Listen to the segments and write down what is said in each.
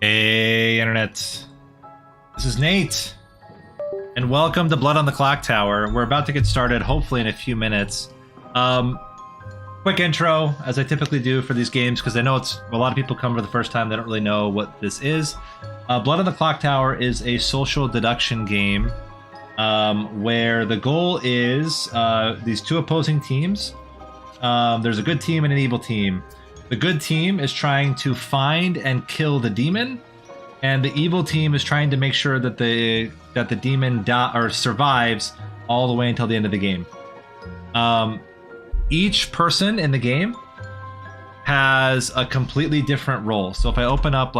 Hey, Internet. This is Nate. And welcome to Blood on the Clocktower. We're about to get started, hopefully in a few minutes. Quick intro, as I typically do for these games, because I know it's a lot of people come for the first time, they don't really know what this is. Blood on the Clocktower is a social deduction game where the goal is these two opposing teams. There's a good team and an evil team. The good team is trying to find and kill the demon, and the evil team is trying to make sure that the demon survives all the way until the end of the game. Each person in the game has a completely different role. So if I open up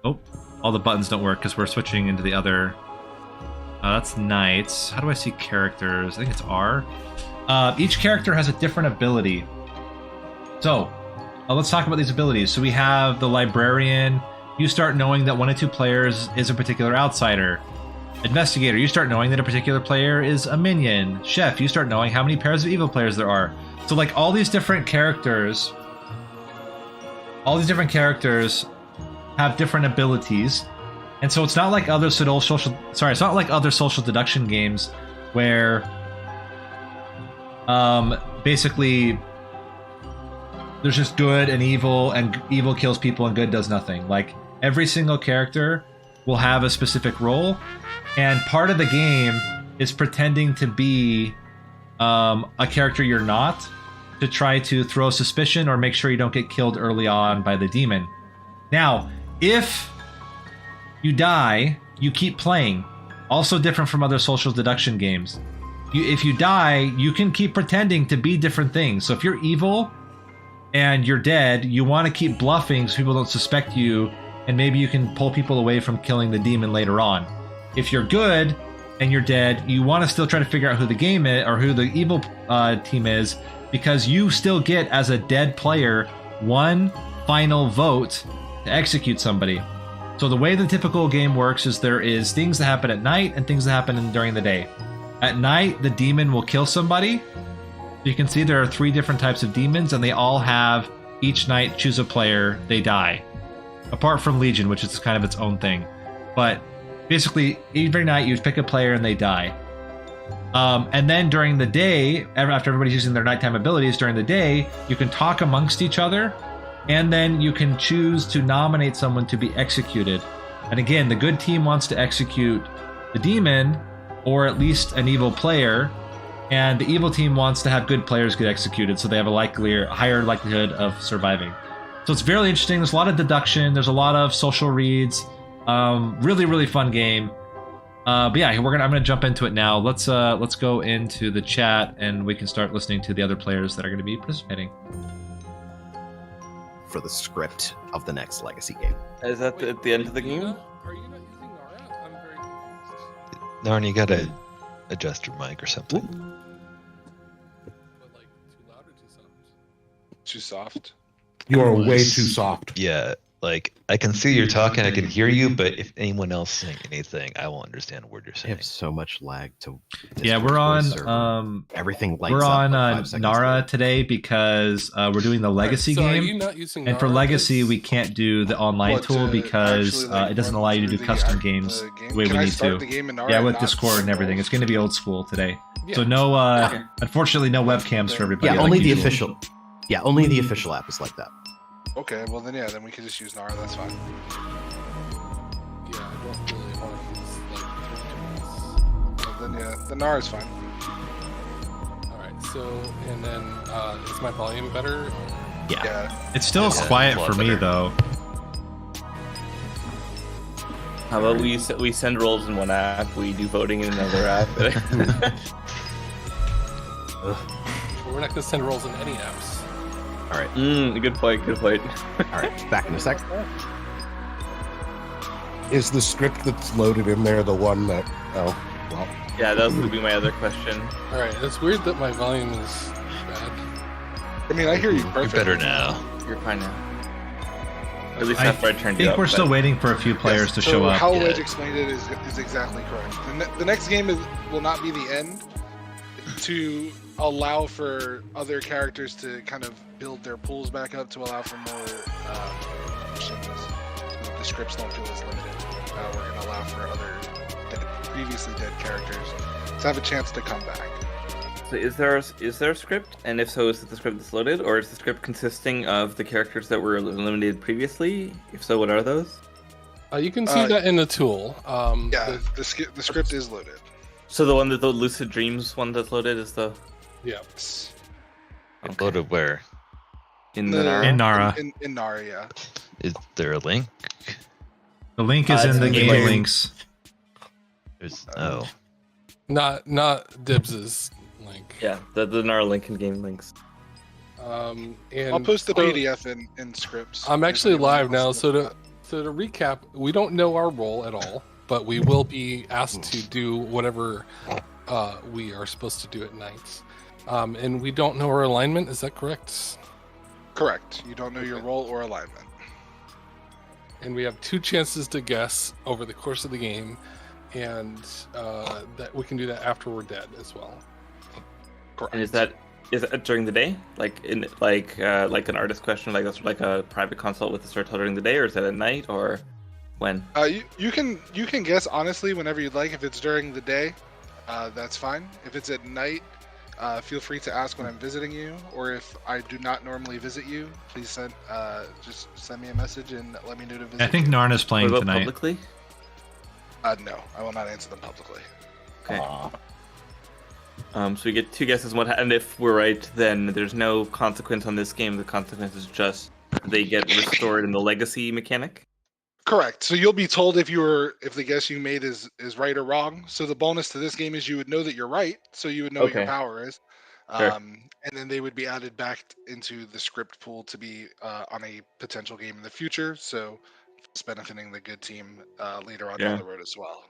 all the buttons don't work because we're switching into the other. That's knights. How do I see characters? I think it's R. Each character has a different ability. So, let's talk about these abilities. So we have the librarian. You start knowing that one or two players is a particular outsider. Investigator, you start knowing that a particular player is a minion. Chef, you start knowing how many pairs of evil players there are. So like all these different characters have different abilities. And so it's not like other social deduction games where basically there's just good and evil kills people and good does nothing. Like every single character will have a specific role, and part of the game is pretending to be a character you're not, to try to throw suspicion or make sure you don't get killed early on by the demon. Now, if you die, you keep playing. Also different from other social deduction games. If you die, you can keep pretending to be different things. So if you're evil and you're dead, you want to keep bluffing so people don't suspect you, and maybe you can pull people away from killing the demon later on. If you're good and you're dead, you want to still try to figure out who the game is or who the evil team is, because you still get, as a dead player, one final vote to execute somebody. So the way the typical game works is there is things that happen at night and things that happen during the day. At night, the demon will kill somebody. You can see there are 3 different types of demons, and they all have, each night, choose a player, they die. Apart from Legion, which is kind of its own thing. But basically, every night you pick a player and they die. And then during the day, after everybody's using their nighttime abilities, during the day, you can talk amongst each other, and then you can choose to nominate someone to be executed. And again, the good team wants to execute the demon, or at least an evil player, and the evil team wants to have good players get executed, so they have a higher likelihood of surviving. So it's very interesting. There's a lot of deduction. There's a lot of social reads. Really, really fun game. But yeah, I'm gonna jump into it now. Let's go into the chat, and we can start listening to the other players that are going to be participating for the script of the next Legacy game. Is that at the end of the game? Are you not using Nara? I'm very confused. Narn, you gotta adjust your mic or something. But like too loud or too soft? Too soft. You are way too soft. Yeah, like I can see you're talking, I can hear you, but if anyone else saying anything, I won't understand a word you're I saying. have so much lag to. Yeah, we're on everything lights we're up on like 5 seconds Nara later. today because we're doing the Legacy So are game. you not using And for Nara? Legacy, we can't do the online What, tool to because actually, like, it doesn't run allow you to do through custom the games game? the way Can we I need start to. the game in Nara Yeah, and with not Discord and see everything. roles? It's going to be old school today. Yeah. So no, unfortunately, no webcams for everybody. Yeah, like only the usual. official. Yeah, only the official app is like that. Okay, well then we can just use Nara. That's fine. Yeah, I don't really want to use like Well, then the Nara is fine. Alright, so and then is my volume better? Or... Yeah. Yeah. It's still Yeah, quiet a lot for me, better. though. How about we send rolls in one app, we do voting in another app? We're not gonna send rolls in any apps. All right. Good point. All right. Back in a sec. Is the script that's loaded in there the one that? Oh, well. Yeah, that was gonna be my other question. Alright, it's weird that my volume is bad. I mean, I hear you You're perfectly. better now. You're fine now. At least I after I turned it think up. we're still waiting for a few players to so show up. How yeah. Wedge explained it is exactly correct. The next game will not be the end, to allow for other characters to kind of build their pools back up to allow for more shameless. the scripts don't feel as limited. We're going to allow for other previously dead characters to have a chance to come back. So is there a script? And if so, is it the script that's loaded, or is the script consisting of the characters that were eliminated previously? If so, what are those? You can see that in the tool. Yeah, the script is loaded. So the one that the Lucid Dreams one that's loaded is the Yeah. okay. Loaded where? in The- the Nara? In Nara. In Nara, yeah. Is there a link? The link is It's in the in the game game. links. There's oh. Not Dibs's link. Yeah, the Nara link in game links. And I'll post the so PDF in scripts. I'm if actually anyone live now, wants so to recap, we don't know our role at all, but we will be asked to do whatever we are supposed to do at night. And we don't know our alignment. Is that correct? Correct. You don't know your role or alignment. And we have 2 chances to guess over the course of the game, and that we can do that after we're dead as well. Correct. And is that during the day, like an artist question, like a private consult with the storyteller during the day, or is that at night, or when? You can guess honestly whenever you'd like. If it's during the day, that's fine. If it's at night, feel free to ask when I'm visiting you, or if I do not normally visit you, please just send me a message and let me know to visit. I think you. Narna's playing What about tonight. publicly? No, I will not answer them publicly. Okay. So we get 2 guesses. And if we're right, then there's no consequence on this game. The consequence is just they get restored in the legacy mechanic. Correct. So you'll be told if the guess you made is right or wrong. So the bonus to this game is you would know that you're right, so you would know what your Okay. power is. Sure. And then they would be added back into the script pool to be on a potential game in the future. So it's benefiting the good team later on Yeah. down the road as well.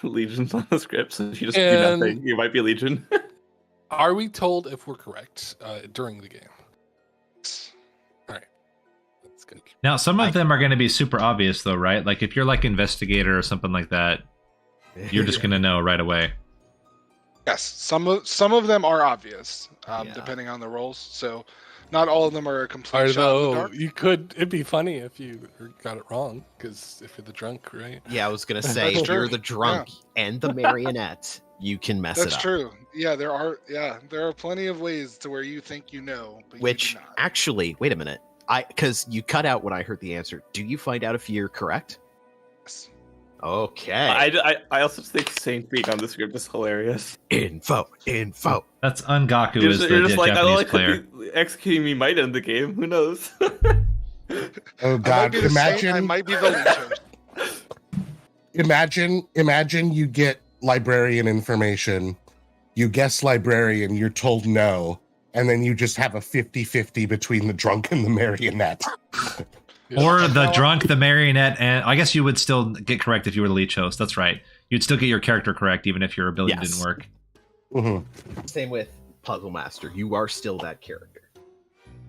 Legion's on the script, so if you just do And- nothing, you might be Legion. Are we told if we're correct during the game? All right. That's good. Now, some of them are going to be super obvious, though, right? Like if you're like investigator or something like that, you're just going to know right away. Yes, some of them are obvious, Yeah. depending on the roles. So not all of them are a complete shot in the Although dark. it'd be funny if you got it wrong, because if you're the drunk, right? Yeah, I was gonna say That's if you're true. the drunk and the marionette, you can mess That's it up. true. Yeah, there are plenty of ways to where you think you know, but Which you do not. actually, wait a minute. Because you cut out when I heard the answer. Do you find out if you're correct? Yes. Okay. I also think saying feet on the script is hilarious. Info. That's Ungaku You're is just, the you're just like, I Japanese like player. executing me might end the game. Who knows? Oh I might God! be the saint, I Imagine, might be the leech host. imagine you get librarian information, you guess librarian, you're told no, and then you just have a 50-50 between the drunk and the marionette. Or the drunk, the marionette, and I guess you would still get correct if you were the leech host. That's right. You'd still get your character correct even if your ability Yes. didn't work. Mhm. Same with Puzzle Master. You are still that character.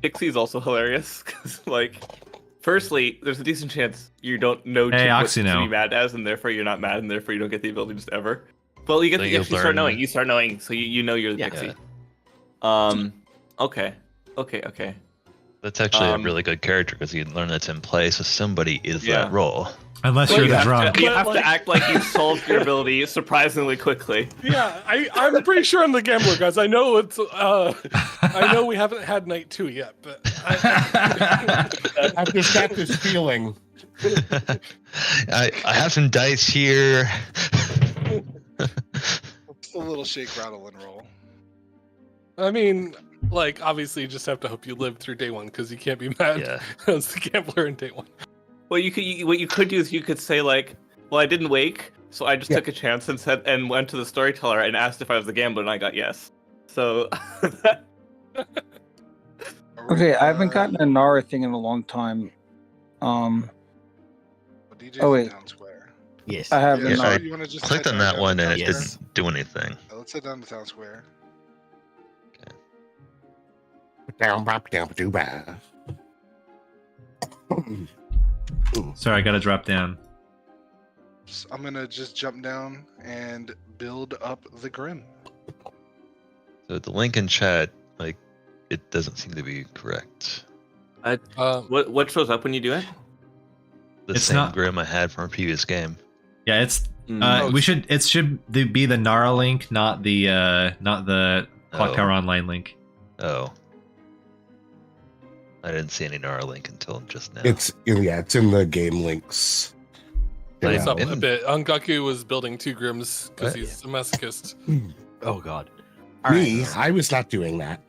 Pixie's also hilarious because, like, firstly, there's a decent chance you don't know Hey, what to Oxino. be mad as, and therefore you're not mad, and therefore you don't get the ability just ever. Well, you get Then the you'll you start learn. knowing. You start knowing, so you know you're the Yeah. Pixie. Okay. That's actually a Um, really good character because you learn that's in play, so somebody is Yeah. that role. Unless Well, you're you the have drunk. To, you But, have like- to act like you solved your ability surprisingly quickly. Yeah, I'm pretty sure I'm the gambler, guys. I know it's. I know we haven't had night 2 yet, but I've just got this feeling. I have some dice here. Just a little shake, rattle, and roll. I mean, like, obviously, you just have to hope you live through day 1 because you can't be mad Yeah. as the gambler in day 1. Well, what you could do is you could say like, "Well, I didn't wake, so I just Yeah. took a chance and went to the storyteller and asked if I was a gambler, and I got yes." So Okay, I haven't gotten a Nara thing in a long time. DJ's Oh, wait. Town Square. Yes. I have Yeah, a so Nara. I you wanna just Clicked head on down that to one and Town it Square? Yes. didn't do anything. Let's head down to Town Square. Sorry, I gotta drop down. So I'm gonna just jump down and build up the Grim. So the link in chat, like, it doesn't seem to be correct. what shows up when you do it? the It's same not- Grim I had from a previous game. Yeah, it's Mm. it should be the Nara link, not the Clocktower Online link. Oh. I didn't see any Neuralink until just now. It's in the game links. I It's up a didn't- bit. Angaku was building 2 Grims because What? he's a masochist. Oh God. All Me, right. I was not doing that.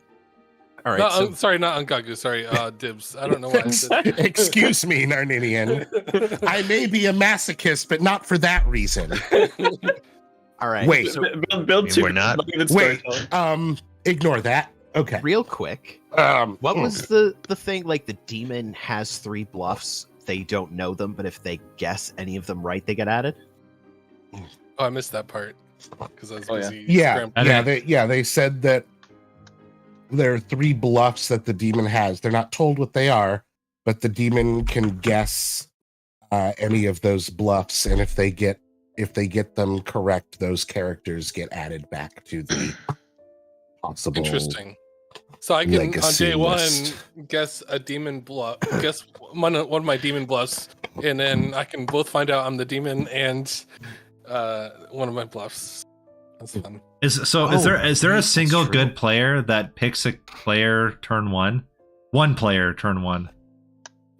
All right. Not, So, sorry, not Angaku. Sorry, Dibs. I don't know why I said Excuse me, Narninian. I may be a masochist, but not for that reason. all right. Wait. So Build I mean, two. we're not- even Wait. storytelling. Ignore that. Okay. real quick, what was the thing? Like the demon has 3 bluffs. They don't know them, but if they guess any of them right, they get added. Oh, I missed that part because I was Oh, yeah. busy. Yeah, scrambling. they said that there are 3 bluffs that the demon has. They're not told what they are, but the demon can guess any of those bluffs, and if they get them correct, those characters get added back to the possible. Interesting. So I can on legacy day 1 list. guess a demon bluff, guess one of my demon bluffs, and then I can both find out I'm the demon and one of my bluffs. That's fun. Is Oh, there a that's single true. good player that picks a player turn 1? One player turn 1.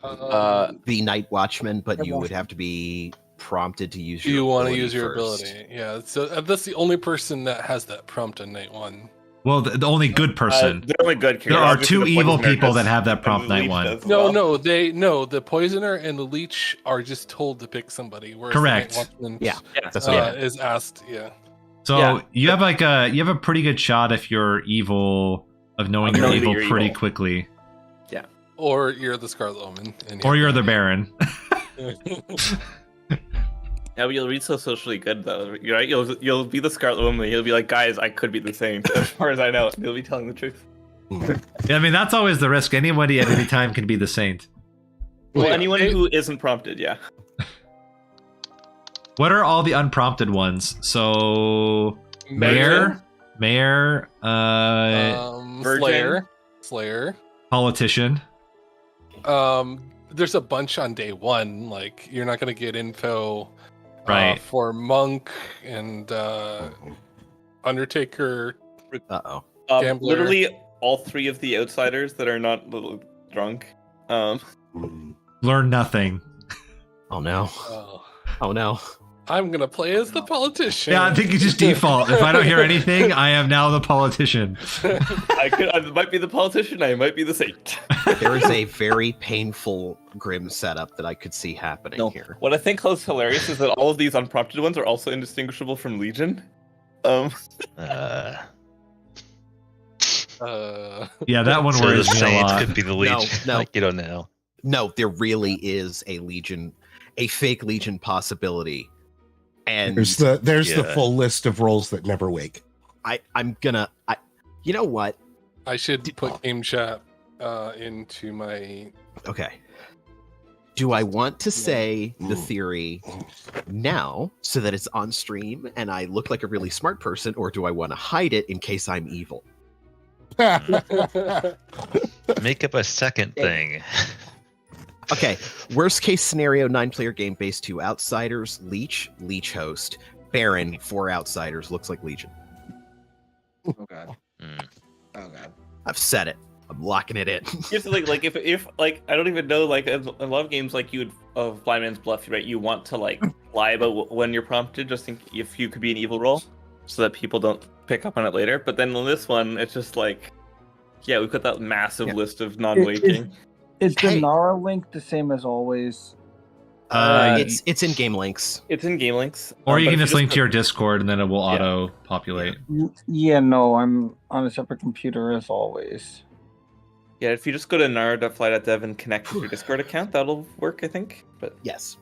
The Night Watchman, but you would have to be prompted to use. You want to ability use your first. ability, yeah. So that's the only person that has that prompt on night 1. Well, the only good person. The only good character. There are Obviously, 2 the evil poisoner people does- that have that and prompt the night leech 1. does as No, well. the poisoner and the leech are just told to pick somebody. Whereas Correct. The Night Watchman, Yeah, Yeah. that's what I meant. is asked. Yeah. So Yeah. you have you have a pretty good shot if you're evil of knowing Of you're knowing that evil you're pretty evil. quickly, Or you're the Scarlet Woman. And or you're the Baron. Yeah, but you'll read so socially good though. You're right. You'll be the Scarlet Woman. You'll be like, guys, I could be the Saint. As far as I know, you'll be telling the truth. Yeah, I mean, that's always the risk. Anybody at any time can be the Saint. Well, Yeah. anyone who isn't prompted, yeah. What are all the unprompted ones? So Mayor, Virgin. Slayer. politician. There's a bunch on day 1. Like you're not gonna get info, Right. for Monk and Undertaker. Uh-oh. Gambler. Literally all 3 of the outsiders that are not little drunk. Learn nothing. Oh no. Oh, Oh no. I'm gonna play as the politician. Yeah, I think you just default. If I don't hear anything, I am now the politician. I might be the politician. I might be the Saint. There is a very painful Grim setup that I could see happening No. here. What I think is hilarious is that all of these unprompted ones are also indistinguishable from Legion. Uh, Yeah, that one so the worries me a Saints lot. could be the Legion. no. Like, you don't know. No, there really is a Legion, a fake Legion possibility. And There's the Yeah. full list of roles that never wake. I'm gonna you know what? I should put game chat into my. Okay. Do I want to say the theory now so that it's on stream and I look like a really smart person, or do I want to hide it in case I'm evil? Make up a second thing. Okay, worst case scenario, 9-player game base, 2 outsiders, Leech host, Baron, 4 outsiders, looks like Legion. Oh god. Mm. Oh god. I've said it. I'm locking it in. Here's the thing, like if like I don't even know, like in a lot of games like you would of Blind Man's Bluff, right? You want to like lie about when you're prompted, just if you could be an evil role, so that people don't pick up on it later. But then on this one, it's just like, yeah, we put that massive Yeah. list of non-waking. Is the Hey. Nara link the same as always? It's in game links. It's in game links, Or you but can if just link put- to your Discord and then it will Yeah. auto populate. Yeah, no, I'm on a separate computer as always. Yeah, if you just go to nara.fly.dev and connect with your Discord account, that'll work, I think. But Yes.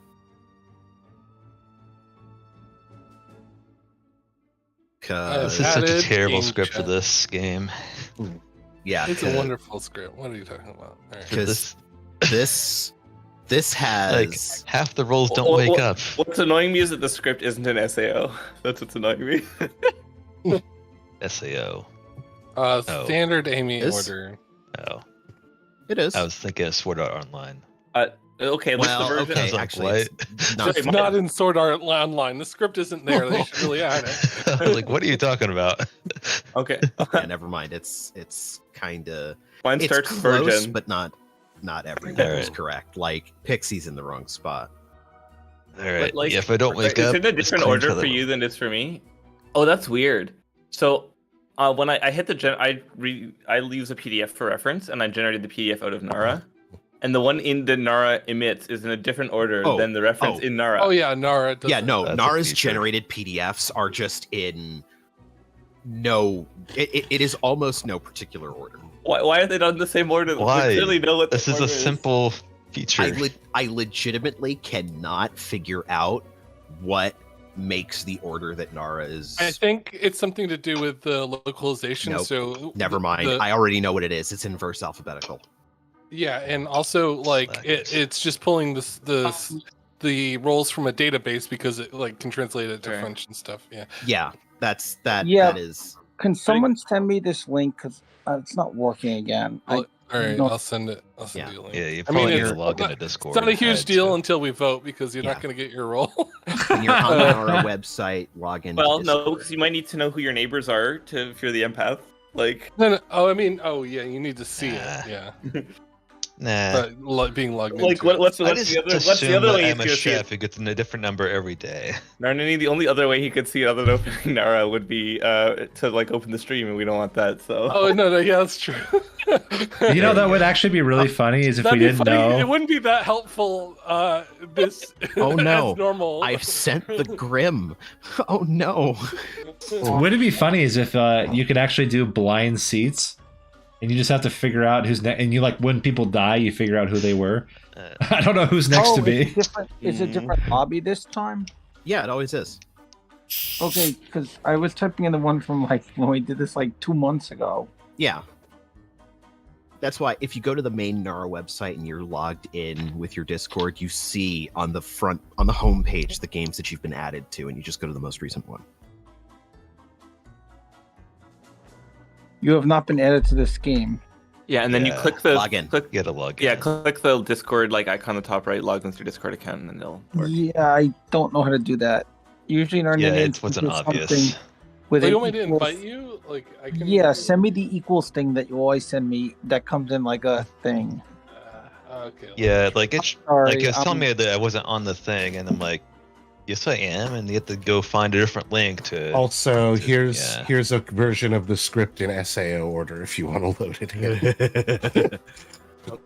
This Cause is such a Added terrible game script for chat. this game. yeah, It's a 'cause wonderful script. What are you talking about? All right. For 'Cause this, this has half the roles don't Well, wake well, up. what's annoying me is that the script isn't an SAO. That's what's annoying me. SAO. Standard Amy This- order. Oh, it is. I was thinking of Sword Art Online. Okay, what's the Well, version? okay, Sounds like actually, it's what? not. It's not in Sword Art Online. The script isn't there. They should really add it. I was like, what are you talking about? Okay. Yeah, never mind. It's kind of Mine it's starts close, virgin. but not every All level is right. correct. Like Pixie's in the wrong spot. All right. like, yeah, if I don't wake Is up, it in a just different clean order to the for you room. than it is for me? Oh, that's weird. So, when I hit the I use a PDF for reference, and I generated the PDF out of Nara, and the one in the Nara emits is in a different order Oh, than the reference in Nara. Oh yeah, Nara. Does Yeah, that. no, That's a Nara's feature. generated PDFs are just in no. It is almost no particular order. Why are they not in the same order? Why? We clearly know what the This is order a simple feature. I legitimately cannot figure out what makes the order that Nara is. I think it's something to do with the localization. Nope. So Never mind. the- I already know what it is. It's inverse alphabetical. yeah, and also like Slackers. it's just pulling the roles from a database because it like can translate it to Okay. French and stuff. Yeah. Yeah, that Yeah. that is. Can someone send me this link? Because it's not working again. Well, all right, no. I'll send it. I'll send Yeah. you a link. Yeah, you I probably mean, need to it's log not- into Discord. It's not a and huge add deal to- until we vote because you're Yeah. not going to get your role. When you're on the Nara website, log in. Well, no, because you might need to know who your neighbors are to if you're the empath. Like, No, oh, I mean, oh yeah, you need to see Nah. it. Yeah, Nah. but being logged like into it. what's I the just other assume that way he's I'm a gonna see it? chef who gets in a different number every day. Narnini, the only other way he could see it other than opening Nara would be to like open the stream, and we don't want that. So. Oh no, yeah, that's true. You know, that would actually be really funny is if we That'd be didn't funny. know. It wouldn't be that helpful. This Oh, no. as normal. I've sent the Grim. Oh no. Would it be funny is if you could actually do blind seats, and you just have to figure out who's next, and you like when people die, you figure out who they were. I don't know who's next to It's be. different. It's a different lobby this time. Yeah, it always is. Okay, because I was typing in the one from like when we did this like 2 months ago. Yeah. That's why if you go to the main Nara website and you're logged in with your Discord, you see on the front, on the home page, the games that you've been added to, and you just go to the most recent one. You have not been added to this game. Yeah, and then you Yeah. click the Log in. Click, You gotta log in. yeah, click the Discord like icon on the top right, log into your Discord account, and then they'll work. Yeah, I don't know how to do that. Usually in our Yeah, names, it wasn't we do obvious. something with Well, an you want me to equals- invite you? Like I can. Yeah, send me the equals thing that you always send me that comes in like a thing. Okay. Yeah, like it's Sorry, like it was telling me that I wasn't on the thing, and I'm like, yes, I am, and you have to go find a different link to. Also, to- here's yeah. here's a version of the script in SAO order if you want to load it in.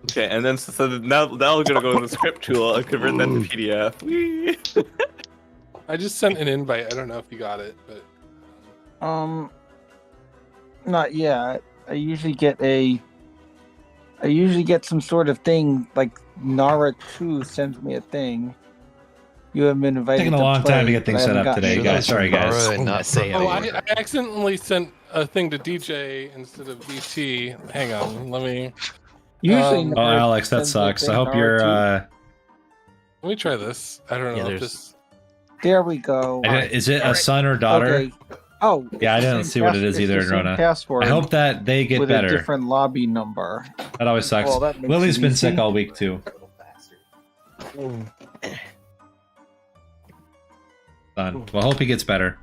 Okay, and then so now we're gonna go to the script tool and convert that to PDF. Whee! I just sent an invite. I don't know if you got it, but Not yet. I usually get some sort of thing like Nara 2 sends me a thing. You have been invited. Taking a to long time to play, get things but I set haven't up gotten today, it guys. yet. Sorry, guys. Nara and not SAO. oh, I accidentally sent a thing to DJ instead of DT. Hang on, let me Usually, Oh, Oh, Nara Alex, that sends a sucks. I thing, hope Nara you're. 2. let me try this. I don't know Yeah, if there's- this. There we go. Is it a son or daughter? Okay. Oh, Yeah, I it's the didn't same see what it is it's either, the same Rona. Password I hope that they get with a better. different lobby number. That always sucks. Well, that makes Lily's it been easy. sick all week too. Done. Well, hope he gets better.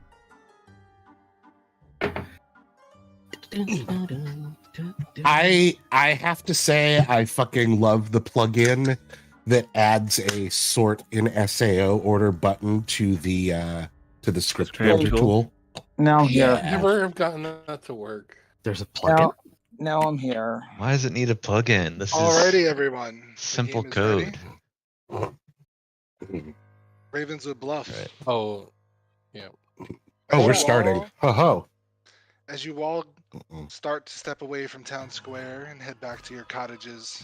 I have to say I fucking love the plugin that adds a sort in SAO order button to the script Script builder tool. tool. Now I'm here. I never have gotten that to work. There's a plugin. Now I'm here. Why does it need a plugin? This is Alrighty, everyone. The simple game is code. ready. Ravens with bluff. Right. Oh, Oh, we're Oh. starting. Ho ho. As you all start to step away from town square and head back to your cottages,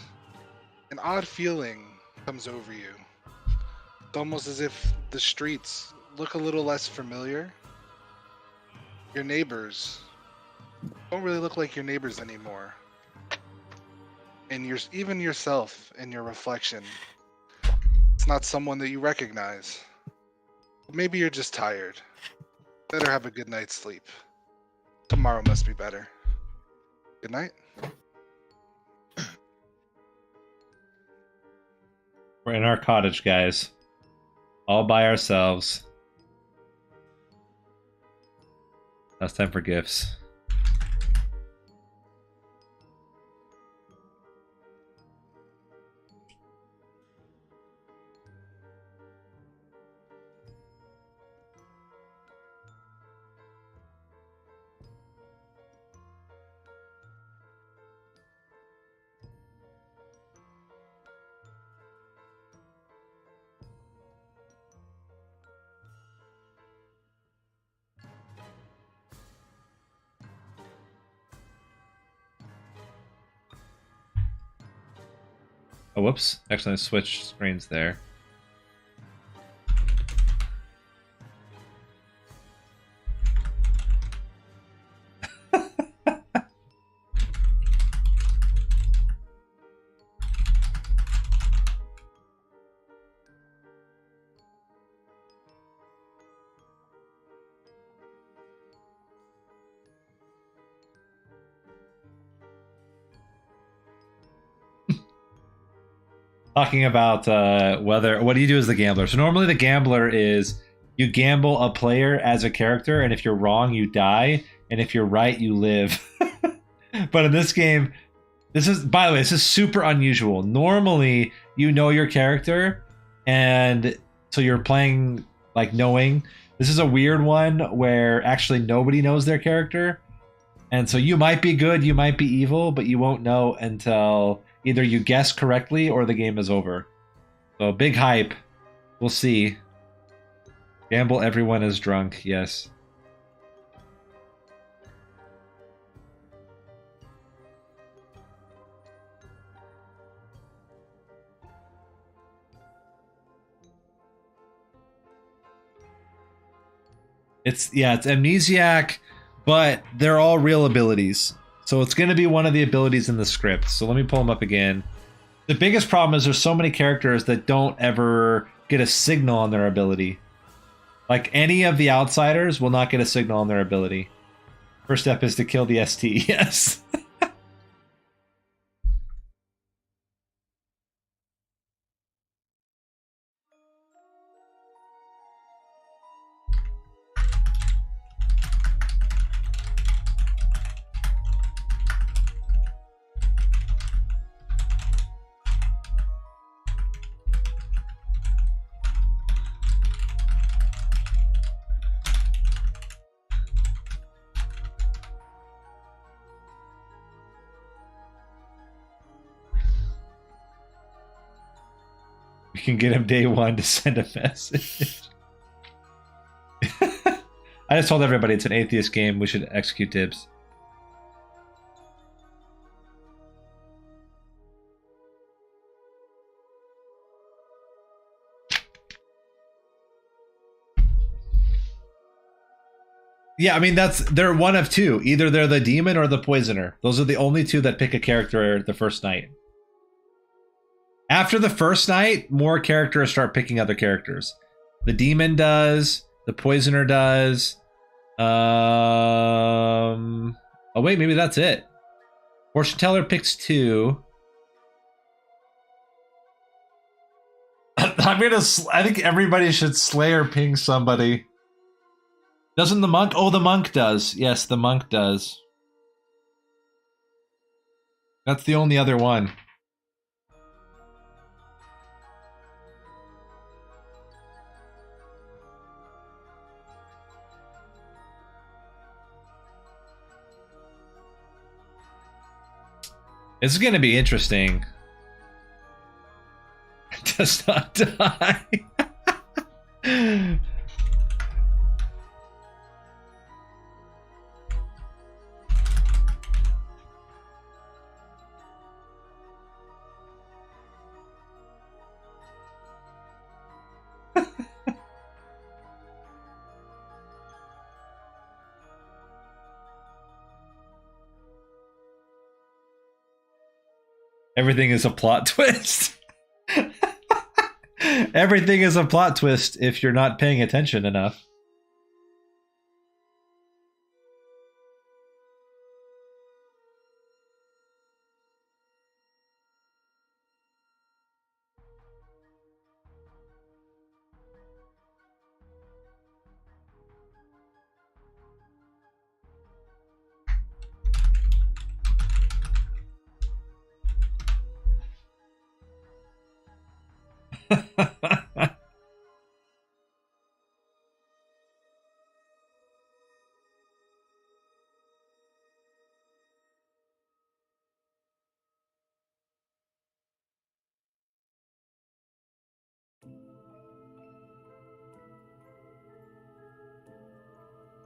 an odd feeling comes over you. It's almost as if the streets look a little less familiar. Your neighbors don't really look like your neighbors anymore. And even yourself in your reflection, it's not someone that you recognize. Maybe you're just tired. Better have a good night's sleep. Tomorrow must be better. Good night. We're in our cottage, guys. All by ourselves. Now it's time for gifts. Oh, whoops. Actually, I switched screens there. Talking about what do you do as the gambler? So normally the gambler is you gamble a player as a character, and if you're wrong, you die, and if you're right, you live. But in this game, this is, by the way, this is super unusual. Normally, you know your character, and so you're playing like knowing. This is a weird one where actually nobody knows their character, and so you might be good, you might be evil, but you won't know until either you guess correctly or the game is over. So big hype. We'll see. Gamble everyone is drunk. Yes. It's amnesiac, but they're all real abilities. So it's going to be one of the abilities in the script. So let me pull them up again. The biggest problem is there's so many characters that don't ever get a signal on their ability. Like any of the outsiders will not get a signal on their ability. First step is to kill the ST. Yes. We can get him day one to send a message. I just told everybody it's an atheist game. We should execute dibs. Yeah, I mean they're one of two. Either they're the demon or the poisoner. Those are the only two that pick a character the first night. After the first night, more characters start picking other characters. The demon does, the poisoner does. Oh wait, maybe that's it. Fortune teller picks two. I think everybody should slay or ping somebody. Doesn't the monk? Oh, the monk does. Yes, the monk does. That's the only other one. It's going to be interesting. It does not die. Everything is a plot twist. Everything is a plot twist if you're not paying attention enough.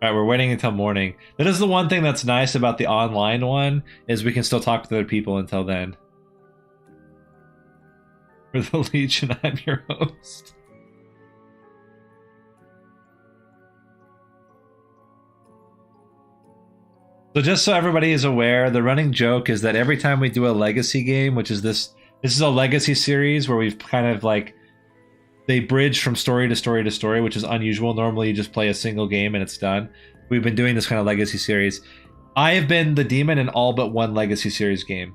All right, we're waiting until morning. That is the one thing that's nice about the online one is we can still talk to other people until then. For the Legion, I'm your host. So just so everybody is aware, the running joke is that every time we do a legacy game, which is this is a legacy series where we've kind of like they bridge from story to story to story, which is unusual. Normally you just play a single game and it's done. We've been doing this kind of legacy series. I have been the demon in all but one legacy series game.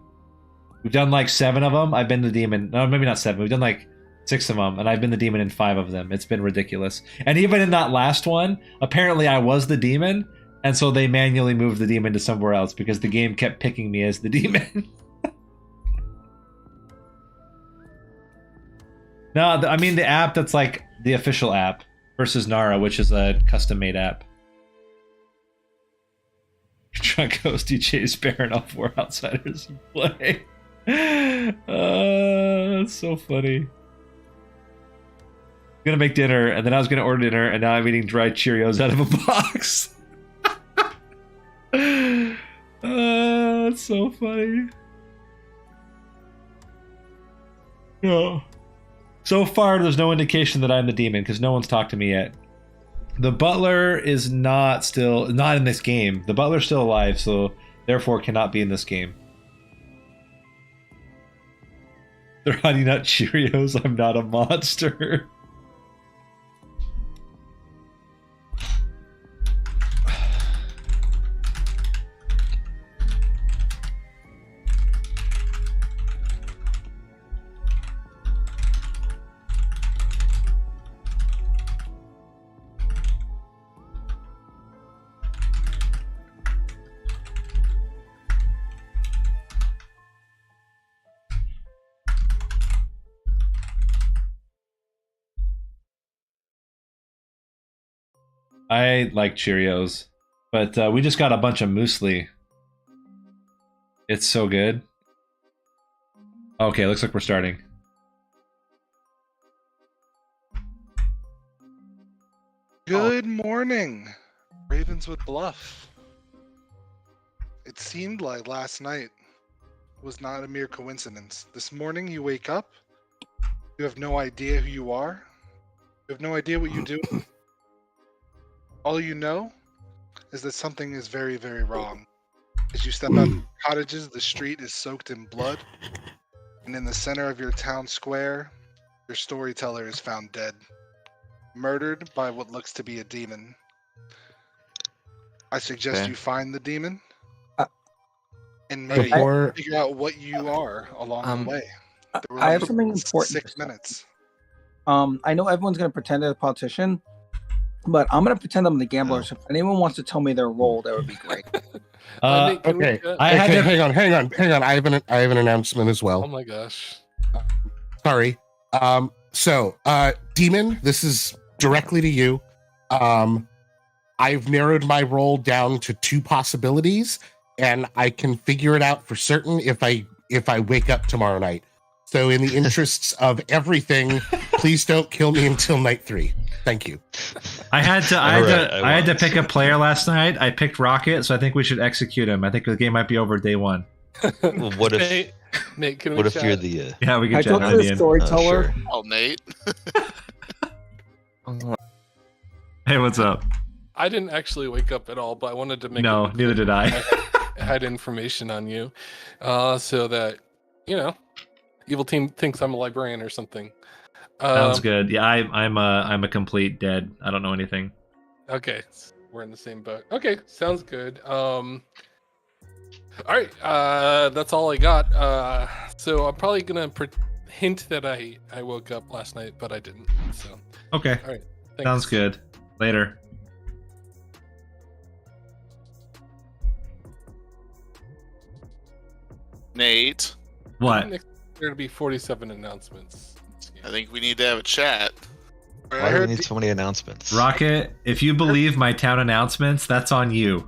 We've done like 7 of them. I've been the demon. No, maybe not 7. We've done like 6 of them, and I've been the demon in 5 of them. It's been ridiculous. And even in that last one, apparently I was the demon, and so they manually moved the demon to somewhere else because the game kept picking me as the demon. No, I mean the app that's like the official app versus Nara, which is a custom-made app. Drunk host DJs Baron off 4 outsiders and play. That's so funny. I'm gonna make dinner, and then I was gonna order dinner, and now I'm eating dried Cheerios out of a box. That's so funny. No. So far, there's no indication that I'm the demon because no one's talked to me yet. The butler is not in this game. The butler's still alive, so therefore cannot be in this game. They're Honey Nut Cheerios. I'm not a monster. I like Cheerios, but we just got a bunch of muesli. It's so good. Okay, looks like we're starting. Good morning, Ravenswood Bluff. It seemed like last night was not a mere coincidence. This morning you wake up, you have no idea who you are, you have no idea what you do. All you know is that something is very, very wrong. As you step out of the cottages, the street is soaked in blood, and in the center of your town square, your storyteller is found dead, murdered by what looks to be a demon. I suggest you find the demon and maybe figure out what you are along the way. I have something important. 6 minutes. I know everyone's going to pretend they're a politician, but I'm going to pretend I'm the gambler. So if anyone wants to tell me their role, that would be great. Okay. Hang on. I have an announcement as well. Oh my gosh. Sorry. So, Demon, this is directly to you. I've narrowed my role down to 2 possibilities, and I can figure it out for certain if I wake up tomorrow night. So in the interests of everything, please don't kill me until night 3. Thank you. I had to pick a player last night. I picked Rocket, so I think we should execute him. I think the game might be over day 1. Well, what if Nate, what if you're the yeah, we can I chat talked at to the the end. storyteller. Sure. Oh, Nate. Hey, what's up? I didn't actually wake up at all, but I wanted to make No, neither did I. had information on you, so that evil team thinks I'm a librarian or something. Sounds good. Yeah, I'm a complete dead. I don't know anything. Okay, we're in the same boat. Okay, sounds good. All right, that's all I got. So I'm probably gonna hint that I woke up last night, but I didn't. So Okay. all right, thanks. Sounds good. Later. Nate. What? I didn't expect there to be 47 announcements in this game. I think we need to have a chat. I Why do we heard need so many announcements? Rocket, if you believe my town announcements, that's on you.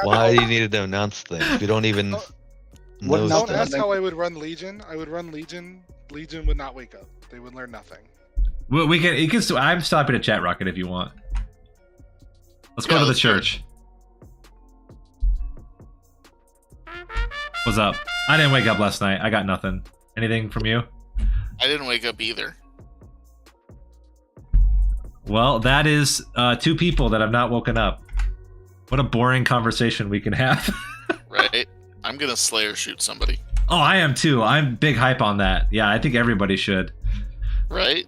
Why do you need to announce things? We don't even What know announcement? Don't ask stuff. how I would run Legion. I would run Legion. Legion would not wake up. They would learn nothing. Well, we can. You can. I'm stopping to chat, Rocket, if you want. Let's go Yeah, to the let's do it. church. What's up? I didn't wake up last night. I got nothing. Anything from you? I didn't wake up either. Well, that is 2 people that have not woken up. What a boring conversation we can have. Right? I'm gonna Slayer shoot somebody. Oh, I am too. I'm big hype on that. Yeah, I think everybody should. Right?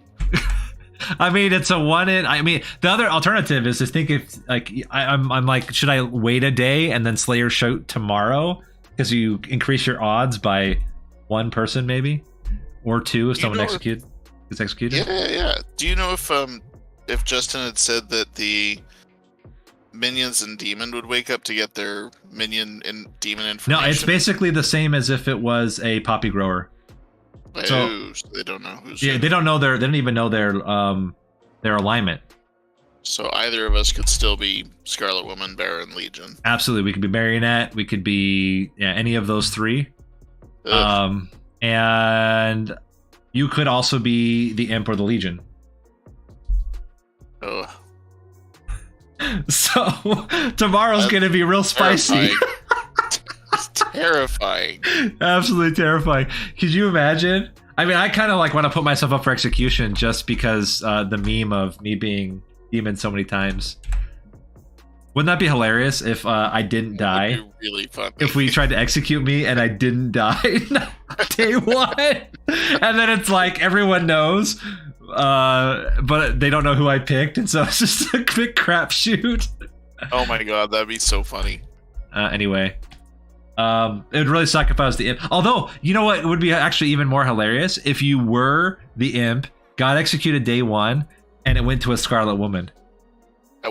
I mean, it's a one in. I mean, the other alternative is to think if like I'm like, should I wait a day and then Slayer shoot tomorrow because you increase your odds by 1 person maybe or 2 if You someone know- gets executed. Yeah. Do you know if Justin had said that the minions and demon would wake up to get their minion and demon No, information? it's basically the same as if it was a poppy grower. Oh, so they don't know who's. Yeah, they don't know they don't even know their alignment. So either of us could still be Scarlet Woman, Baron, Legion. Absolutely, we could be Marionette. We could be any of those 3. Ugh. And you could also be the Imp or the Legion. Ugh. So tomorrow's That's going to be real spicy. Terrifying. It's terrifying. Absolutely terrifying. Could you imagine? I mean, I kind of like want to put myself up for execution just because the meme of me being demon so many times. Wouldn't that be hilarious if I didn't die? That'd be really funny. If we tried to execute me and I didn't die day 1, and then it's like everyone knows, but they don't know who I picked, and so it's just a big crapshoot. Oh my god, that'd be so funny. Anyway, it would really suck if I was the imp. Although, you know what would be actually even more hilarious if you were the imp, got executed day 1, and it went to a Scarlet Woman.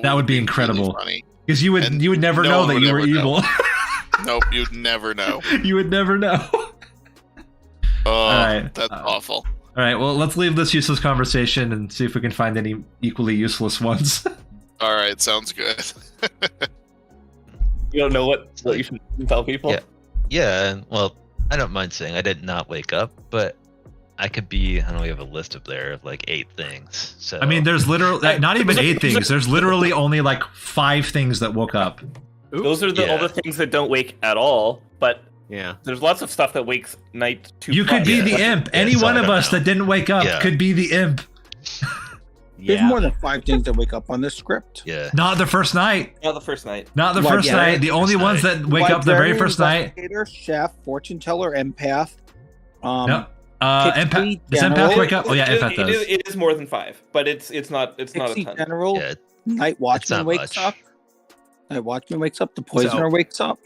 That would be incredible. Really funny. Because you would And never no know one that would you were ever know. evil. Nope, you'd never know. You would never know. Oh, right. that's awful. All right, well, let's leave this useless conversation and see if we can find any equally useless ones. All right, sounds good. You don't know what you should tell people? Yeah. Yeah, and well, I don't mind saying I did not wake up, but I could be. I don't know. We have a list up there of like 8 things. So I mean, there's literally not even 8 things. There's literally only like 5 things that woke up. Those are all the things that don't wake at all, but Yeah. there's lots of stuff that wakes night 2. You could be the imp. Any so one I of don't us know. that didn't wake up Yeah. could be the imp. There's more than 5 things that wake up on this script. yeah. Not the first night. Not the first night. Not the Like, first yeah, night. The only first ones night. that wake up the very Librarian, first night. investigator, chef, fortune teller, empath. No. Pixie Empath. Does general. empath wake up? Oh yeah, empath does. It is more than 5, but it's not a Pixie ton. general. Yeah. Night watchman not wakes much. up. Night watchman wakes up. The poisoner wakes up.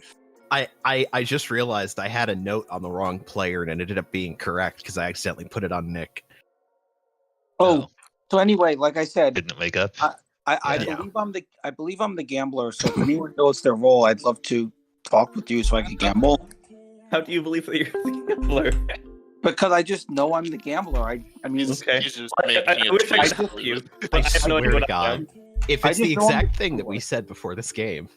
I just realized I had a note on the wrong player and it ended up being correct because I accidentally put it on Nick. Oh, so anyway, like I said, Didn't wake up. I Yeah. believe I'm the gambler. So if anyone knows their role, I'd love to talk with you so I can gamble. How do you believe that you're the gambler? Because I just know I'm the gambler. I mean, Okay. He's just I making wish I it could help you. I I have no idea swear to what I God. am. If I it's just the know I'm exact the thing that gambler. we said before this game.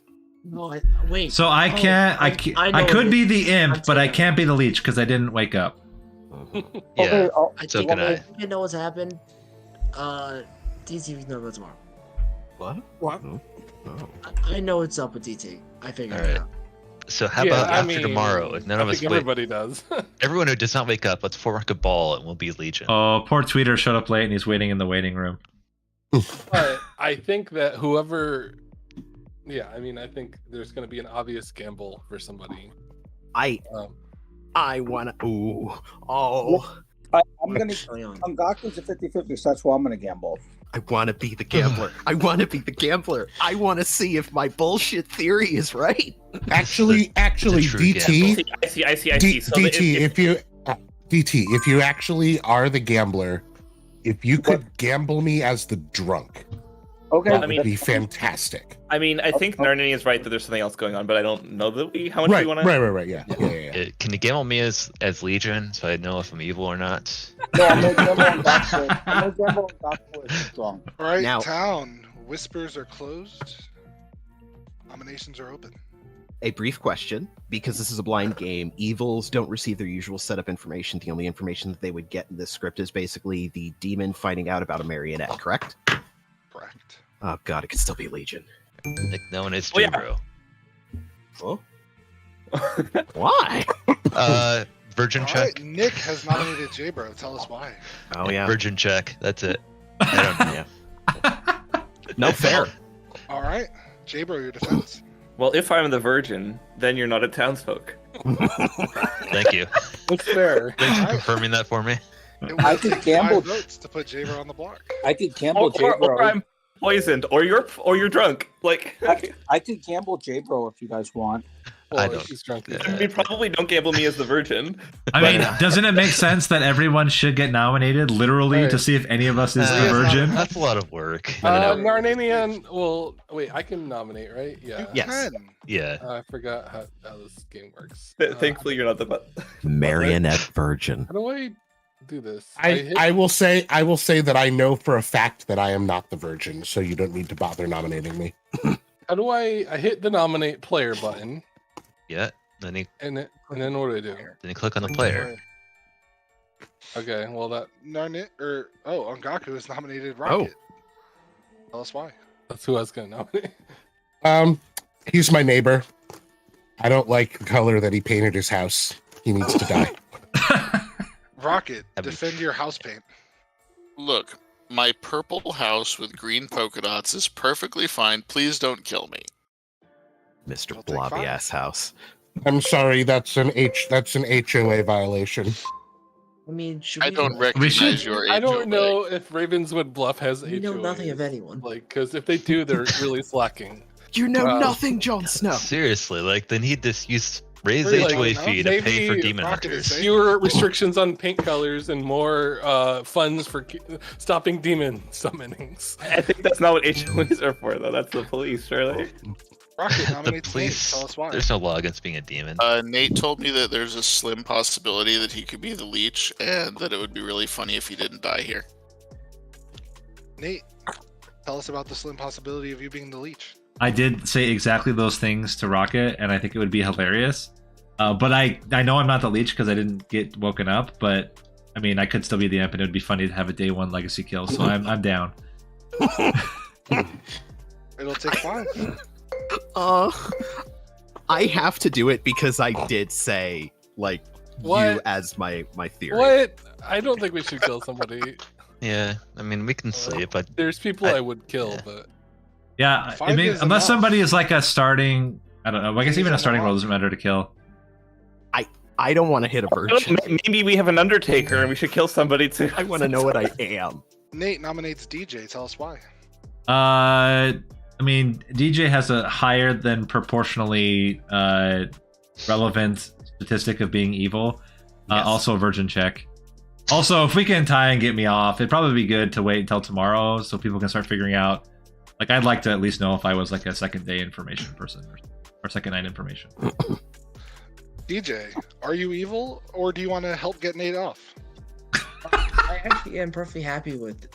No, wait. So I can't. I know could it be is. the imp, I'm but I saying. can't be the leech because I didn't wake up. Yeah. I So think can I. You know what's happened? DT knows tomorrow. What? What? Oh. Oh. I know what's up with DT. I figured All right. it out. So how Yeah, about I after mean, tomorrow? If none I of us think wake, everybody does. everyone who does not wake up, let's fork a ball and we'll be Legion. Oh, poor tweeter showed up late and he's waiting in the waiting room. But I think that whoever, yeah, I mean, I think there's going to be an obvious gamble for somebody. I wanna. Ooh. Oh. I'm gonna. Going on. Gaku's a 50-50, so that's why I'm gonna gamble. I wanna be the gambler. I wanna be the gambler. I wanna see if my bullshit theory is right. Actually, true DT, I see. So DT, if you actually are the gambler, if you could gamble me as the drunk, Okay. that I mean- would be fantastic. I mean, I think Narnini is right that there's something else going on, but I don't know that how much Right, we want to. right. Yeah. Can you gamble me as Legion so I know if I'm evil or not? No, I'm gonna gamble on Doctor. I'm gonna gamble on Doctor is strong. All right, Now- town. Whispers are closed. Nominations are open. A brief question, because this is a blind game, evils don't receive their usual setup information. The only information that they would get in this script is basically the demon finding out about a marionette, correct? Correct. Oh god, it could still be Legion. Like no one is Oh, yeah. J-Bro. Oh? Why? Virgin All check. right, Nick has nominated J-Bro. Tell us why. Oh yeah. Virgin check. That's it. I don't know. No, fair. All right, J-Bro, your defense. Well, if I'm the virgin, then you're not a townsfolk. Thank you. That's fair. Thanks for Alright. confirming that for me. It I will could take gamble- 5 votes to put J-Bro on the block. I could gamble Or J-Bro. I'm poisoned, or you're drunk. Like, I could gamble J-Bro if you guys want. I Well, don't- if he's drunk. Yeah. we probably don't gamble me as the virgin. I mean, doesn't it make sense that everyone should get nominated literally Right. to see if any of us is the Uh, virgin? That's a lot of work. I don't know. Narnanian. Well, wait. I can nominate, right? Yeah. You Yes. can. Yeah. I forgot how this game works. Thankfully, you're not the butt. Marionette virgin. How do I do this? I will say that I know for a fact that I am not the virgin, so you don't need to bother nominating me. How do I hit the nominate player button, Yeah. Then you and then what do I do? click on the player. Okay. Well, that Narnit Ongaku has nominated Rocket. Tell us why. that's who I was gonna nominate. He's my neighbor. I don't like the color that he painted his house. He needs to die. Rocket, Have you- defend your house paint. Look, my purple house with green polka dots is perfectly fine. Please don't kill me. Mr. I'll take Blobby 5. ass house. I'm sorry, that's an HOA violation. I mean, should I we, don't We recognize should- your I HOA. don't know if Ravenswood Bluff has we know HOAs. nothing of anyone. Like, because if they do, they're really slacking. You know Wow. nothing, Jon Snow. Seriously, like they need to raise Really, HOA like, fee to pay for maybe demon Rocket is hunters. safe. Fewer restrictions on paint colors and more funds for stopping demon summonings. I think that's not what HOAs are for, though. That's the police, surely. Rocket The nominates Nate. police. Tell us why. There's no law against being a demon. Nate told me that there's a slim possibility that he could be the leech, and that it would be really funny if he didn't die here. Nate, tell us about the slim possibility of you being the leech. I did say exactly those things to Rocket, and I think it would be hilarious. But I know I'm not the leech because I didn't get woken up. But I mean, I could still be the imp, and it would be funny to have a day 1 legacy kill. So I'm down. It'll take 5. I have to do it because I did say like you What? as my theory. What? I don't think we should kill somebody. Yeah, I mean we can sleep, but There's people I would kill, yeah. but Yeah, I 5 mean, is unless enough. somebody is like a starting. I don't know. I guess Is even a it starting enough? roll doesn't matter to kill. I don't want to hit a virgin. Maybe we have an Undertaker and we should kill somebody too. I want to know what I am. Nate nominates DJ. Tell us why. I mean, DJ has a higher than proportionally relevant statistic of being evil. Yes. Also, a virgin check. Also, if we can tie and get me off, it'd probably be good to wait until tomorrow so people can start figuring out. Like, I'd like to at least know if I was like a second day information person or second night information. DJ, are you evil or do you want to help get Nate off? I actually am perfectly happy with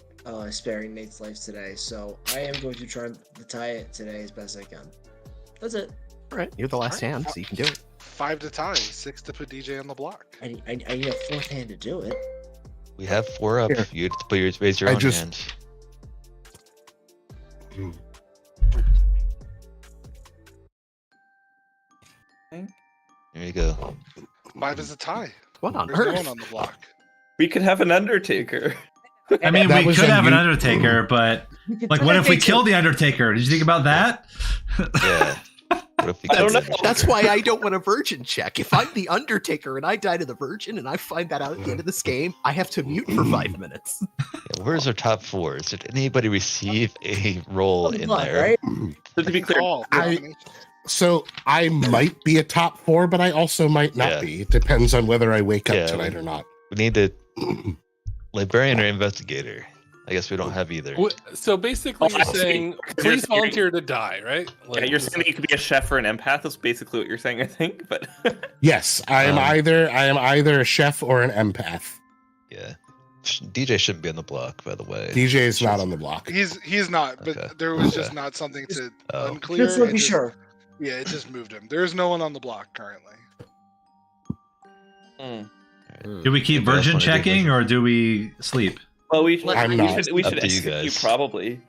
sparing Nate's life today, so I am going to try to tie it today as best I can. That's it. All right, you're the last hand, so you can do it. 5 to tie, 6 to put DJ on the block. I need a fourth hand to do it. we have 4 up. Here. You have to put raise your I own just- hand. There you go. 5 is a tie. What on There's no earth? one on the block. We could have an Undertaker. I mean, That we was could a have an new- Undertaker, but like, what if we kill the Undertaker? Did you think about that? Yeah. What if we I don't killed know. him? That's why I don't want a virgin check. If I'm the Undertaker and I die to the virgin and I find that out at the end of this game, I have to mute for 5 minutes. Yeah, where's our top 4? Did anybody receive a role in Blood, there? right? So to be clear, Call. So I might be a top 4, but I also might not Yeah. be. It depends on whether I wake up Yeah. tonight or not. We need a librarian or investigator. I guess we don't have either. So basically, you're I see. saying, please volunteer to die, right? Yeah, you're saying that you could be a chef or an empath. That's basically what you're saying, I think. But Yes, I am either a chef or an empath. Yeah. DJ shouldn't be on the block, by the way. DJ is not on the block. He's not, but Okay. there was just not something to Oh. unclear. Just to It be just- sure. Yeah, it just moved him. There is no one on the block currently. Do we keep Anybody else virgin wanna do checking virgin? or do we sleep? well, we should. I'm we not. should, we Up should to you execute guys. probably.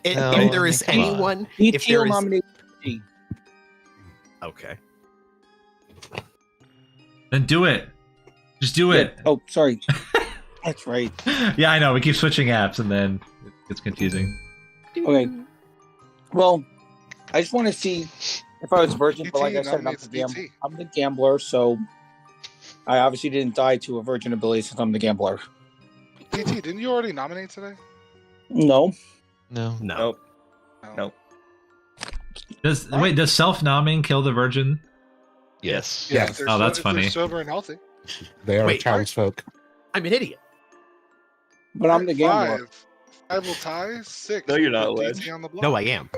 If, No, if there is come on. anyone, if DT there will is nominate DT. okay, Then do it. Just do it. Oh, sorry. That's right. Yeah, I know. We keep switching apps and then it gets confusing. Okay. Well, I just want to see if I was virgin, but like I DT said, nominates DT. I'm the gambler, so I obviously didn't die to a virgin ability since I'm the gambler. DT, didn't you already nominate today? No. No. no. Nope. No. Nope. Does self-nomming kill the virgin? Yes. Yes. if they're Oh, that's if they're funny. sober and healthy. They are Wait, townsfolk. I'm an idiot. But I'm the gambler. Five will tie. 6. No, you're not, Put Wedge. DT on the block. No, I am.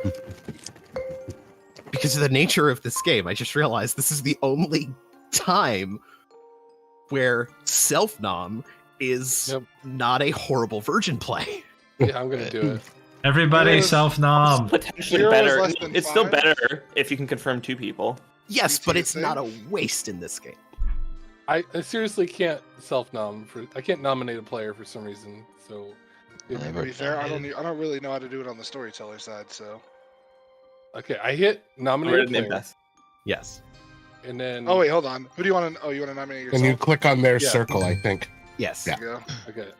Because of the nature of this game, I just realized this is the only time where self-nom is Yep. not a horrible virgin play. Yeah, I'm gonna do it. Everybody Heroes- self-nom. Potentially Zero is better. less than It's still 5. better if you can confirm 2 people. Yes, DT but is it's not a safe. waste in this game. I seriously can't self-nom for. I can't nominate a player for some reason. So To be fair, I don't really know how to do it on the storyteller side. So. okay, I hit nominate a Rid of player, Nimbus. Yes. and then Oh wait, hold on. Who do you want to? Oh, you want to nominate yourself? And you click on their Yeah. circle, I think. Yes. Yeah. There you go. okay.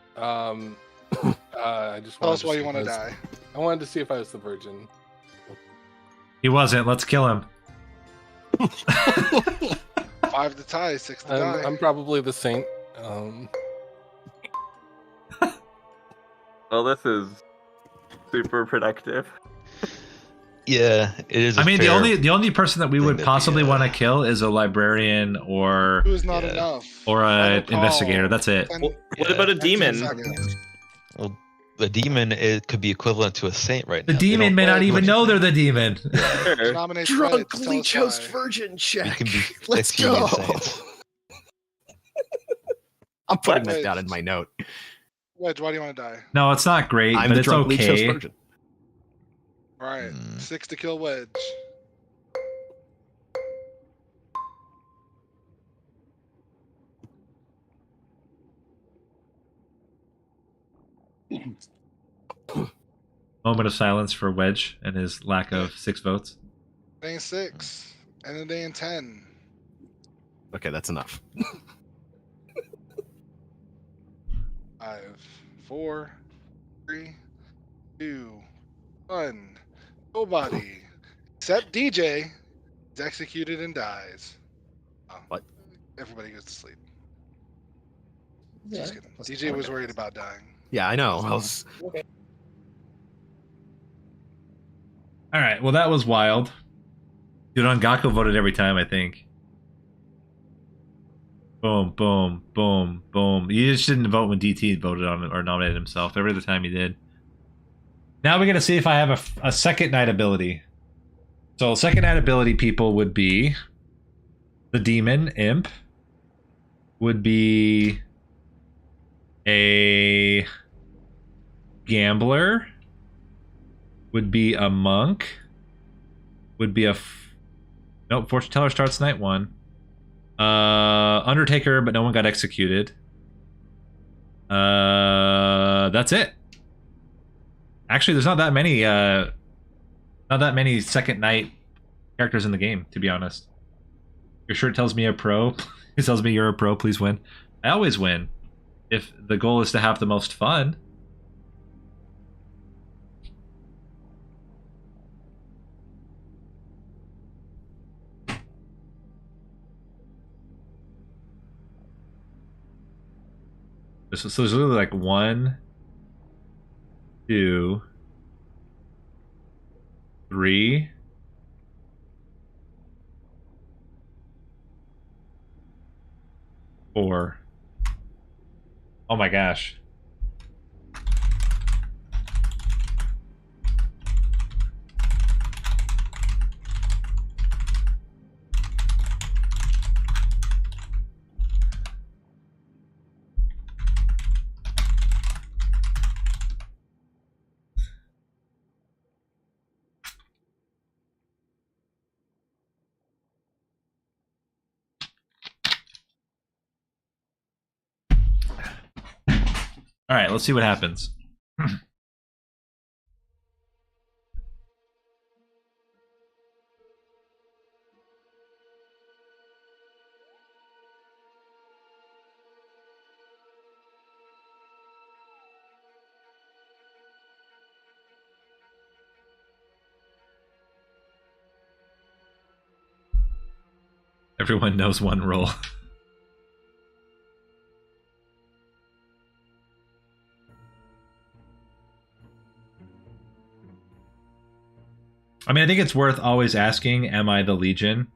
I just Tell wanted us why see you if want I to was- die. I wanted to see if I was the virgin. He wasn't. Let's kill him. 5 to tie, 6 to die. I'm probably the saint. Well, this is super productive. Yeah, it is. I mean, the only person that we thing would to be, possibly want to uh, kill is a librarian or Who is not Yeah. enough. a Final call. investigator. That's it. 10 What Yeah. about a 10 demon? seconds. The demon it could be equivalent to a saint right The now. They demon don't may not look even like know it. they're the demon. Sure. Nominate Fred, Drunkenly tell us chose why. virgin You check. can be Let's 15 go. saints. I'm putting What? that down in my note. Wedge, why do you want to die? No, it's not great, I'm but the it's drunkenly chose okay. virgin. All right, Hmm. 6 to kill Wedge. Moment of silence for Wedge and his lack of 6 votes. Day in 6, and a day in 10. Okay, that's enough. 5, 4, 3, 2, 1. Nobody except DJ is executed and dies. Oh, What? Everybody goes to sleep. Yeah. Just kidding. DJ was worried about dying. Yeah, I know. I was All right. Well, that was wild. Dude, Ongaku voted every time, I think. Boom, boom, boom, boom. You just didn't vote when DT voted on it or nominated himself. Every other time he did. Now we're going to see if I have a second night ability. So, second night ability people would be the demon, imp, would be a gambler, would be a monk, would be a nope, fortune teller starts night 1. Undertaker, but no one got executed. That's it. Actually, there's not that many second night characters in the game, to be honest. Your shirt tells me a pro. It tells me you're a pro, please win. I always win. If the goal is to have the most fun. So there's literally like 1, 2, 3, 4. Oh my gosh. All right, let's see what happens. Everyone knows one rule. I mean, I think it's worth always asking, am I the Legion?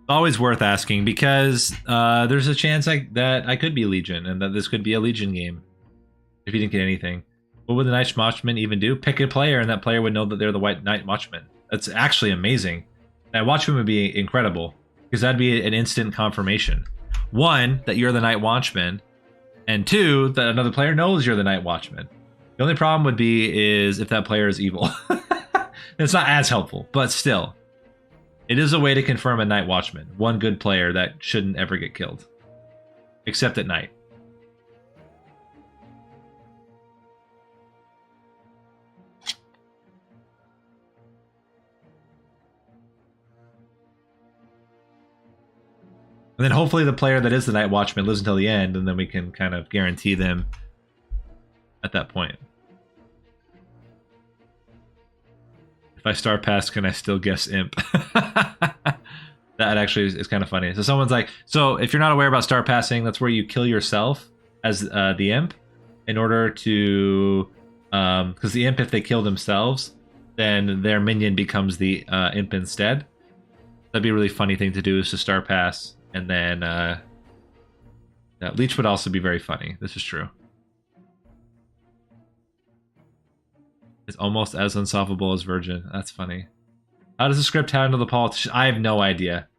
Always worth asking because there's a chance that I could be Legion and that this could be a Legion game if you didn't get anything. What would the Night Watchman even do? Pick a player and that player would know that they're the White Night Watchman. That's actually amazing. Night Watchman would be incredible because that'd be an instant confirmation. One, that you're the Night Watchman, and two, that another player knows you're the Night Watchman. The only problem would be is if that player is evil. It's not as helpful, but still. It is a way to confirm a Night Watchman. One good player that shouldn't ever get killed. Except at night. And then hopefully the player that is the Night Watchman lives until the end, and then we can kind of guarantee them at that point. If I star pass, can I still guess imp? That actually is kind of funny. So someone's like, so if you're not aware about star passing, that's where you kill yourself as the imp in order to, because the imp, if they kill themselves, then their minion becomes the imp instead. That'd be a really funny thing to do, is to star pass, and then leech would also be very funny. This is true. It's almost as unsolvable as Virgin. That's funny. How does the script handle the politician? I have no idea.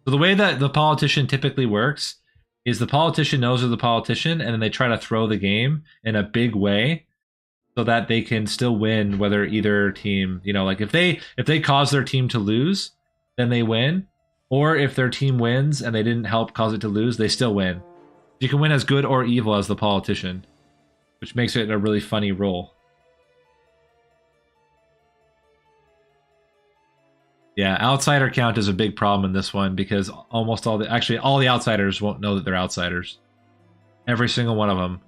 So the way that the politician typically works is the politician knows they're the politician, and then they try to throw the game in a big way so that they can still win, whether either team, you know, like if they cause their team to lose, then they win. Or if their team wins and they didn't help cause it to lose, they still win. You can win as good or evil as the politician, which makes it a really funny role. Yeah, outsider count is a big problem in this one because almost all the outsiders won't know that they're outsiders. Every single one of them.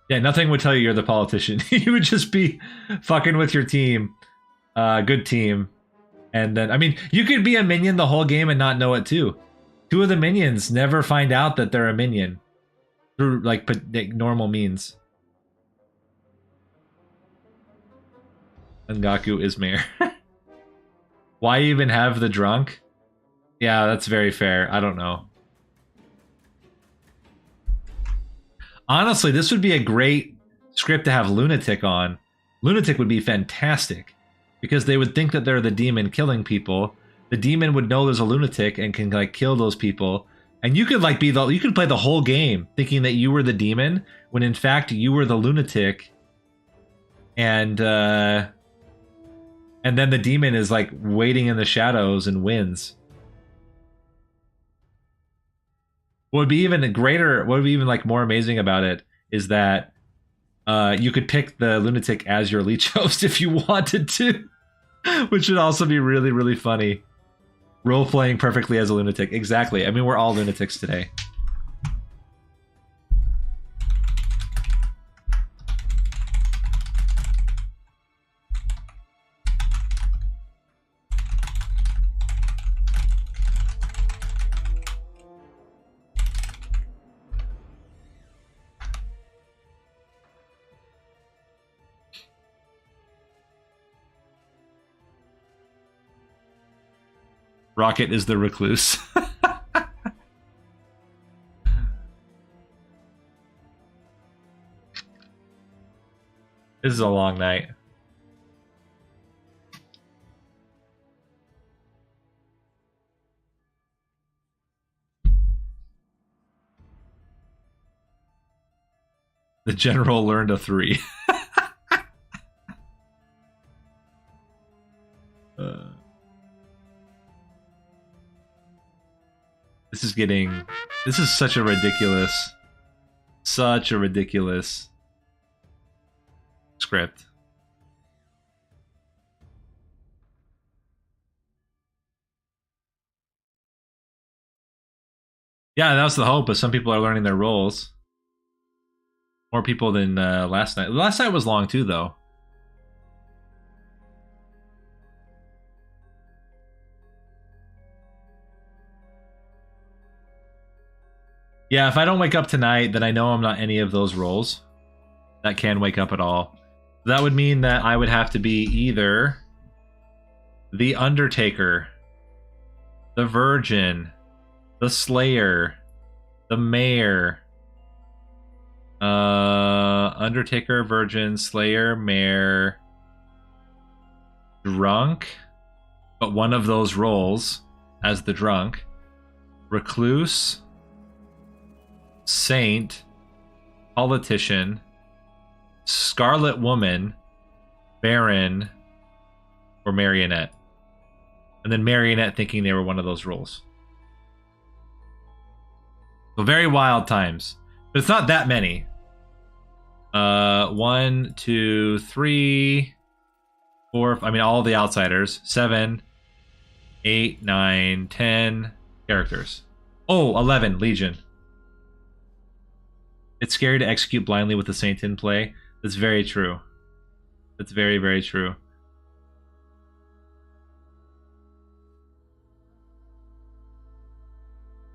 Yeah, nothing would tell you you're the politician. You would just be fucking with your team, good team, and then I mean, you could be a minion the whole game and not know it too. Two of the minions never find out that they're a minion through like normal means. Ngaku is mayor. Why even have the drunk? Yeah, that's very fair. I don't know. Honestly, this would be a great script to have Lunatic on. Lunatic would be fantastic because they would think that they're the demon killing people. The demon would know there's a lunatic and can like kill those people. And you could like you could play the whole game thinking that you were the demon when in fact you were the lunatic. And then the demon is like waiting in the shadows and wins. What would be even greater, what would be even like more amazing about it is that you could pick the lunatic as your leech host if you wanted to, which would also be really, really funny. Role playing perfectly as a lunatic. Exactly. I mean, we're all lunatics today. Rocket is the recluse. This is a long night. The general learned a 3. This is such a ridiculous script. Yeah, that was the hope, but some people are learning their roles. More people than last night. Last night was long too, though. Yeah, if I don't wake up tonight, then I know I'm not any of those roles that can wake up at all. That would mean that I would have to be either the Undertaker, the Virgin, the Slayer, the Mayor, Undertaker, Virgin, Slayer, Mayor, Drunk, but one of those roles as the Drunk, Recluse, Saint, Politician, Scarlet Woman, Baron, or Marionette. And then Marionette thinking they were one of those roles. So very wild times. But it's not that many. 1, 2, 3, 4. I mean, all the outsiders. 7, 8, 9, 10 characters. Oh, 11 Legion. It's scary to execute blindly with the Saint in play. That's very true. That's very, very true.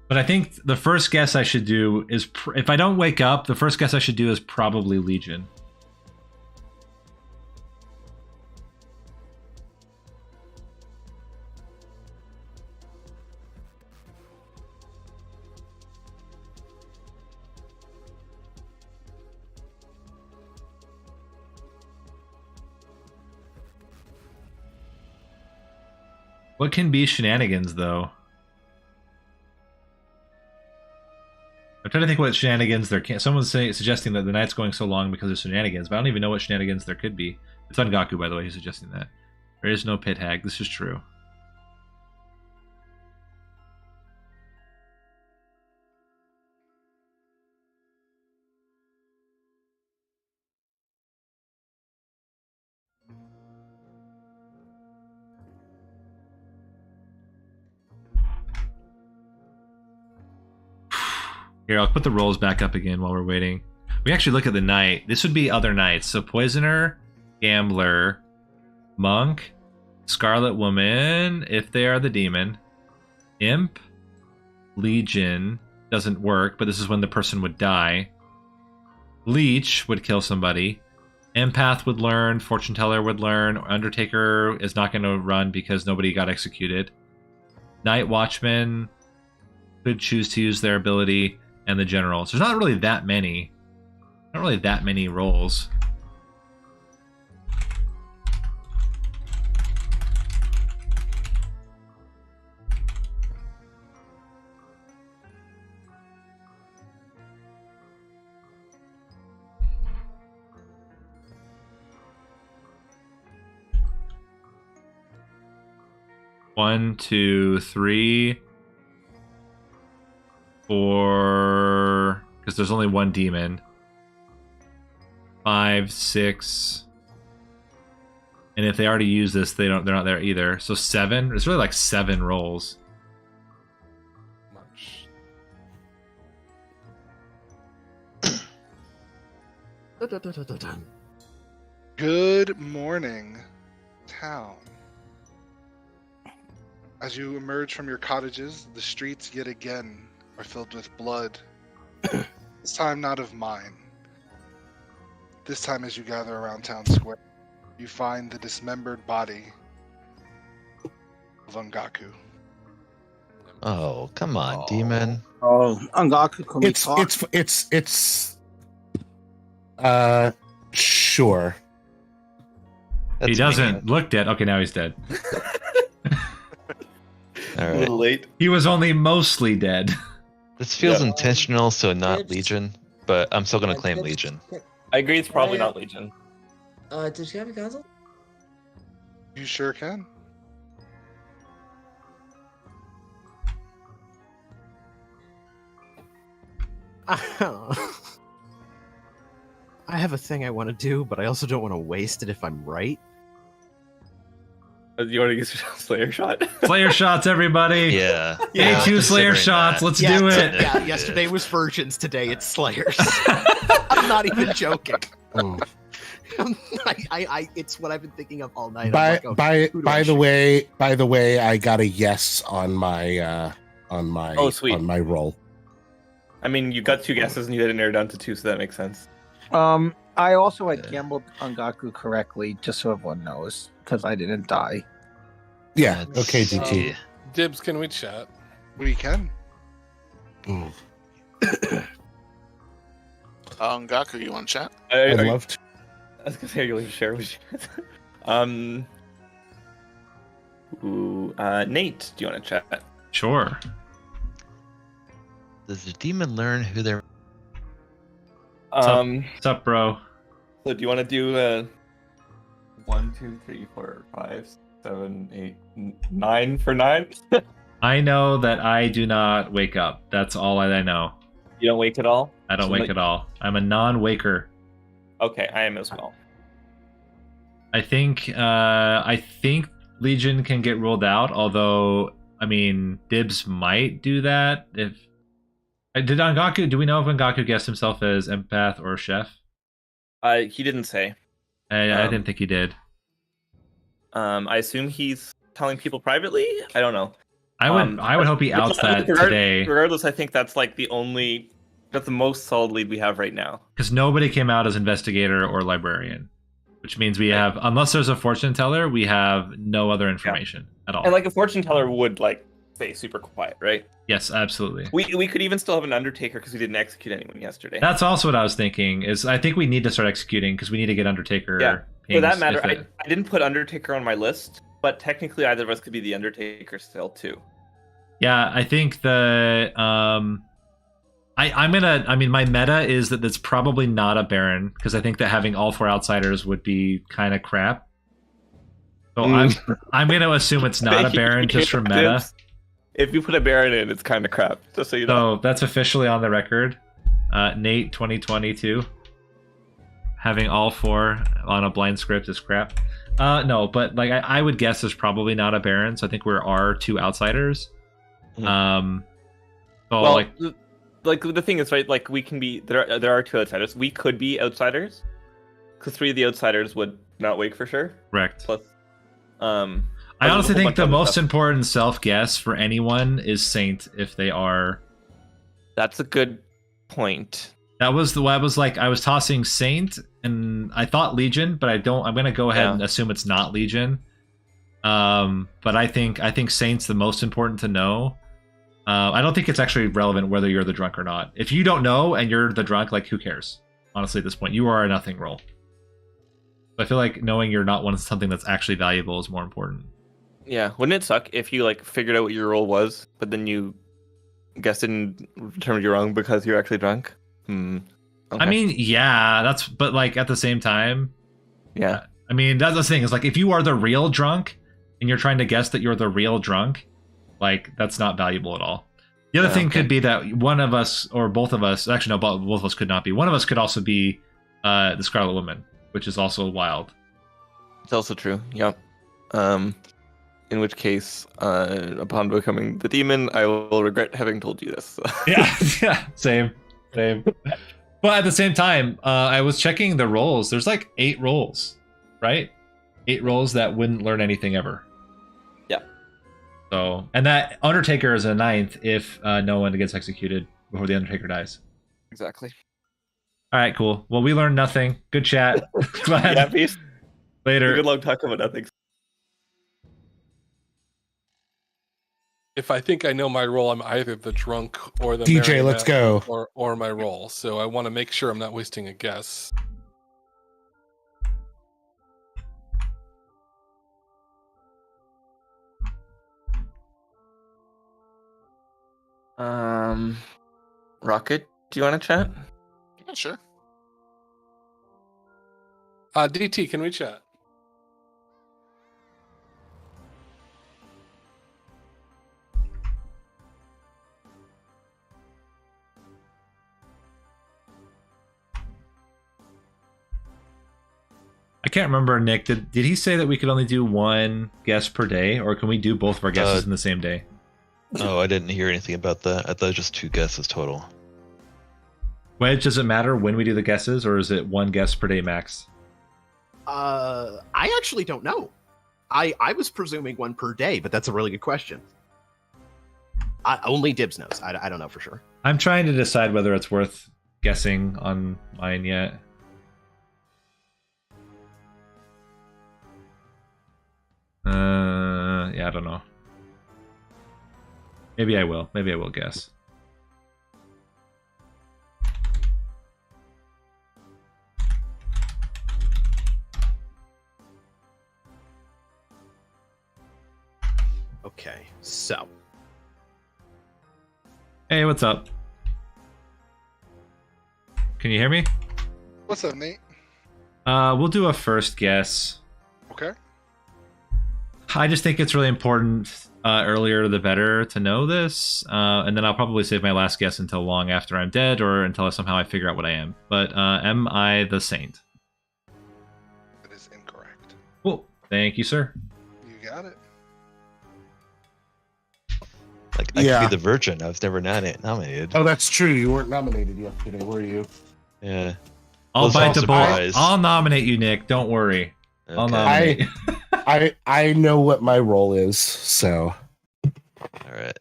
But I think the first guess I should do is, if I don't wake up, the first guess I should do is probably Legion. What can be shenanigans, though? I'm trying to think what shenanigans there can. Someone's suggesting that the night's going so long because of shenanigans, but I don't even know what shenanigans there could be. It's Ungaku, by the way, who's suggesting that. There is no pit hag. This is true. Here, I'll put the rolls back up again while we're waiting. We actually look at the night. This would be other nights. So Poisoner, Gambler, Monk, Scarlet Woman, if they are the demon, Imp, Legion, doesn't work, but this is when the person would die. Leech would kill somebody. Empath would learn, Fortune Teller would learn, Undertaker is not going to run because nobody got executed. Night Watchman could choose to use their ability, and the General. So there's not really that many. Not really that many roles. One, 2, 3, 4, because there's only one demon. 5, 6, and if they already use this, they're not there either. So 7. It's really like 7 rolls. Much. Good morning, town. As you emerge from your cottages, the streets yet again are filled with blood. This time not of mine. This time as you gather around town square, you find the dismembered body of Ungaku. Oh, come on, demon. Oh, Ungaku, can we talk? It's sure. That's he doesn't minion. look dead. Okay, now he's dead. All A right. little late. He was only mostly dead. This feels Yeah. intentional, so not Dibs. Legion, but I'm still gonna Yeah, claim Dibs. Legion. I agree. It's probably Yeah. not Legion. Did you have a console? You sure can. I have a thing I want to do, but I also don't want to waste it if I'm right. You want to use Slayer shot? Slayer shots, everybody. Yeah. Yay, yeah, two Slayer considering shots. that. Let's do it. Yeah, yesterday was Virgins, today it's Slayers. I'm not even joking. Mm. It's what I've been thinking of all night. I'm By like, okay, who do I shoot? by the way, I got a yes on my Oh, sweet. on my roll. I mean, you got 2 guesses and you had it narrowed down to 2, so that makes sense. I also had gambled on Gaku correctly, just so everyone knows, because I didn't die. Yeah. Let's Okay, see. DT. Dibs, can we chat? We can. Mm. Gaku, you want to chat? I'd love to. I was gonna say, are you willing to share with you? Nate, do you want to chat? Sure. Does the demon learn who they're? What's up, bro? So do you want to do 1, 2, 3, 4, 5, 7, 8, 9 for 9? I know that I do not wake up. That's all I know. You don't wake at all? I don't So, wake like- at all. I'm a non-waker. Okay, I am as well. I think Legion can get ruled out, although I mean Dibs might do that if did Angaku, do we know if Angaku guessed himself as empath or chef? He didn't say. I didn't think he did. I assume he's telling people privately? I don't know. I would hope he outs that today, Regardless, I think that's like that's the most solid lead we have right now. because nobody came out as investigator or librarian, which means we have, unless there's a fortune teller, we have no other information at all. And like a fortune teller would like stay super quiet, right? Yes, absolutely. We could even still have an undertaker because we didn't execute anyone yesterday. That's also what I was thinking. Is I think we need to start executing because we need to get Undertaker. Yeah. For pings that matter, if it- I didn't put Undertaker on my list, but technically either of us could be the Undertaker still too. Yeah, I think the I mean my meta is that it's probably not a Baron because I think that having all 4 outsiders would be kind of crap. So I'm gonna assume it's not a Baron just for meta. If you put a Baron in, it's kind of crap. Just so you know. So that's officially on the record. Nate 2022. Having all 4 on a blind script is crap. No, but like I would guess there's probably not a Baron, so I think we are 2 outsiders. So Well, like the thing is, right? Like we can be there are 2 outsiders. We could be outsiders because 3 of the outsiders would not wake for sure. correct. Plus, I honestly whole think bunch the of other most stuff. important self guess for anyone is Saint if they are. That's a good point. That was the way I was like I was tossing Saint and I thought Legion, but I'm gonna go ahead and assume it's not Legion. But I think Saint's the most important to know. I don't think it's actually relevant whether you're the drunk or not. If you don't know and you're the drunk, like who cares? Honestly, at this point, you are a nothing roll. I feel like knowing you're not one something that's actually valuable is more important. Yeah, wouldn't it suck if you like figured out what your role was, but then you guessed it and determined you're wrong because you're actually drunk? Okay. I mean, yeah, but like at the same time, yeah. I mean, that's the thing is like if you are the real drunk and you're trying to guess that you're the real drunk, like that's not valuable at all. The other thing could be that one of us or both of us, actually no, both of us could not be. One of us could also be the Scarlet Woman, which is also wild. It's also true. Yep. In which case, upon becoming the demon, I will regret having told you this. Yeah, same. But at the same time, I was checking the rolls. There's like 8 rolls, right? 8 rolls that wouldn't learn anything ever. Yeah. So, and that Undertaker is a 9th if no one gets executed before the Undertaker dies. Exactly. All right, cool. Well, we learned nothing. Good chat. Glad. Yeah, peace. Later. Good luck talking about nothing. If I think I know my role, I'm either the drunk or the DJ, let's marionette go. or my role. So I want to make sure I'm not wasting a guess. Rocket, do you want to chat? Yeah, sure. DT, can we chat? I can't remember, Nick. Did he say that we could only do one guest per day, or can we do both of our guesses in the same day? Oh, I didn't hear anything about that. I thought it was just 2 guesses total. Wedge, does it matter when we do the guesses, or is it one guest per day max? I actually don't know. I was presuming one per day, but that's a really good question. Only Dibs knows. I don't know for sure. I'm trying to decide whether it's worth guessing on mine yet. Yeah, I don't know. Maybe I will. Maybe I will guess. Okay, so. Hey, what's up? Can you hear me? What's up, Nate? We'll do a first guess. Okay. I just think it's really important, earlier the better, to know this, and then I'll probably save my last guess until long after I'm dead, or until somehow I figure out what I am. But am I the saint? That is incorrect. Well, thank you, sir. You got it. Like, I could be the virgin. I was never nominated. Oh, that's true. You weren't nominated yesterday, were you? Yeah. I'll Was bite all the bullet. surprised. I'll nominate you, Nick. Don't worry. I'll Okay. nominate. I know what my role is, so All right.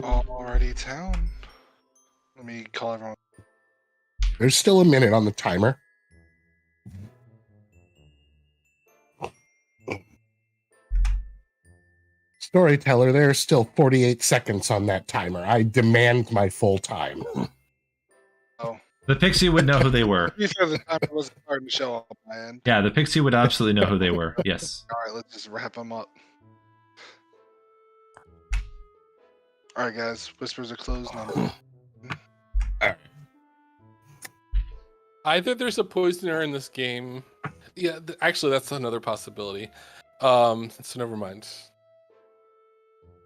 Alrighty, town. Let me call everyone. there's still a minute on the timer. Storyteller, there are still 48 seconds on that timer. I demand my full time. Oh, The pixie would know who they were. to be fair, the timer wasn't starting to show up on my end. Yeah, the pixie would absolutely know who they were. Yes. Alright, let's just wrap them up. Alright, guys. Whispers are closed now. Either there's a poisoner in this game. Yeah, actually, that's another possibility. So never mind.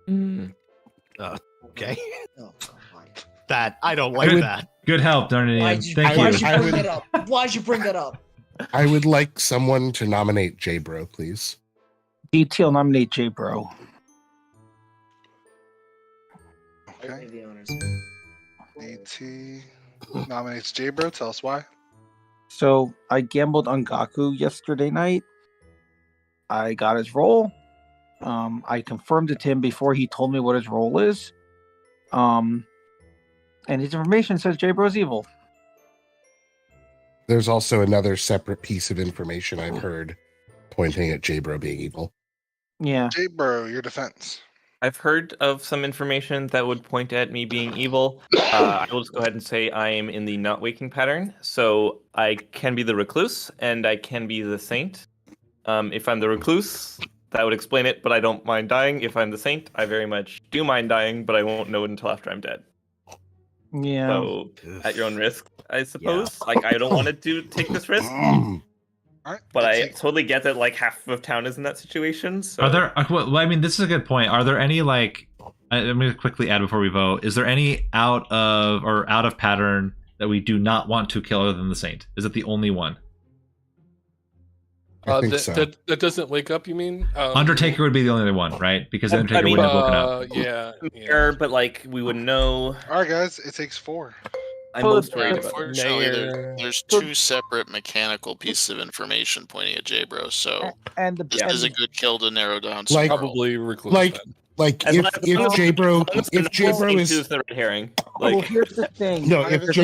Okay. Oh, fine. That I don't like Good- that. Good help, Darnanian. Why'd you, Thank why'd you. you I bring would- that up? Why'd you bring that up? I would like someone to nominate J-Bro, please. DT will nominate J Bro. I Okay. have the honors. DT nominates J-Bro. Tell us why. So I gambled on Gaku yesterday night. I got his role. I confirmed it to him before he told me what his role is. And his information says J Bro's evil. There's also another separate piece of information I've heard pointing at J-Bro being evil. Yeah. J-Bro, your defense. I've heard of some information that would point at me being evil. I will just go ahead and say I am in the not waking pattern. So I can be the recluse and I can be the saint. If I'm the recluse, that would explain it, but I don't mind dying. If I'm the saint, I very much do mind dying, but I won't know it until after I'm dead. Yeah. So at your own risk, I suppose. Like, I don't want to take this risk, Alright. but I let's see. totally get that like half of town is in that situation. So Are there? Well, I mean, this is a good point. Are there any like? I'm going to quickly add before we vote. Is there any out of pattern that we do not want to kill other than the saint? Is it the only one? I think so. That doesn't wake up, you mean? Undertaker would be the only other one, right? Because Undertaker I mean, wouldn't have woken up. Yeah. Sure, but like we would know. Alright, guys. It takes 4. I'm Well, most worried about Unfortunately, Mayor. there's 2 separate mechanical pieces of information pointing at J-Bro, so And the this is a good kill to narrow down. Like- Squirrel. Probably recluse. Like, then. like As if long as- if J-Bro if J-Bro is the red herring. well, Like, here's the thing. no, If if it's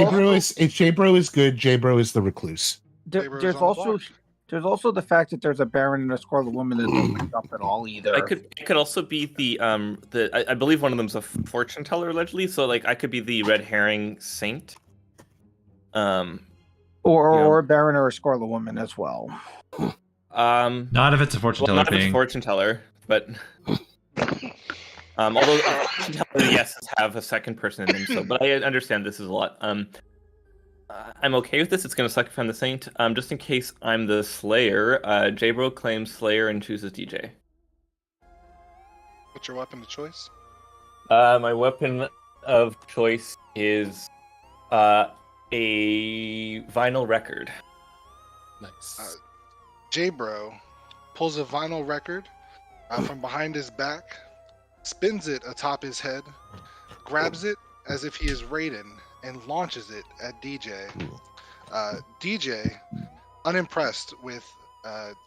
J-Bro is good, J-Bro is the recluse. J-Bro's There's on the also block. there's also the fact that there's a Baron and a Scarlet Woman that don't wake up at all either. it could also be the I believe one of them's a fortune teller allegedly. So like I could be the red herring saint. Well, Or a Baron or a Scarlet Woman as well. Not if it's a fortune teller not if it's a thing. fortune teller, but although fortune teller, yes, have a second person in them. So, but I understand this is a lot. I'm okay with this. It's going to suck if I'm the Saint. Just in case I'm the Slayer, J-Bro claims Slayer and chooses DJ. What's your weapon of choice? My weapon of choice is a vinyl record. Nice. J-Bro pulls a vinyl record from behind his back, spins it atop his head, grabs it as if he is Raiden, and launches it at DJ. DJ, unimpressed with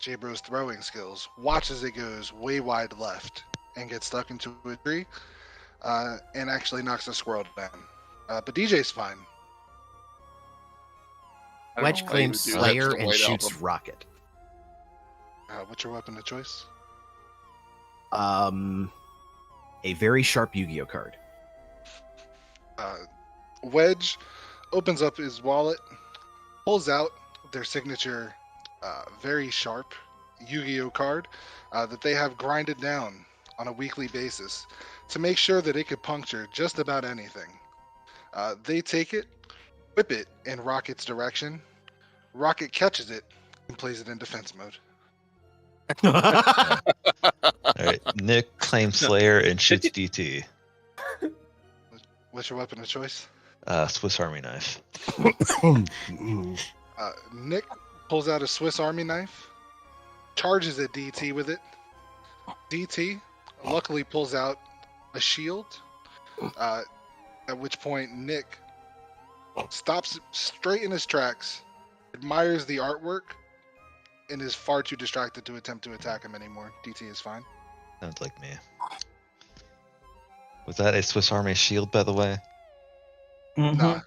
J-Bro's throwing skills, watches it goes way wide left and gets stuck into a tree, and actually knocks a squirrel down. But DJ's fine. I don't Wedge know why claims you would do that to Slayer the and White shoots Album. Rocket. What's your weapon of choice? A very sharp Yu-Gi-Oh card. Wedge opens up his wallet, pulls out their signature, very sharp Yu-Gi-Oh card that they have grinded down on a weekly basis to make sure that it could puncture just about anything. They take it, whip it in Rocket's direction. Rocket catches it and plays it in defense mode. All right. Nick claims Slayer and shoots DT. What's your weapon of choice? Swiss Army knife. Nick pulls out a Swiss Army knife, charges at DT with it. DT luckily pulls out a shield, at which point Nick stops straight in his tracks, admires the artwork, and is far too distracted to attempt to attack him anymore. DT is fine. Sounds like me. Was that a Swiss Army shield, by the way? Nah,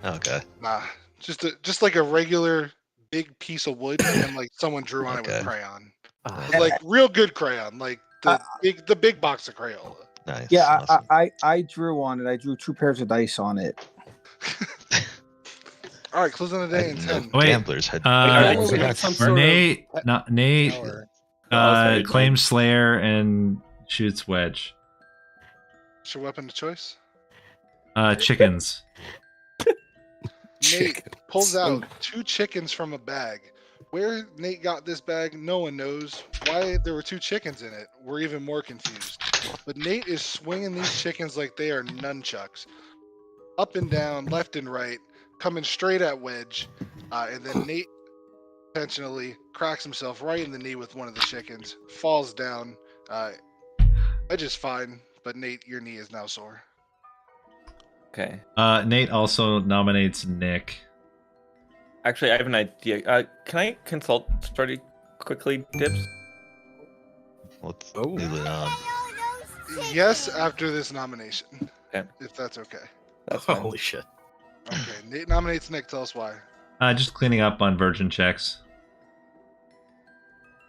Okay. nah. Just like a regular big piece of wood, and like someone drew on it with Okay. crayon. Nice. Like real good crayon, like the big box of Crayola. Nice. Yeah, Awesome. I drew on it. I drew 2 pairs of dice on it. All right, closing the day in I didn't know 10. Wait, gamblers had. we had some sort of Nate power. claims Slayer and shoots Wedge. What's your weapon of choice? Chickens. Nate pulls out 2 chickens from a bag. Where Nate got this bag, no one knows. Why there were 2 chickens in it, we're even more confused. But Nate is swinging these chickens like they are nunchucks. Up and down, left and right, coming straight at Wedge. And then Nate intentionally cracks himself right in the knee with one of the chickens, falls down. Wedge is fine, but Nate, your knee is now sore. Okay. Nate also nominates Nick. Actually, I have an idea. Can I consult Story quickly, Dips? Let's Oh. move it on. Yes, after this nomination. Okay. If that's okay. That's fine. Holy shit. Okay, Nate nominates Nick. Tell us why. Just cleaning up on virgin checks.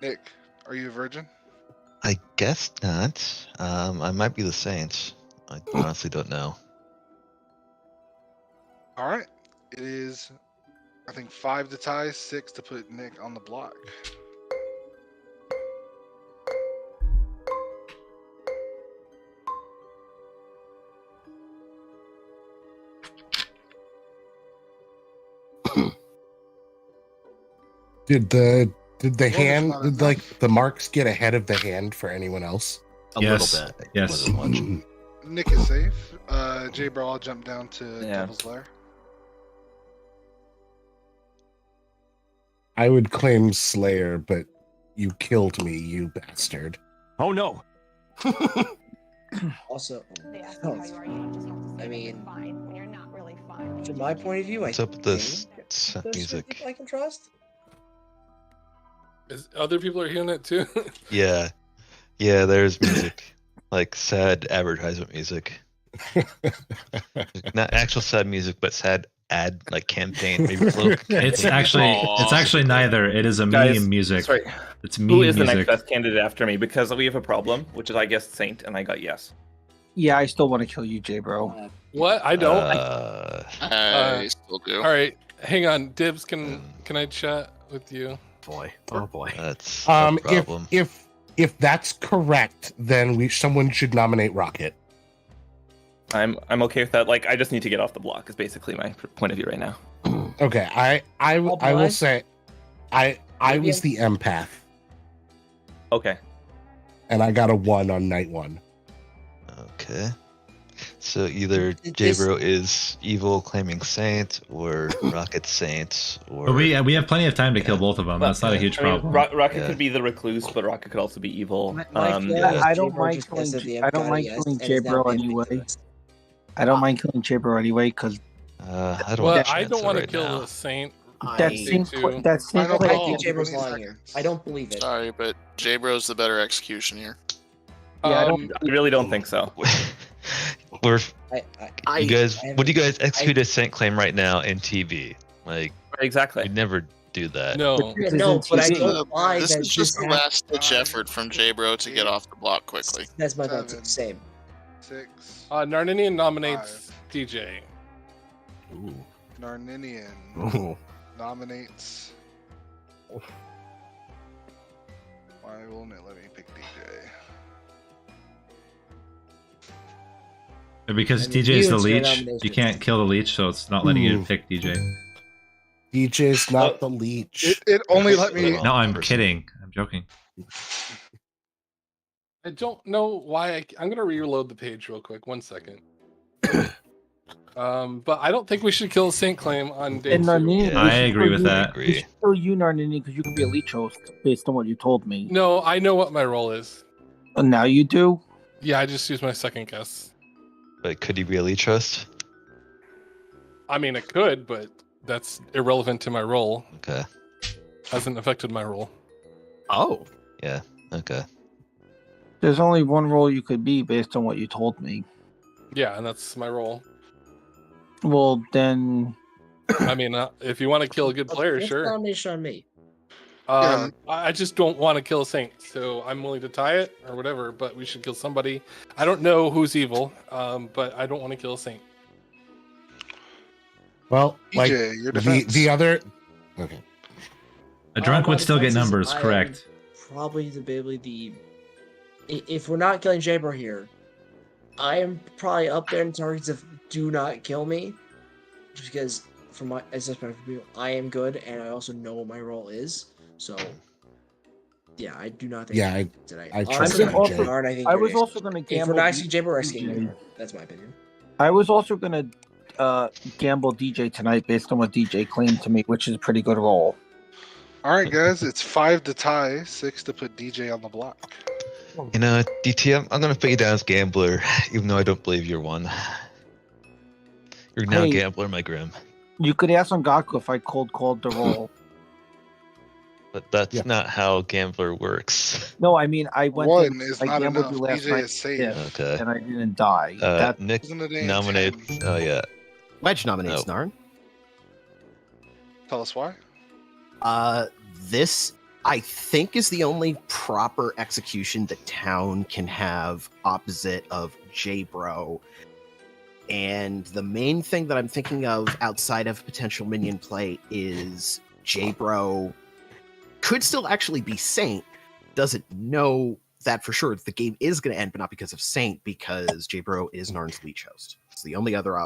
Nick, are you a virgin? I guess not. I might be the Saints. I honestly don't know. All right. It is, I think, 5 to tie, 6 to put Nick on the block. Did the Well, hand, it's not did, like the marks get ahead of the hand for anyone else? A Yes. little bit. Yes. Wasn't much. Nick is safe. J-Bro, I'll jump down to Yeah. Devil's Lair. I would claim Slayer, but you killed me, you bastard. Oh no. Also, They ask you how you are, you don't just have to say I that mean, you're fine when you're not really fine. from my point of view, What's up with this there's certain music? people I can trust. Is other people are hearing it too? Yeah. Yeah, there's music. Like sad advertisement music. Not actual sad music, but sad ad like campaign. Maybe It's actually neither. It is a Guys, meme music. Sorry. It's meme Who is the music. next best candidate after me? Because we have a problem, which is, I guess, Saint, and I got yes. Yeah, I still want to kill you, J-Bro. What? I don't. Uh, I still do. All right. Hang on, Dibs. Can I chat with you? Boy, oh boy. That's a problem. If that's correct, then someone should nominate Rocket. I'm okay with that. Like, I just need to get off the block. Is basically my point of view right now. Okay, I will say, I was the empath, Okay. and I got a 1 on night 1. Okay. So either J-Bro is evil claiming saint, or Rocket saint, or But we have plenty of time to kill both of them. That's not a huge problem. Rocket could be the recluse, but Rocket could also be evil. I don't mind killing J-Bro anyway. I don't mind killing J-Bro anyway because I don't. Well, want to I don't want to right kill now. the saint. that seems Final like call. I think J-Bro's 20 lying here. seconds. I don't believe it. Sorry, but J-Bro's the better execution here. Yeah, I really don't think so. We're I you guys. I Would you guys execute a saint claim right now in TV? Like Exactly. we'd never do that. No. no, but I TV. don't buy This that is just a happened. last-ditch effort from J-Bro to get off the block quickly. That's my thought. 7. Same. 6. Narninian nominates DJ. Ooh. Narninian Ooh. nominates. Why won't it let me pick DJ? Because And DJ is the huge leech, nominations. you can't kill the leech, so it's not letting you Ooh. pick DJ. DJ's not the leech. It only let me. No, I'm kidding. I'm joking. I don't know why. I'm gonna reload the page real quick. 1 second. But I don't think we should kill a saint claim on day And 2. Narnini, Yeah, I agree with that. Agree. Still you, Narnini, because you can be a leech host based on what you told me. No, I know what my role is. And now you do. Yeah, I just used my second guess. But could he really trust? I mean, it could, but that's irrelevant to my role. Okay. Hasn't affected my role. Oh. Yeah. Okay. There's only one role you could be based on what you told me. Yeah, and that's my role. Well, then I mean, if you want to kill a good player, What's sure. the nomination on me? I just don't want to kill a saint, so I'm willing to tie it or whatever. But we should kill somebody. I don't know who's evil, but I don't want to kill a saint. Well, like DJ, your the defense. other. Okay. A drunk My would still get defense is numbers, I am correct? Probably the. If we're not killing J-Bro here, I am probably up there in targets of do not kill me, just because from my as a view, I am good and I also know what my role is. So, yeah, I do not think. Yeah, I trust you, DJ. I was also going to If gamble. we're not actually J-Bro risking DJ. it, that's my opinion. I was also going to gamble DJ tonight based on what DJ claimed to me, which is a pretty good roll. All right, guys, it's 5 to tie, 6 to put DJ on the block. You know, DT, I'm gonna put you down as gambler, even though I don't believe you're one. You're now Hey. gambler, my Grim. You could ask Ngaku if I cold called the roll. But that's Yeah. not how gambler works. No, I mean I went. 1 is I not gambled enough. you last DJ night, is safe. yeah, Okay. and I didn't die. That Nick Isn't it a nominates. 10? Oh yeah. Wedge nominates Oh. Narn. Tell us why. This I think is the only proper execution that town can have opposite of J-Bro. And the main thing that I'm thinking of outside of potential minion play is J-Bro could still actually be Saint, doesn't know that for sure. The game is going to end, but not because of Saint, because J-Bro is Narn's leech host. It's the only other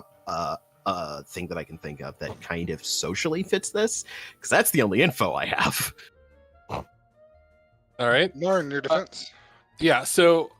thing that I can think of that kind of socially fits this, because that's the only info I have. All right. Narn, your defense. Yeah, so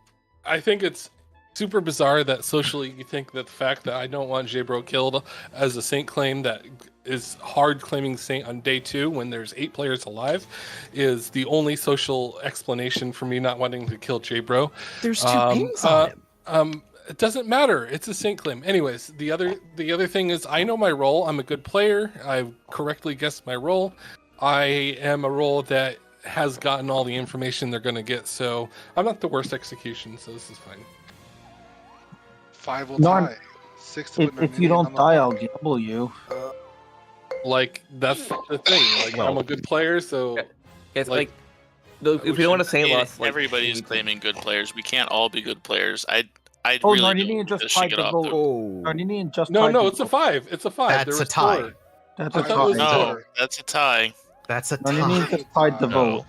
I think it's super bizarre that socially you think that the fact that I don't want J-Bro killed as a saint claim that is hard claiming saint on day 2 when there's 8 players alive is the only social explanation for me not wanting to kill J-Bro. There's 2 pings on him. It doesn't matter. It's a saint claim. Anyways, the other thing is I know my role. I'm a good player. I've correctly guessed my role. I am a role that has gotten all the information they're going to get, so I'm not the worst execution, so this is fine. 5 will Narn, tie. 6 to put if you Narninian on don't the die, I'll block. gamble you. Like, that's the thing. Like, I'm a good player, so... It's Like, if we don't want to say less, like, Everybody's claiming good players. We can't all be good players. I'd Oh, really Narninian don't just think tried she to get go. off the Oh, Narninian just No, tried no, to it's a go. 5. It's a 5. That's There a was tie. 4. That's I a thought it was tie. No, that's a tie. That's a Narnini tie. just tied the vote.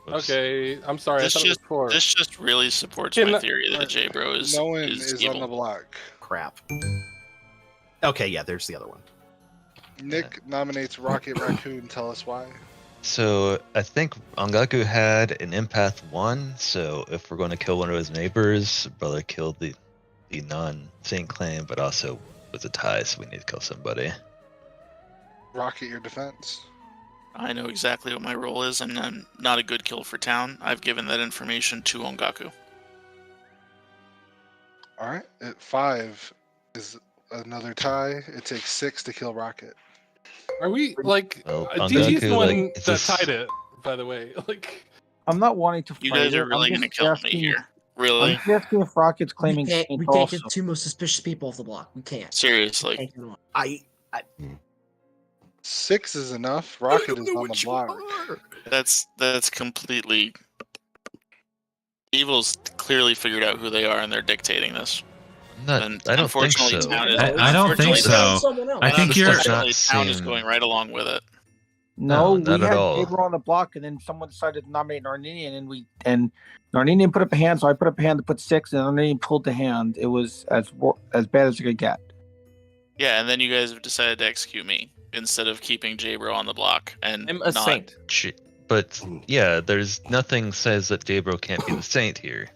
No. Oops. Okay, I'm sorry. This I thought it was just 4. this just really supports Can- my theory that J-Bro is No one is is evil. on the block. Crap. Okay, yeah, there's the other one. Nick nominates Rocket Raccoon. Tell us why. So I think Ongaku had an empath 1, so if we're going to kill one of his neighbors, brother killed the non-saint claim, but also was a tie, so we need to kill somebody. Rocket, your defense. I know exactly what my role is, and I'm not a good kill for town. I've given that information to Ongaku. All right. At 5 is another tie. It takes 6 to kill Rocket. Are we like? Well, DT's the Ongaku, one like, that is this- tied it. By the way, like I'm not wanting to You fight guys it. are really I'm gonna just kill me asking- here. Really? I'm just asking if Rocket's claiming we Saint can't also. get the 2 most suspicious people off the block. We can't. Seriously. Can't get them off. I 6 is enough. Rocket is on the block. That's completely. Evil's clearly figured out who they are, and they're dictating this. And I don't think unfortunately, so. Town is, I don't think unfortunately, so. Someone else. I and think you're. unfortunately, Not Town is seem- going right along with it. No, No, not we at had all. Gabriel on the block, and then someone decided to nominate Narninian, and Narninian put up a hand, so I put up a hand to put 6, and Narninian pulled the hand. It was as bad as it could get. Yeah, and then you guys have decided to execute me instead of keeping J-Bro on the block and I'm a not. saint. But yeah, there's nothing says that J-Bro can't be the saint here.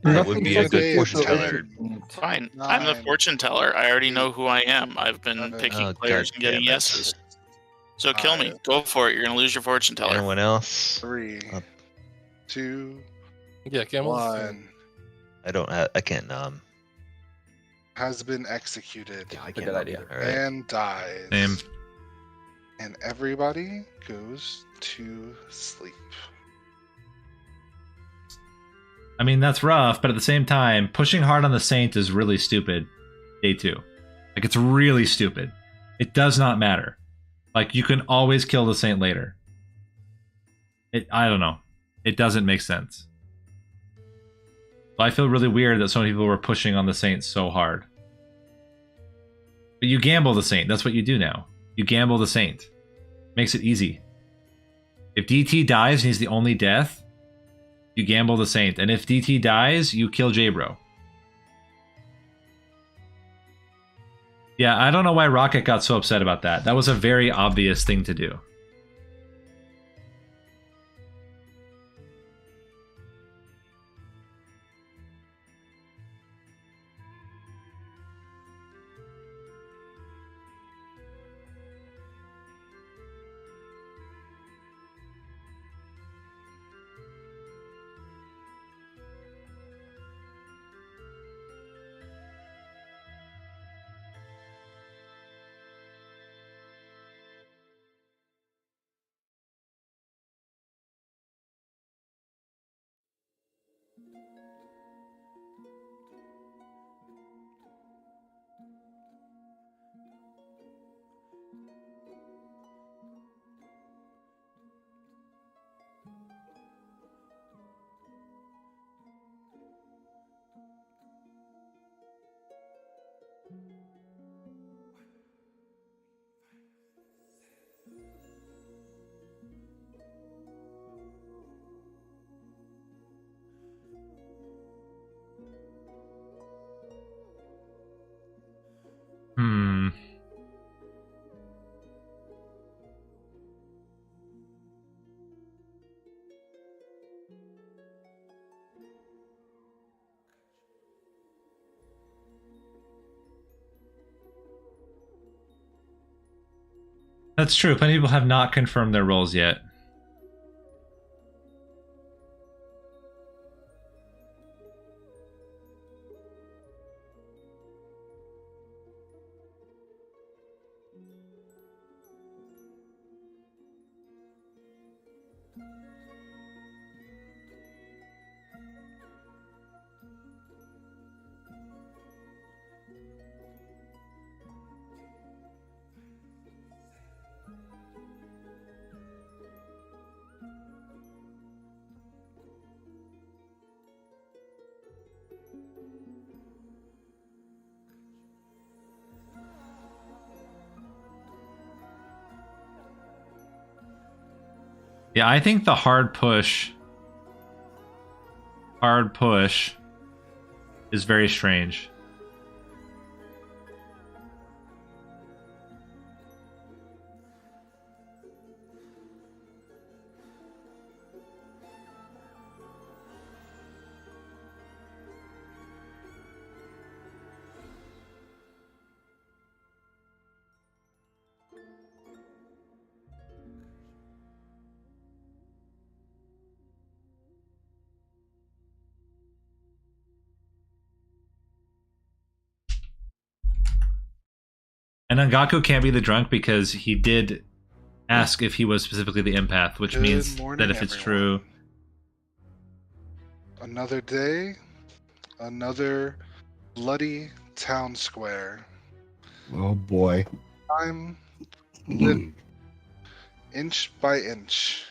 It Nothing would be says a good that fortune J-Bro teller. Fine, I'm the 9. fortune teller. I already know who I am. I've been Okay. picking Oh, players and getting goddammit. yeses. So kill me. 5, Go for it. You're gonna lose your fortune teller. Anyone else? 3, Uh, 2, yeah, Campbell's the same. 1. I can't nom. Has been executed yeah, I a can't good help idea. either. All right. and dies. Same. And everybody goes to sleep. I mean, that's rough, but at the same time, pushing hard on the Saint is really stupid. Day 2. Like, it's really stupid. It does not matter. Like, you can always kill the Saint later. I don't know. It doesn't make sense. I feel really weird that so many people were pushing on the Saint so hard. But you gamble the Saint. That's what you do now. You gamble the Saint. Makes it easy. If DT dies and he's the only death, you gamble the Saint. And if DT dies, you kill J-Bro. Yeah, I don't know why Rocket got so upset about that. That was a very obvious thing to do. Hmm. That's true. Plenty of people have not confirmed their roles yet. Yeah, I think the hard push is very strange. And Angaku can't be the drunk because he did ask if he was specifically the empath, which Good means morning, that if it's everyone. true, Another day, another bloody town square. Oh boy. I'm lit inch by inch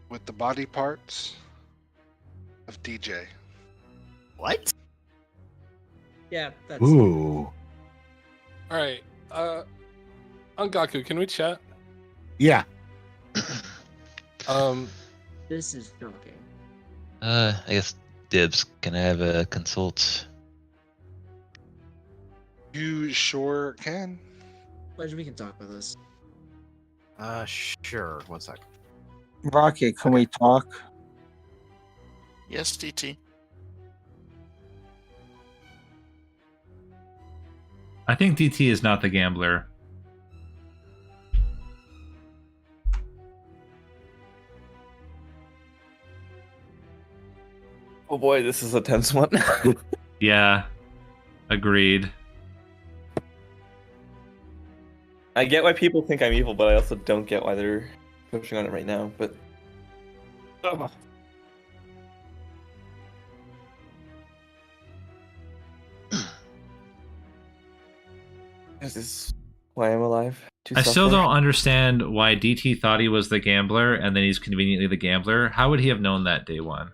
with the body parts of DJ. What? Yeah, that's Ooh. All right. Angaku, can we chat? Yeah. this is shocking. I guess Dibs, can I have a consult? You sure can. Pleasure, we can talk about this. Sure. One sec. Rocket, can we talk? Yes, DT. I think DT is not the gambler. Oh boy, this is a tense one. Yeah, agreed. I get why people think I'm evil, but I also don't get why they're pushing on it right now. But this is why I'm alive. to I still suffer. don't understand why DT thought he was the gambler and then he's conveniently the gambler. How would he have known that day one?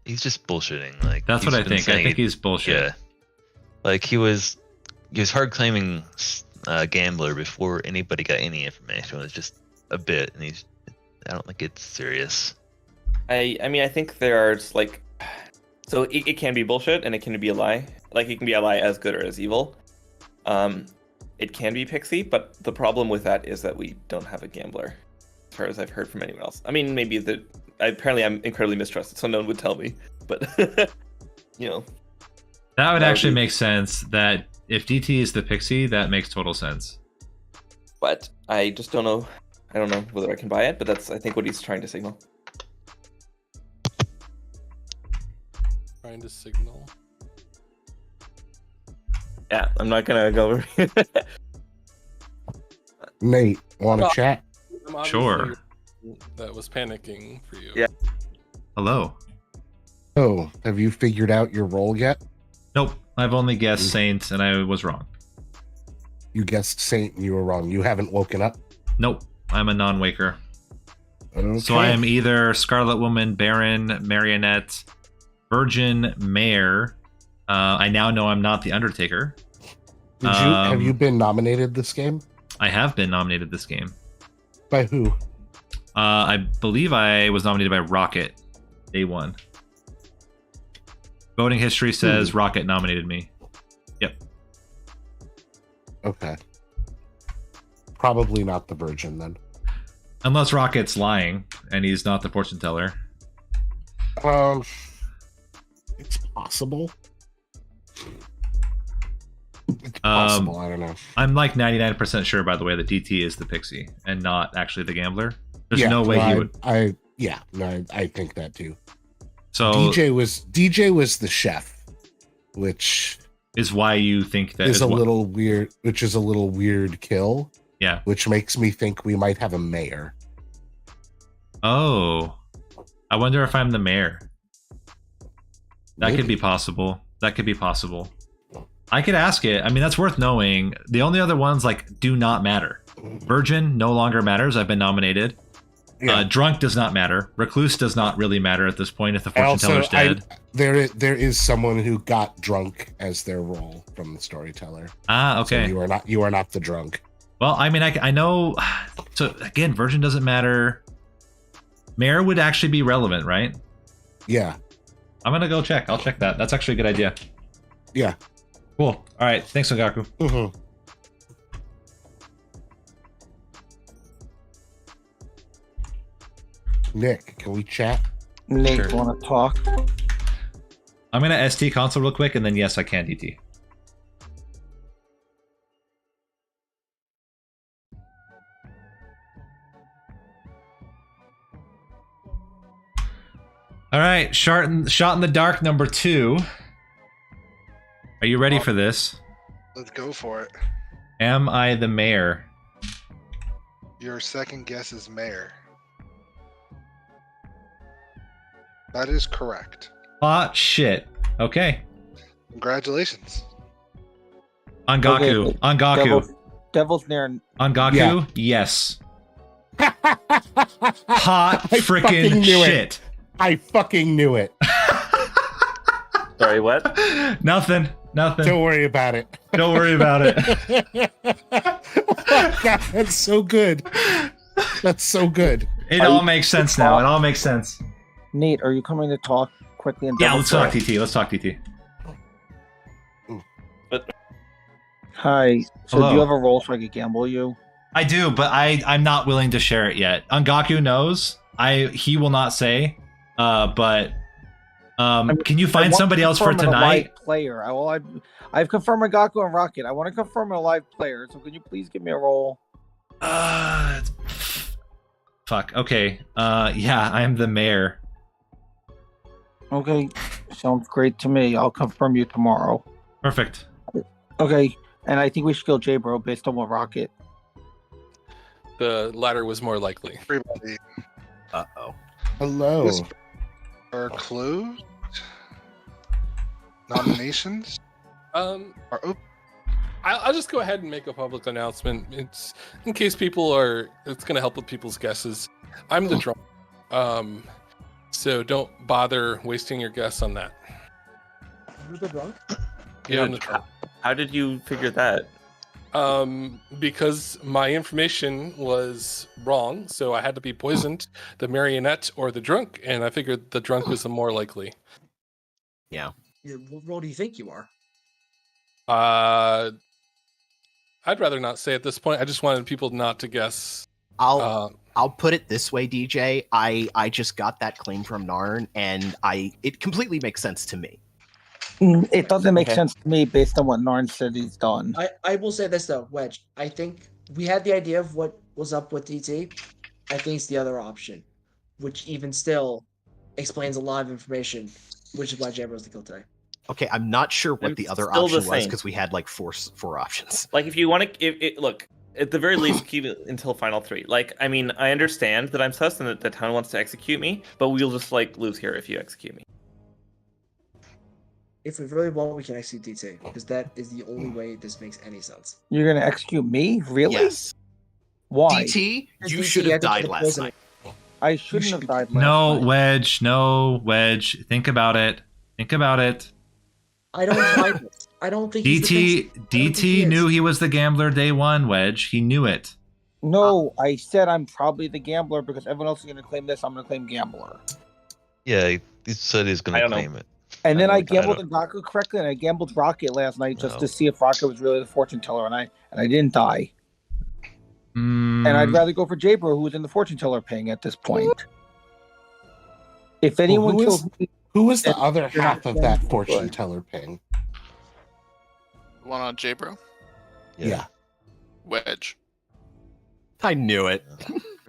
He's just bullshitting. Like That's what he's I been think. I saying think he's bullshit. Yeah, like he was hard claiming gambler before anybody got any information. It was just a bit, and I don't think it's serious. I mean, I think there are like, so it can be bullshit and it can be a lie. Like it can be a lie as good or as evil. It can be pixie, but the problem with that is that we don't have a gambler, as far as I've heard from anyone else. I mean, maybe apparently I'm incredibly mistrusted, so no one would tell me. But you know, That would That would actually be- make sense. That if DT is the pixie, that makes total sense. but I just don't know. I don't know whether I can buy it, but that's I think what he's trying to signal. Trying to signal. Yeah, I'm not gonna go over. Nate, want to Well- chat? I'm obviously Sure. That was panicking for you. Yeah. Hello. Oh, have you figured out your role yet? Nope. I've only guessed Mm. Saint and I was wrong. You guessed Saint and you were wrong. You haven't woken up. Nope. I'm a non-waker. Okay. So I am either Scarlet Woman, Baron, Marionette, Virgin, Mayor. I now know I'm not the Undertaker. Have you been nominated this game? I have been nominated this game. By who? I believe I was nominated by Rocket, day one. Voting history says Rocket nominated me. Yep. Okay. Probably not the Virgin then. Unless Rocket's lying and he's not the fortune teller. It's possible. It's possible. I don't know. I'm like 99% sure, by the way, that DT is the pixie and not actually the gambler. There's Yeah, no way he would. I think that too. So DJ was the chef, which is why you think that is a why- little weird. Which is a little weird kill. Yeah. Which makes me think we might have a mayor. Oh, I wonder if I'm the mayor. That could Maybe. be possible. That could be possible. I could ask it. I mean, that's worth knowing. The only other ones like do not matter. Virgin no longer matters. I've been nominated. Yeah. Drunk does not matter. Recluse does not really matter at this point if the fortune teller's dead. There is someone who got drunk as their role from the storyteller. Ah, So okay. you are not the drunk. Well, I mean, I know. So again, version doesn't matter. Mayor would actually be relevant, right? Yeah. I'm gonna go check. I'll check that. That's actually a good idea. Yeah. Cool. All right. Thanks, Ongaku. Mm-hmm. Nick, can we chat? Nate, Sure. want to talk? I'm gonna ST console real quick, and then yes, I can DT. All right, shot in the dark number 2. Are you ready for this? Let's go for it. Am I the mayor? Your second guess is mayor. That is correct. Ah, shit. Okay. Congratulations. Ongaku. Okay, Ongaku. Devil's near. Ongaku? Yeah. Yes. Hot I freaking fucking knew it. shit. I fucking knew it. Sorry, what? Nothing. Don't worry about it. Don't worry about it. Oh, God, that's so good. That's so good. It all makes sense now. It all makes sense. Nate, are you coming to talk quickly? And Yeah, let's talk Devil's TT. Let's talk TT. Hi. So Hello. do you have a role so I could gamble you? I do, but I'm not willing to share it yet. Ongaku knows. He will not say. But can you find somebody else for Confirm a tonight? live player. I've confirmed Magaku and Rocket. I want to confirm a live player. So can you please give me a role? Fuck. Okay. Yeah, I'm the mayor. Okay, sounds great to me. I'll confirm you tomorrow. Perfect. Okay, and I think we should kill J-Bro based on what Rocket. The latter was more likely. Everybody. Uh-oh. Hello. This are closed. Nominations are open. I'll just go ahead and make a public announcement. It's in case people are. It's going to help with people's guesses. I'm the drunk, so don't bother wasting your guess on that. You're the drunk? Yeah, I'm the drunk. How did you figure that? Because my information was wrong, so I had to be poisoned, the marionette or the drunk, and I figured the drunk was the more likely. Yeah. What role do you think you are? I'd rather not say at this point. I just wanted people not to guess. I'll put it this way, DJ. I just got that claim from Narn, and it completely makes sense to me. It doesn't make Okay. sense to me based on what Narn said he's done. I will say this though, Wedge. I think we had the idea of what was up with DT. I think it's the other option, which even still explains a lot of information, which is why Jabber was the kill today. Okay, I'm not sure what It's the other still the option was same. because we had like four options. Like, if you want to, look, at the very least, keep it until final 3. Like, I mean, I understand that I'm sus and that the town wants to execute me, but we'll just like lose here if you execute me. If we really want, we can execute DT because that is the only way this makes any sense. You're gonna execute me? Really? Yes. Why? DT, you DT should have had to died put last poison night. I shouldn't have died last No, night. Wedge. No, Wedge. Think about it. Think about it. I don't like this. I don't think he's the DT thing- I don't think DT he is. knew he was the gambler day 1, Wedge. He knew it. No, I said I'm probably the gambler because everyone else is gonna claim this. I'm gonna claim gambler. Yeah, he said he's I going to don't know. claim it. And then I gambled don't- Ngaku correctly, and I gambled Rocket last night just No. to see if Rocket was really the fortune teller, and I didn't die. Mm, And I'd rather go for Jabro, who was in the fortune teller ping at this point. If anyone who kills is- me, Who was the It's- other you're half not of that playing fortune good. teller ping? One on J-Bro. Yeah. Wedge. I knew it.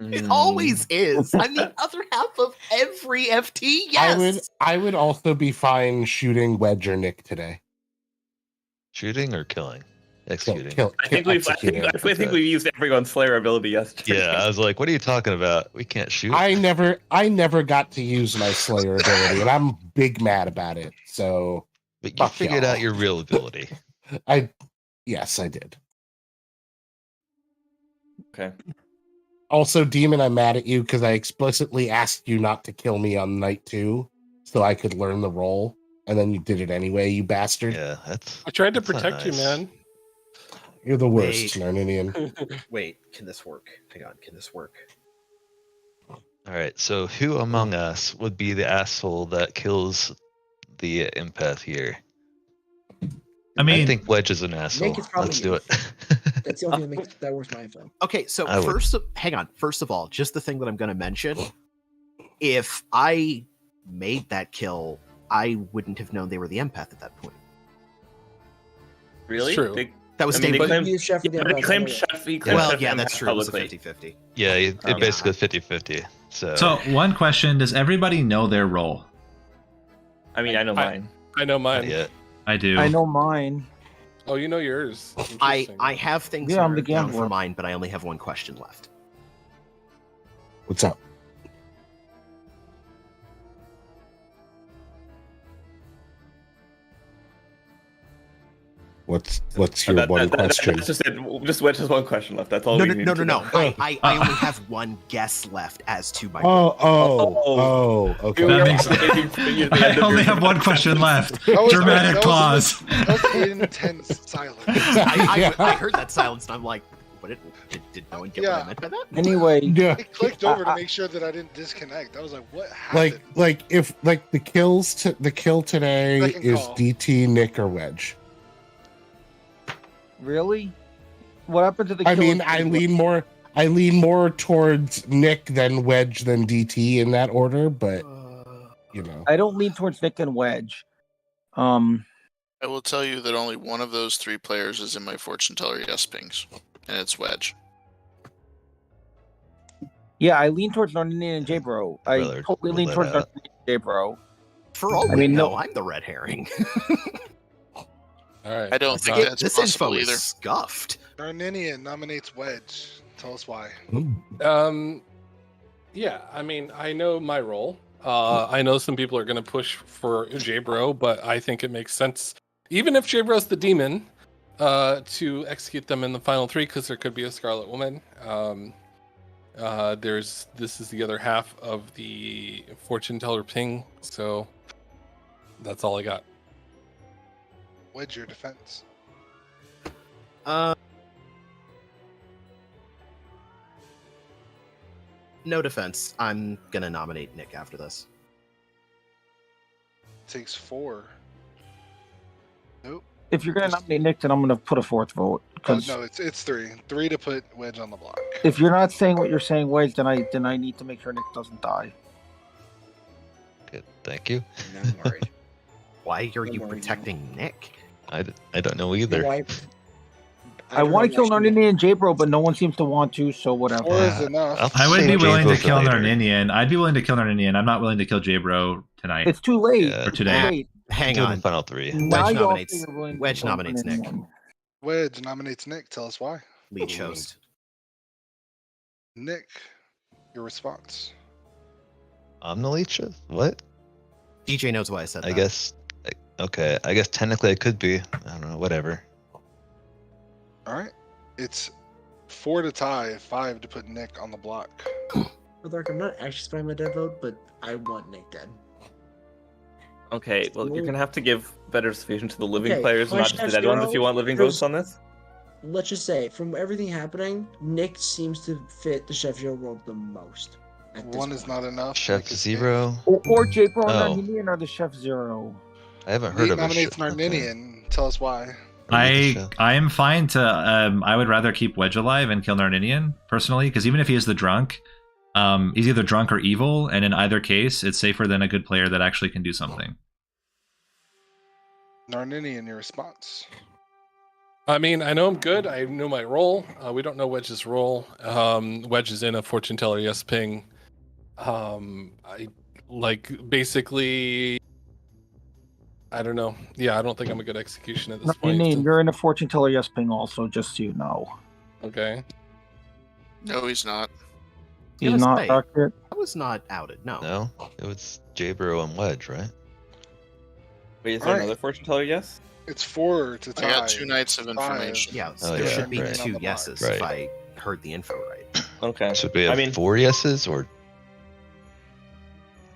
It always is. I'm the other half of every FT. Yes. I would also be fine shooting Wedge or Nick today. Shooting or killing? Executing. I think we've used everyone's Slayer ability yesterday. Yeah, I was like, what are you talking about? We can't shoot. I never got to use my Slayer ability, and I'm big mad about it. So But you fuck figured y'all. out your real ability. yes, I did. Okay. Also, Demon, I'm mad at you because I explicitly asked you not to kill me on night 2 so I could learn the role, and then you did it anyway, you bastard. Yeah, that's. I tried to That's not protect you, nice. man. You're the worst, Narninian. Wait, can this work? Hang on, can this work? All right. So who among us would be the asshole that kills the empath here? I mean, I think Wedge is an asshole. Nick is probably Let's you. do it. That's the only thing that makes that works my info. Okay, so I would. hang on. First of all, just the thing that I'm going to mention. If I made that kill, I wouldn't have known they were the empath at that point. Really? true. That was I mean, they Dave. claimed, He is chef with the yeah, they empath claimed anyway. chef. He claimed Well, chef yeah, empath that's true. It was a publicly. 50-50. Yeah, it Oh. basically 50-50. so one question: does everybody know their role? I mean, I know mine. I know Not mine. yet. I do. I know mine. Oh, you know yours. I Interesting. have things Yeah, I'm the narrowed down gambler. for mine, but I only have one question left. What's up? What's your one question? That's just it. Just Wedge has one question left. That's all No, we no, need no, to no, know. no. I only have one guess left as to my. Okay. That makes- Maybe at the I end of only your- have one question left. That was- Dramatic that was- pause. That was intense silence. I heard that silence, and I'm like, what did no one get what I Yeah. meant by that? Anyway, Yeah. It clicked over to make sure that I didn't disconnect. I was like, what happened? Like the kill today Second is call. DT, Nick, or Wedge. really? What happened to the? I kill mean, of- I lean more towards Nick than Wedge than DT in that order, but you know. I don't lean towards Nick and Wedge. I will tell you that only one of those three players is in my fortune teller yes pings, and it's Wedge. Yeah, I lean towards Narninian and J-Bro. I Brother, totally pull lean that towards out. Narninian and J-Bro. For all I we mean, know, no- I'm the red herring. All right. I don't think Uh, that's this info possible is either. scuffed. Narninian nominates Wedge. Tell us why. Yeah, I mean, I know my role. I know some people are going to push for J-Bro, but I think it makes sense, even if J-Bro's the demon, to execute them in the final three, because there could be a Scarlet Woman. This is the other half of the fortune teller ping, so that's all I got. Wedge your defense. No defense. I'm gonna nominate Nick after this. Takes 4. Nope. If you're gonna nominate Nick, then I'm gonna put a fourth vote. Oh, Because no, it's 3. 3 to put Wedge on the block. if you're not saying what you're saying, Wedge, then I need to make sure Nick doesn't die. Good. Thank you. I'm worried. Why are you worried protecting Nick? I don't know either. Why- I want to kill don't know why Narninian and J-Bro, but no one seems to want to, so 4 whatever. is enough. I would be Save willing to J-Bro for kill later. Narninian. I'd be willing to kill Narninian. I'm not willing to kill J-Bro tonight. It's too late. Yeah. Or It's today. too late. Hang Do the on. final three. Now Wedge you all nominates- say you're willing to Wedge kill nominates Nick. Narninian. Wedge nominates Nick. Tell us why. Leech host. Nick, your response. I'm the leech. What? DJ knows why I said that. I guess. Okay. I guess technically I could be. I don't know. Whatever. All right. It's 4 to tie, 5 to put Nick on the block. For the record, I'm not actually spending my dead vote, but I want Nick dead. Okay, well, you're gonna have to give better sufficient to the living Okay, players, and not question just the dead ones, if you want living votes on this. Let's just say, from everything happening, Nick seems to fit the Chef Zero role the most. at this One is point. not enough. Chef Nick is Zero. Or J-Bro and Oh. Narninian are the Chef Zero. I haven't Nick heard of a nominates shit. Okay. Narninian. Tell us why. I am fine to. I would rather keep Wedge alive and kill Narninian personally, because even if he is the drunk, he's either drunk or evil, and in either case, it's safer than a good player that actually can do something. Narninian, your response. I mean, I know I'm good. I know my role. We don't know Wedge's role. Wedge is in a fortune teller yes ping. I like basically. I don't know. Yeah, I don't think I'm a good execution at this point. Narninian, you're in a fortune teller yes ping also, just so you know. Okay. No, he's not. He's Yes, not hey. accurate. I was not outed. No. No, it was J-Bro and Wedge, right? Wait, is there Alright. another fortune teller? Yes. It's 4 to tie. I got 2 nights of 5. information. Yeah, Oh, there yeah, should be right. 2 yeses Right. if I heard the info right. Okay. Should we have I mean, 4 yeses or?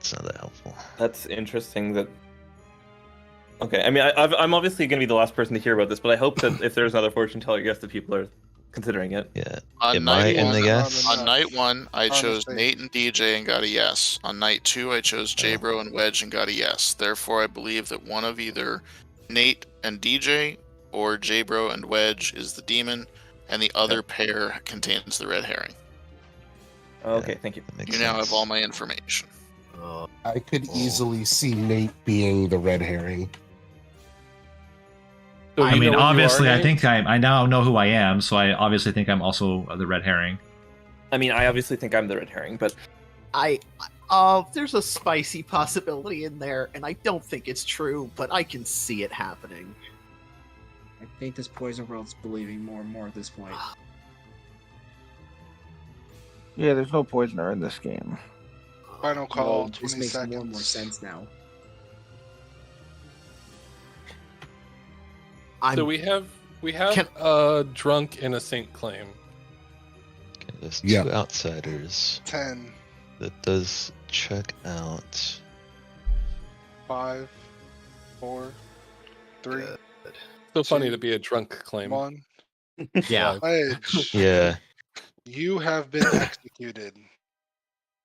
It's not that helpful. that's interesting that Okay, I mean, I'm obviously going to be the last person to hear about this, but I hope that if there's another fortune teller guest, that people are considering it. Yeah. On Am I night in one, the guess? on night one, I chose Honestly. Nate and DJ and got a yes. On night 2, I chose J-Bro and Wedge and got a yes. Therefore, I believe that one of either Nate and DJ or J-Bro and Wedge is the demon, and the other pair contains the red herring. Okay, thank you. That makes You now sense. have all my information. I could easily see Nate being the red herring. So I you mean, know what you obviously, are, I Nate? think I now know who I am, so I obviously think I'm also the red herring. I mean, I obviously think I'm the red herring, but There's a spicy possibility in there, and I don't think it's true, but I can see it happening. I think this poison world's believing more and more at this point. Yeah, there's no poisoner in this game. Final call. Well, this 20 makes seconds. more and more sense now. So we have Can- a drunk and a saint claim. Okay, there's Yeah. 2 outsiders. 10, That does check out. 5, 4, 3, So funny to be a drunk claim. 1. Yeah. Wedge, Yeah. you have been executed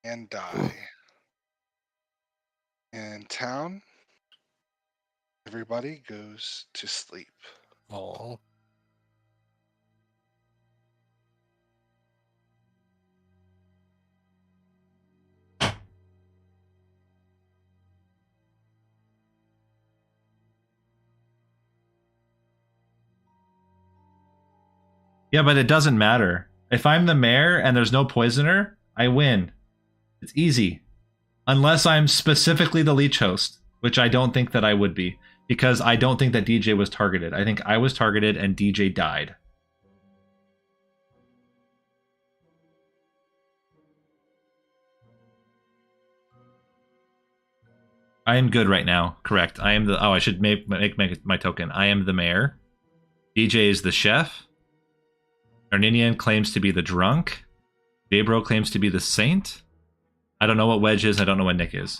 and die. In town, everybody goes to sleep. Oh. Yeah, but it doesn't matter. If I'm the mayor and there's no poisoner, I win. It's easy. Unless I'm specifically the leech host, which I don't think that I would be, because I don't think that DJ was targeted. I think I was targeted and DJ died. I am good right now. Correct. I am the... Oh, I should make my token. I am the mayor. DJ is the chef. Arninian claims to be the drunk. Daybro claims to be the saint. I don't know what Wedge is. I don't know what Nick is.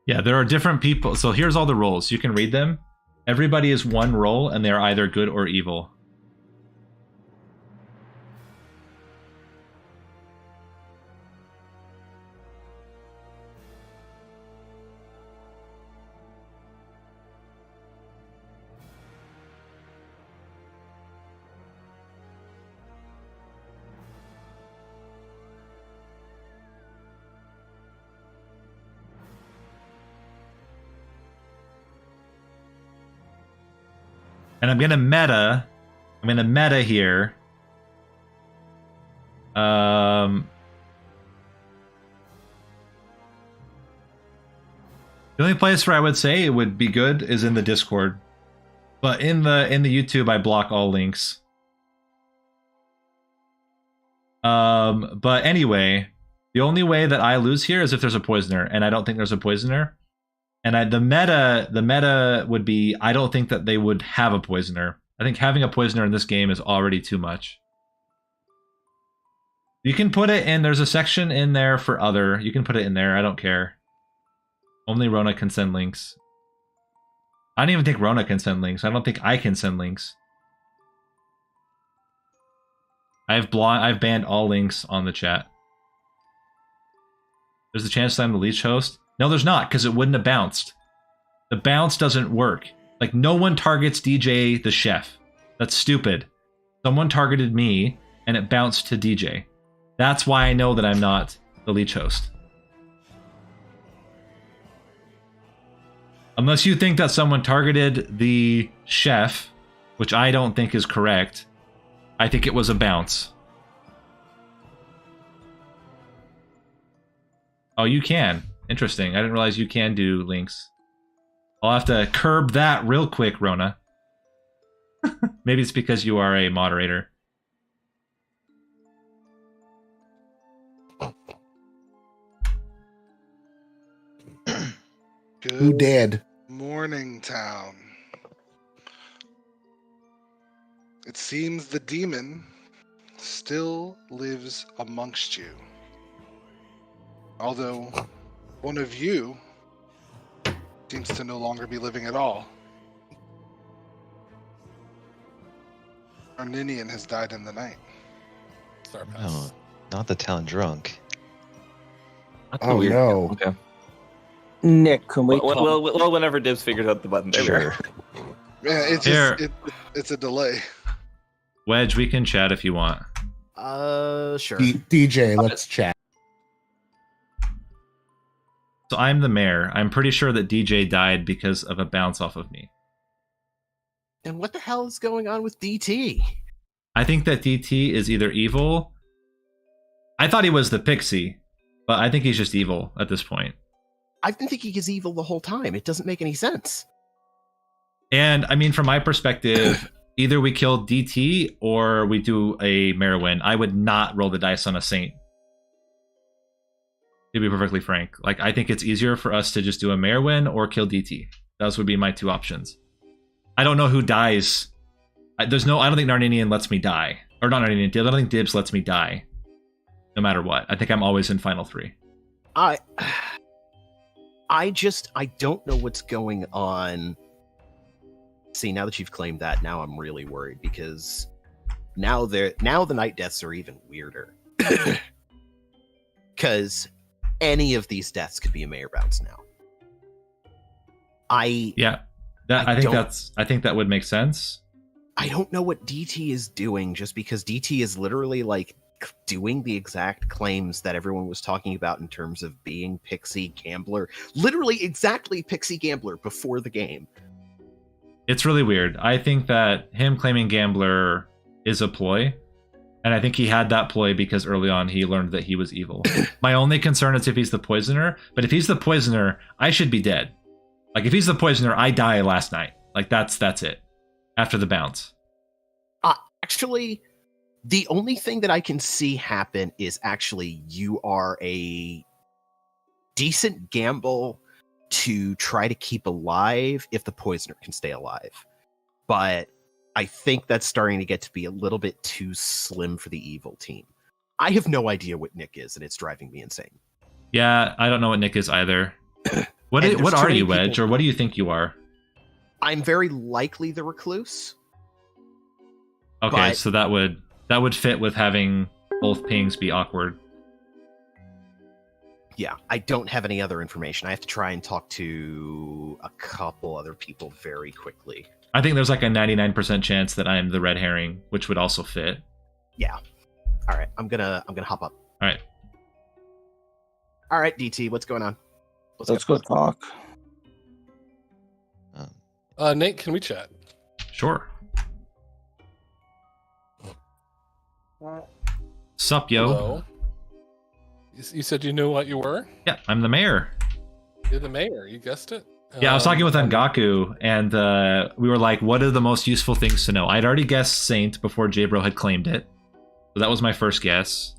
Yeah, there are different people. So here's all the roles. You can read them. Everybody is one role, and they're either good or evil. And I'm gonna meta here. The only place where I would say it would be good is in the Discord. But in the YouTube I block all links. But anyway, the only way that I lose here is if there's a poisoner, and I don't think there's a poisoner. And the meta would be, I don't think that they would have a poisoner. I think having a poisoner in this game is already too much. You can put it in, there's a section in there for other. You can put it in there, I don't care. Only Rona can send links. I don't even think Rona can send links. I don't think I can send links. I've banned all links on the chat. There's a chance that I'm the leech host. No, there's not, because it wouldn't have bounced. The bounce doesn't work. Like, no one targets DJ the chef. That's stupid. Someone targeted me, and it bounced to DJ. That's why I know that I'm not the leech host. Unless you think that someone targeted the chef, which I don't think is correct. I think it was a bounce. Oh, you can. Interesting. I didn't realize you can do links. I'll have to curb that real quick, Rona. Maybe it's because you are a moderator. Who did? Morning town. It seems the demon still lives amongst you. Although one of you seems to no longer be living at all. Arninian has died in the night. Star Pass. No, not the town drunk. That's Oh weird. no. Okay. Nick, can we talk? Well, whenever Dibs figures out the button, there we Sure. go. Yeah, it's Here. just it's a delay. Wedge, we can chat if you want. Sure. DJ, let's chat. So I'm the mayor. I'm pretty sure that DJ died because of a bounce off of me. And what the hell is going on with DT? I think that DT is either evil. I thought he was the pixie, but I think he's just evil at this point. I've been thinking he's evil the whole time. It doesn't make any sense. And I mean, from my perspective, either we kill DT or we do a mayor win. I would not roll the dice on a saint. To be perfectly frank, like I think it's easier for us to just do a mayor win or kill DT. Those would be my two options. I don't know who dies. I don't think Narninian lets me die. Or not Narninian, I don't think Dibs lets me die. No matter what. I think I'm always in final three. I don't know what's going on. See, now that you've claimed that, now I'm really worried because now the night deaths are even weirder. Because any of these deaths could be a mayor bounce now. I think that would make sense. I don't know what DT is doing just because DT is literally like doing the exact claims that everyone was talking about in terms of being Pixie Gambler. Literally exactly Pixie Gambler before the game. It's really weird. I think that him claiming Gambler is a ploy. And I think he had that ploy because early on he learned that he was evil. My only concern is if he's the poisoner. But if he's the poisoner, I should be dead. Like if he's the poisoner, I die last night. Like that's it. After the bounce. Actually, the only thing that I can see happen is actually you are a decent gamble to try to keep alive if the poisoner can stay alive. But I think that's starting to get to be a little bit too slim for the evil team. I have no idea what Nick is, and it's driving me insane. Yeah, I don't know what Nick is either. What And there's are too you, many Wedge, people- or what do you think you are? I'm very likely the recluse. Okay, But- so that would fit with having both pings be awkward. Yeah, I don't have any other information. I have to try and talk to a couple other people very quickly. I think there's like a 99% chance that I'm the red herring, which would also fit. Yeah. All right, I'm gonna hop up. All right. All right, DT, what's going on? Let's go talk. Nate, can we chat? Sure. Sup, yo? Hello. You said you knew what you were? Yeah, I'm the mayor. You're the mayor. You guessed it. Yeah, I was talking with Ngaku, and we were like, what are the most useful things to know? I'd already guessed Saint before J-Bro had claimed it. So that was my first guess.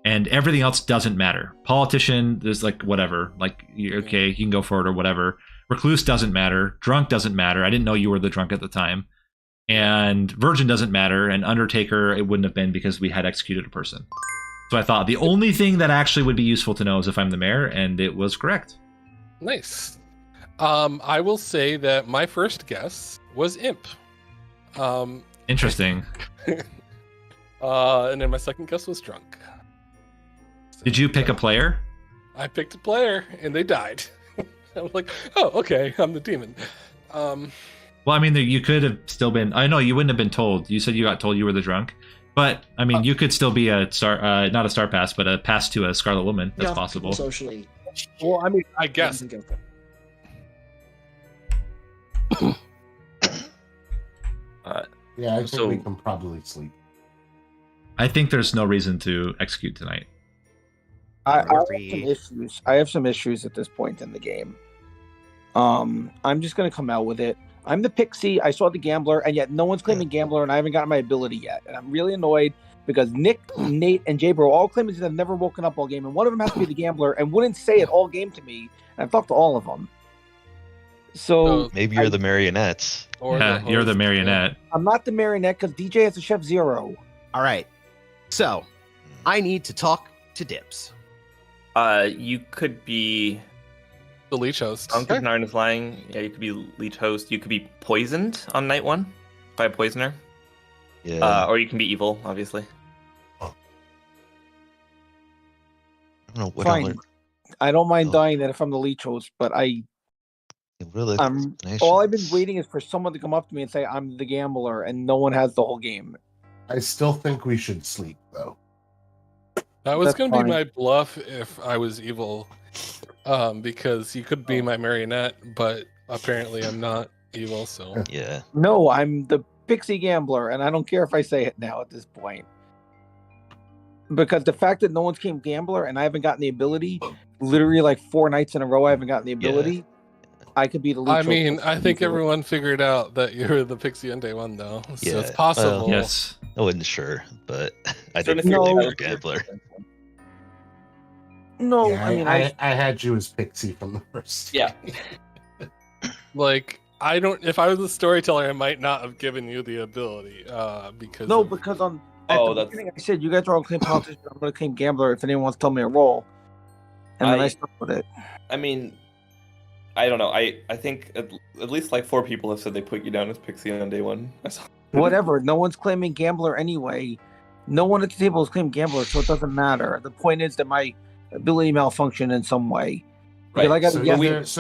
And everything else doesn't matter. Politician, there's like whatever. Like, okay, you can go for it or whatever. Recluse doesn't matter. Drunk doesn't matter. I didn't know you were the drunk at the time. And Virgin doesn't matter. And Undertaker, it wouldn't have been because we had executed a person. So I thought the only thing that actually would be useful to know is if I'm the mayor, and it was correct. Nice. I will say that my first guess was Imp. Interesting. And then my second guess was Drunk. Did you pick a player? I picked a player, and they died. I was like, oh, okay, I'm the demon. Well, I mean, you could have still been. I know you wouldn't have been told. You said you got told you were the drunk, but I mean, you could still be a star, not a star pass, but a pass to a Scarlet Woman. That's Yeah, possible. Socially. Well, I mean, I guess. Yeah, I think So- we can probably sleep. I think there's no reason to execute tonight. I have some Very- issues. I have some issues at this point in the game. I'm just gonna come out with it. I'm the pixie. I saw the gambler, and yet no one's claiming gambler, and I haven't gotten my ability yet. And I'm really annoyed because Nick, Nate, and Jabro all claim that they've never woken up all game, and one of them has to be the gambler and wouldn't say it all game to me. And I've talked to all of them. So Maybe you're the marionettes. Or Yeah, you're the host, marionette. I'm not the marionette because DJ has a Chef Zero. All right. So I need to talk to Dips. You could be The leech host. Uncle Narn is lying. Yeah, you could be leech host. You could be poisoned on night 1 by a poisoner. Yeah. Or you can be evil, obviously. I don't know what Fine. other- I don't mind Oh. dying that if I'm the leech host, but really all I've been waiting is for someone to come up to me and say I'm the gambler, and no one has the whole game. I still think we should sleep, though. That was That's going to be fine. my bluff if I was evil, because you could be my marionette, but apparently I'm not evil. So Yeah. No, I'm the pixie gambler, and I don't care if I say it now at this point. Because the fact that no one's came gambler and I haven't gotten the ability, literally like 4 nights in a row, I haven't gotten the ability. I could be the leech. I host mean, of I think the- everyone figured out that you're the pixie on day 1, though. So Yeah, it's possible. well, Yes. I wasn't sure, but I Trying to didn't figure believe No. you're a gambler. No, Yeah, I mean, I had you as Pixie from the first. Yeah. Like, I don't. If I was a storyteller, I might not have given you the ability, because no, of- because at Oh, the that's- beginning I said you guys are all claim politician. I'm going to claim gambler if anyone wants to tell me a role, and then I stuck with it. I mean, I don't know. I think at least like 4 people have said they put you down as Pixie on day 1. I saw. Whatever. No one's claiming gambler anyway. No one at the table is claiming gambler, so it doesn't matter. The point is that my ability malfunctioned in some way. Because Right, I got So, to guess.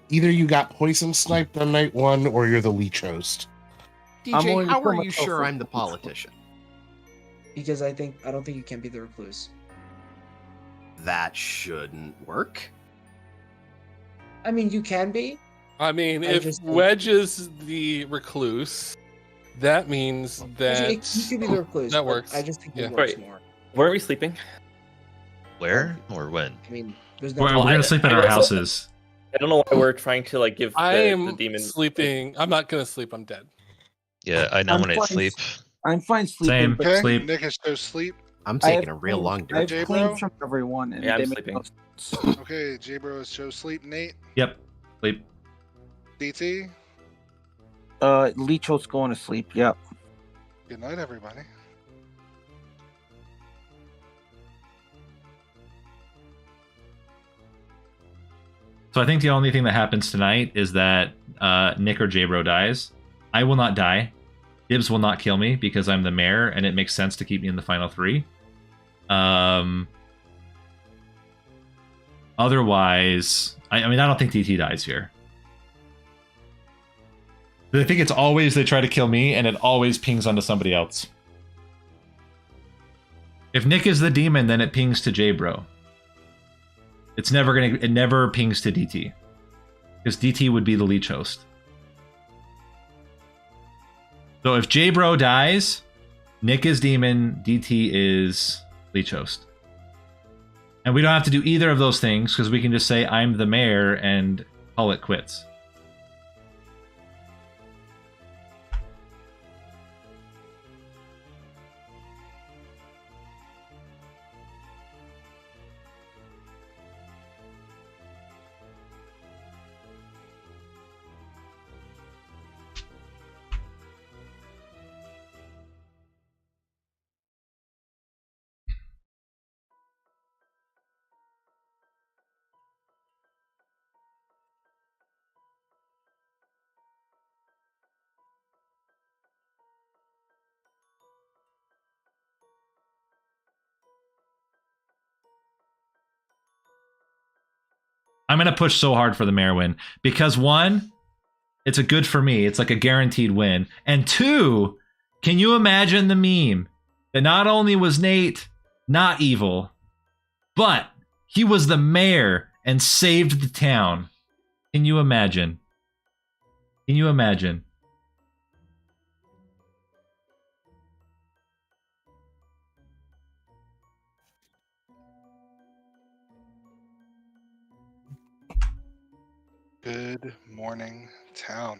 either you got poison sniped on night 1, or you're the leech host. I'm DJ, willing to how kill are you myself sure for- I'm the politician? Because I don't think you can be the recluse. That shouldn't work. I mean, you can be. I mean, I if just- Wedge is the recluse, that means that Actually, you could be the recluse. that but works. I just think it Yeah. works Right. more. Where are we sleeping? Where or when? I mean, there's We're, no. we're gonna sleep at I our also- houses. I don't know why we're trying to like give I the am demon. sleeping. I'm not gonna sleep. I'm dead. Yeah, I I'm nominate fine. sleep. I'm fine sleeping. Same. But Okay, Sleep. Nick has chose sleep. I'm I taking have a real claims- long I have day. J, claims bro? from everyone, and Yeah, I'm they make sleeping. no sense. Okay, J-Bro has chose sleep. Nate, Yep. Sleep. DT, Leech host going to sleep. Yep. good night, everybody. So I think the only thing that happens tonight is that Nick or J-Bro dies. I will not die. Dibs will not kill me because I'm the mayor, and it makes sense to keep me in the final 3. Otherwise, I mean, I don't think DT dies here. But I think it's always they try to kill me, and it always pings onto somebody else. If Nick is the demon, then it pings to J-Bro. It never pings to DT. Because DT would be the leech host. So if J-Bro dies, Nick is demon, DT is leech host. And we don't have to do either of those things because we can just say I'm the mayor and call it quits. I'm going to push so hard for the mayor win because 1, it's a good for me. It's like a guaranteed win. And 2, can you imagine the meme that not only was Nate not evil, but he was the mayor and saved the town? Can you imagine? Can you imagine? Good morning, town.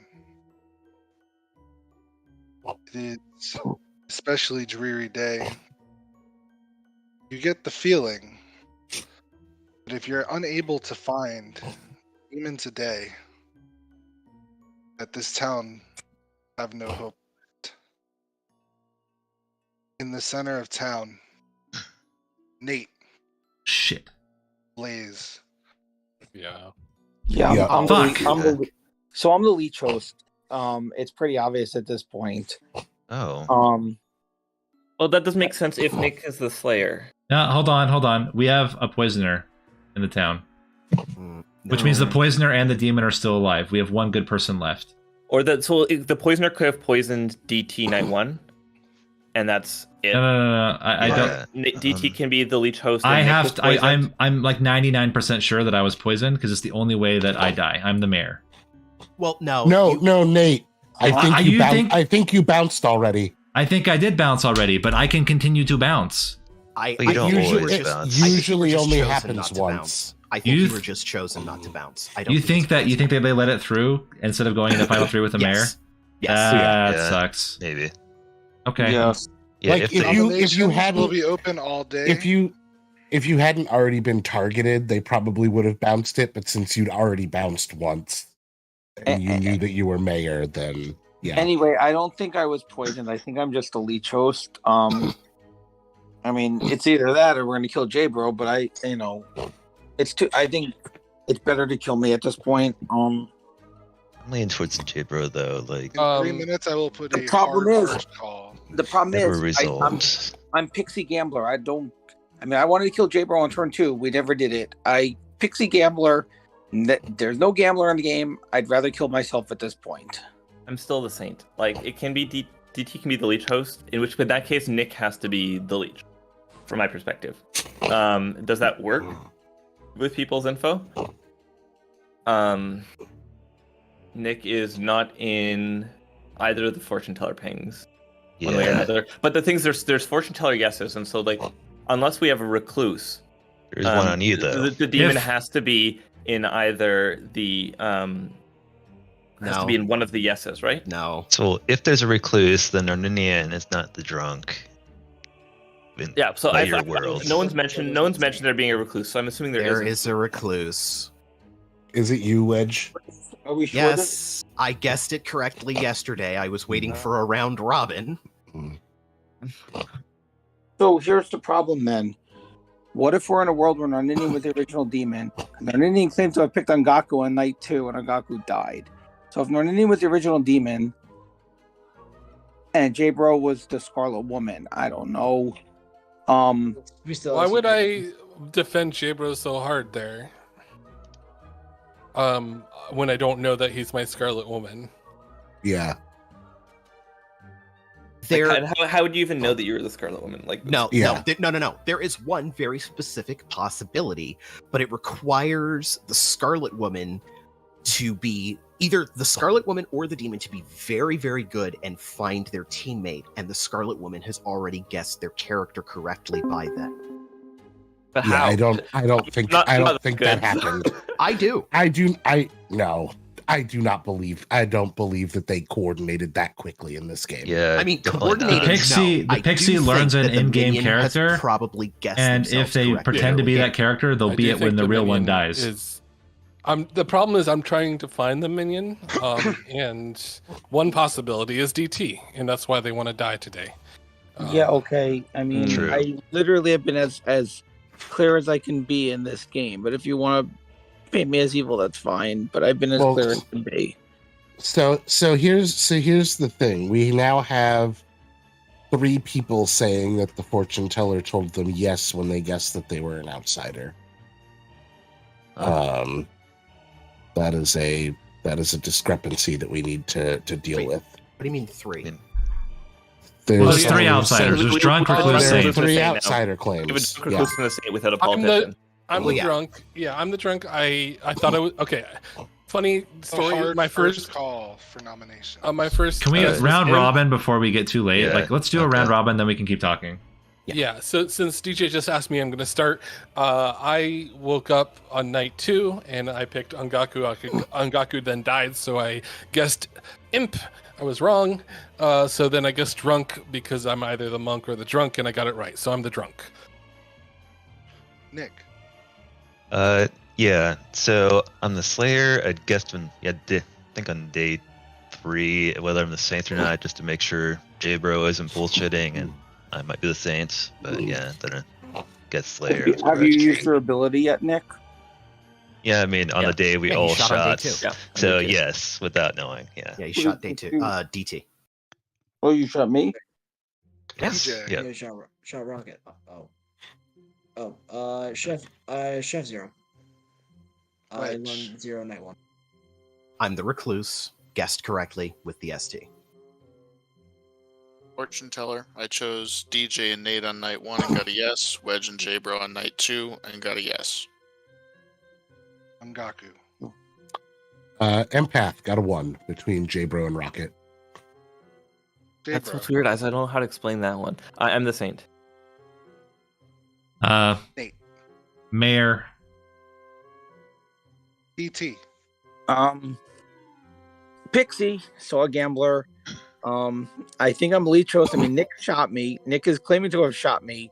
It is an especially dreary day. You get the feeling that if you're unable to find demons a day, that this town have no hope. In the center of town, Nate, Shit. Blaze, Yeah. Yeah, Yeah. I'm Fuck. so I'm the leech host. It's pretty obvious at this point. Oh. Well, that does make sense if Nick is the Slayer. Now, hold on. We have a poisoner in the town, which No. means the poisoner and the demon are still alive. We have one good person left. Or so the poisoner could have poisoned DT night 1, and that's it. No. I don't. DT can be the leech host. and I Nick have. was To, poisoned. I'm like 99% sure that I was poisoned because it's the only way that I die. I'm the mayor. Well, no. No, Nate. I Well, think you you bounced. think- I think you bounced already. I think I did bounce already, but I can continue to bounce. But you don't think you always were just- bounce. I think you were Usually just only chosen happens not to once. bounce. I think You you were just chosen not to bounce. I don't. You it's think that poison. they let it through instead of going into final 3 with the mayor? Yes. Yes. That Yeah. sucks. Maybe. Okay. Yes. Yeah, Like, if if they, you Nominations hadn't- will be open all day. If you hadn't already been targeted, they probably would have bounced it. But since you'd already bounced once, and you knew that you were mayor, then yeah. Anyway, I don't think I was poisoned. I think I'm just a leech host. I mean, it's either that or we're gonna kill J-Bro, but I think it's better to kill me at this point. I'm leaning towards J-Bro though. Like, In 3 minutes, I will put the a problem hard is- first call. The problem never is, I'm Pixie Gambler. I wanted to kill J-Bro on turn 2. We never did it. Pixie Gambler. There's no gambler in the game. I'd rather kill myself at this point. I'm still the Saint. Like, it can be DT can be the leech host, in that case, Nick has to be the leech, from my perspective. Does that work with people's info? Nick is not in either of the fortune teller pings, one way or yeah, another. But the things there's fortune teller guesses, and so like, unless we have a recluse, there's one on you though. the demon has to be in either the has to be in one of the yeses, right? No. So if there's a recluse, then Arninian is not the drunk. In Yeah. So your world. no one's mentioned there being a recluse. So I'm assuming There is a recluse. Is it you, Wedge? Are we sure? Yes, I guessed it correctly yesterday. I was waiting for a round robin. So here's the problem then. What if we're in a world where Narninian was the original demon? Narninian claims to have picked Angaku on night 2 and Angaku died. So if Narninian was the original demon and J-Bro was the Scarlet Woman, I don't know. We still Why would I defend J-Bro so hard there? When I don't know that he's my Scarlet Woman. Yeah. There, How would you even know that you were the Scarlet Woman? Like, no. Yeah. There is one very specific possibility, but it requires the Scarlet Woman to be either the Scarlet Woman or the demon to be very, very good and find their teammate, and the Scarlet Woman has already guessed their character correctly by then. But Yeah, how? I don't think Not that good. happened. I do. I do not believe that they coordinated that quickly in this game. Yeah, I mean, definitely not. coordinated. The Pixie I do learns think an that the in-game minion has character, probably guessed and if themselves they correctly. pretend to be Yeah. that character, they'll I be do it when think the real one minion dies. The problem is I'm trying to find the minion, and one possibility is DT, and that's why they want to die today. Yeah, okay. I mean, True. I literally have been as clear as I can be in this game. But if you want to paint me as evil, that's fine. But I've been as clear as can be. So here's the thing. We now have 3 people saying that the fortune teller told them yes when they guessed that they were an outsider. That is a discrepancy that we need to deal Wait. with. What do you mean 3? There's 3 there's- outsiders. There's drunk, we- recluse, There are saint. 3 now. outsider It would claims. be Yeah. recluse in the Saint without a I'm politician. I'm Well, the yeah. drunk. Yeah, I'm the drunk. I thought I was okay. Funny A story. hard My first first call for nomination. my first. Can we round in- robin before we get too late? Yeah, Like, let's do a okay. round robin, then we can keep talking. Yeah. So since DJ just asked me, I'm going to start. I woke up on night 2 and I picked Angaku. Angaku then died, so I guessed imp. I was wrong. So then I guessed drunk because I'm either the monk or the drunk, and I got it right. So I'm the drunk. Nick. Yeah. So I'm the Slayer. I guessed I think on day 3 whether I'm the Saint or not, just to make sure J-Bro isn't bullshitting, and I might be the Saint. But yeah, then I guess Slayer. Have you used your ability yet, Nick? Yeah, I mean on Yeah. the day we Yeah, you all shot on day shot. 2. Yeah. So On day 2. yes, without knowing. Yeah. Yeah, you shot day 2. DT. Oh, you shot me? Yes. DJ. Yeah. Yeah, shot rocket. Chef Zero. I Wedge. won 0 night 1. I'm the recluse. Guessed correctly with the ST. Fortune teller. I chose DJ and Nate on night 1 and got a yes. Wedge and J-Bro on night 2 and got a yes. Angaku. Empath got a 1 between J-Bro and Rocket. That's J-Bro. what's weird. I don't know how to explain that one. I'm the Saint. Nate. Mayor. DT. Pixie, so a gambler. I think I'm leech host. I mean, Nick shot me. Nick is claiming to have shot me.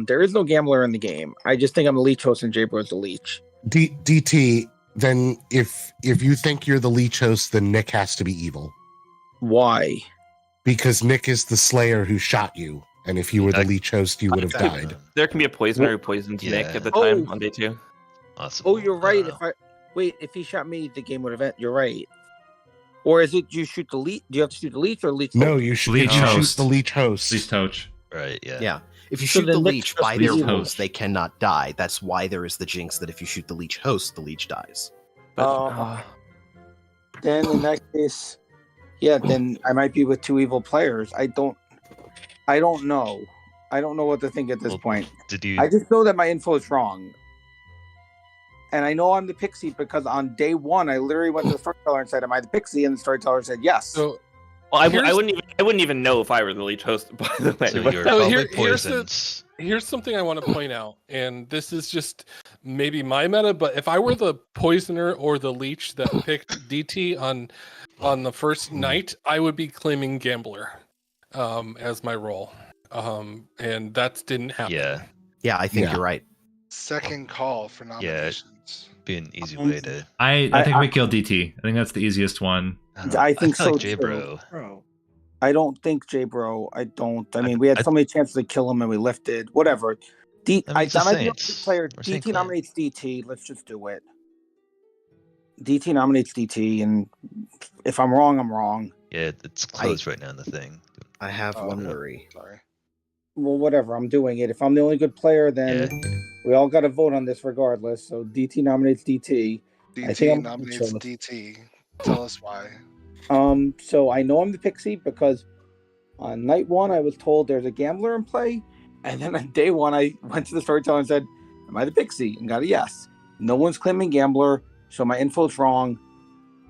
There is no gambler in the game. I just think I'm the leech host and J-Bro is the leech. DT, then if you think you're the leech host, then Nick has to be evil. Why? Because Nick is the Slayer who shot you. And if you were the leech host, you would have died. There can be a poisoner who poisons Nick at the time on day 2. Awesome. Oh, you're right. If he shot me, the game would have ended. You're right. Or is it you shoot the leech? Do you have to shoot the leech or leech? No, you shoot Leech the host. leech host. Leech Toach. Right. Yeah. Yeah. If you So shoot the then Nick's leech just by the their evil. rules, they cannot die. That's why there is the jinx that if you shoot the leech host, the leech dies. But, Then in that case, yeah, then I might be with 2 evil players. I don't know. I don't know what to think at this Well, point. Did you? I just know that my info is wrong. And I know I'm the Pixie because on day 1, I literally went to the storyteller and said, "Am I the Pixie?" And the storyteller said, "Yes." So well, I here's- wouldn't even know if I were the leech host, by the way. So but- you're No, probably here's poisoned. here's something I want to point out, and this is just maybe my meta, but if I were the poisoner or the leech that picked DT on the first night, I would be claiming gambler as my role. And that didn't happen. Yeah. Yeah, I think Yeah. you're right. Second call for nominations. Be an easy way to. I think we kill DT. I think that's the easiest one. I think feel so, like too. J-Bro. Bro. I don't think J-Bro. I don't. I mean, we had so many chances to kill him and we lifted. Whatever. I mean, it's the I might be a Saints. player. We're Saint DT Clan. nominates DT. Let's just do it. DT nominates DT, and if I'm wrong, I'm wrong. Yeah, it's closed right now in the thing. I have one okay. worry. Sorry. Well, whatever. I'm doing it. If I'm the only good player, then Yeah. we all got to vote on this regardless. So DT nominates DT. I think DT I'm- nominates DT. Tell us why. So I know I'm the Pixie because on night 1 I was told there's a gambler in play, and then on day 1 I went to the storyteller and said, "Am I the Pixie?" and got a yes. No one's claiming gambler, so my info's wrong.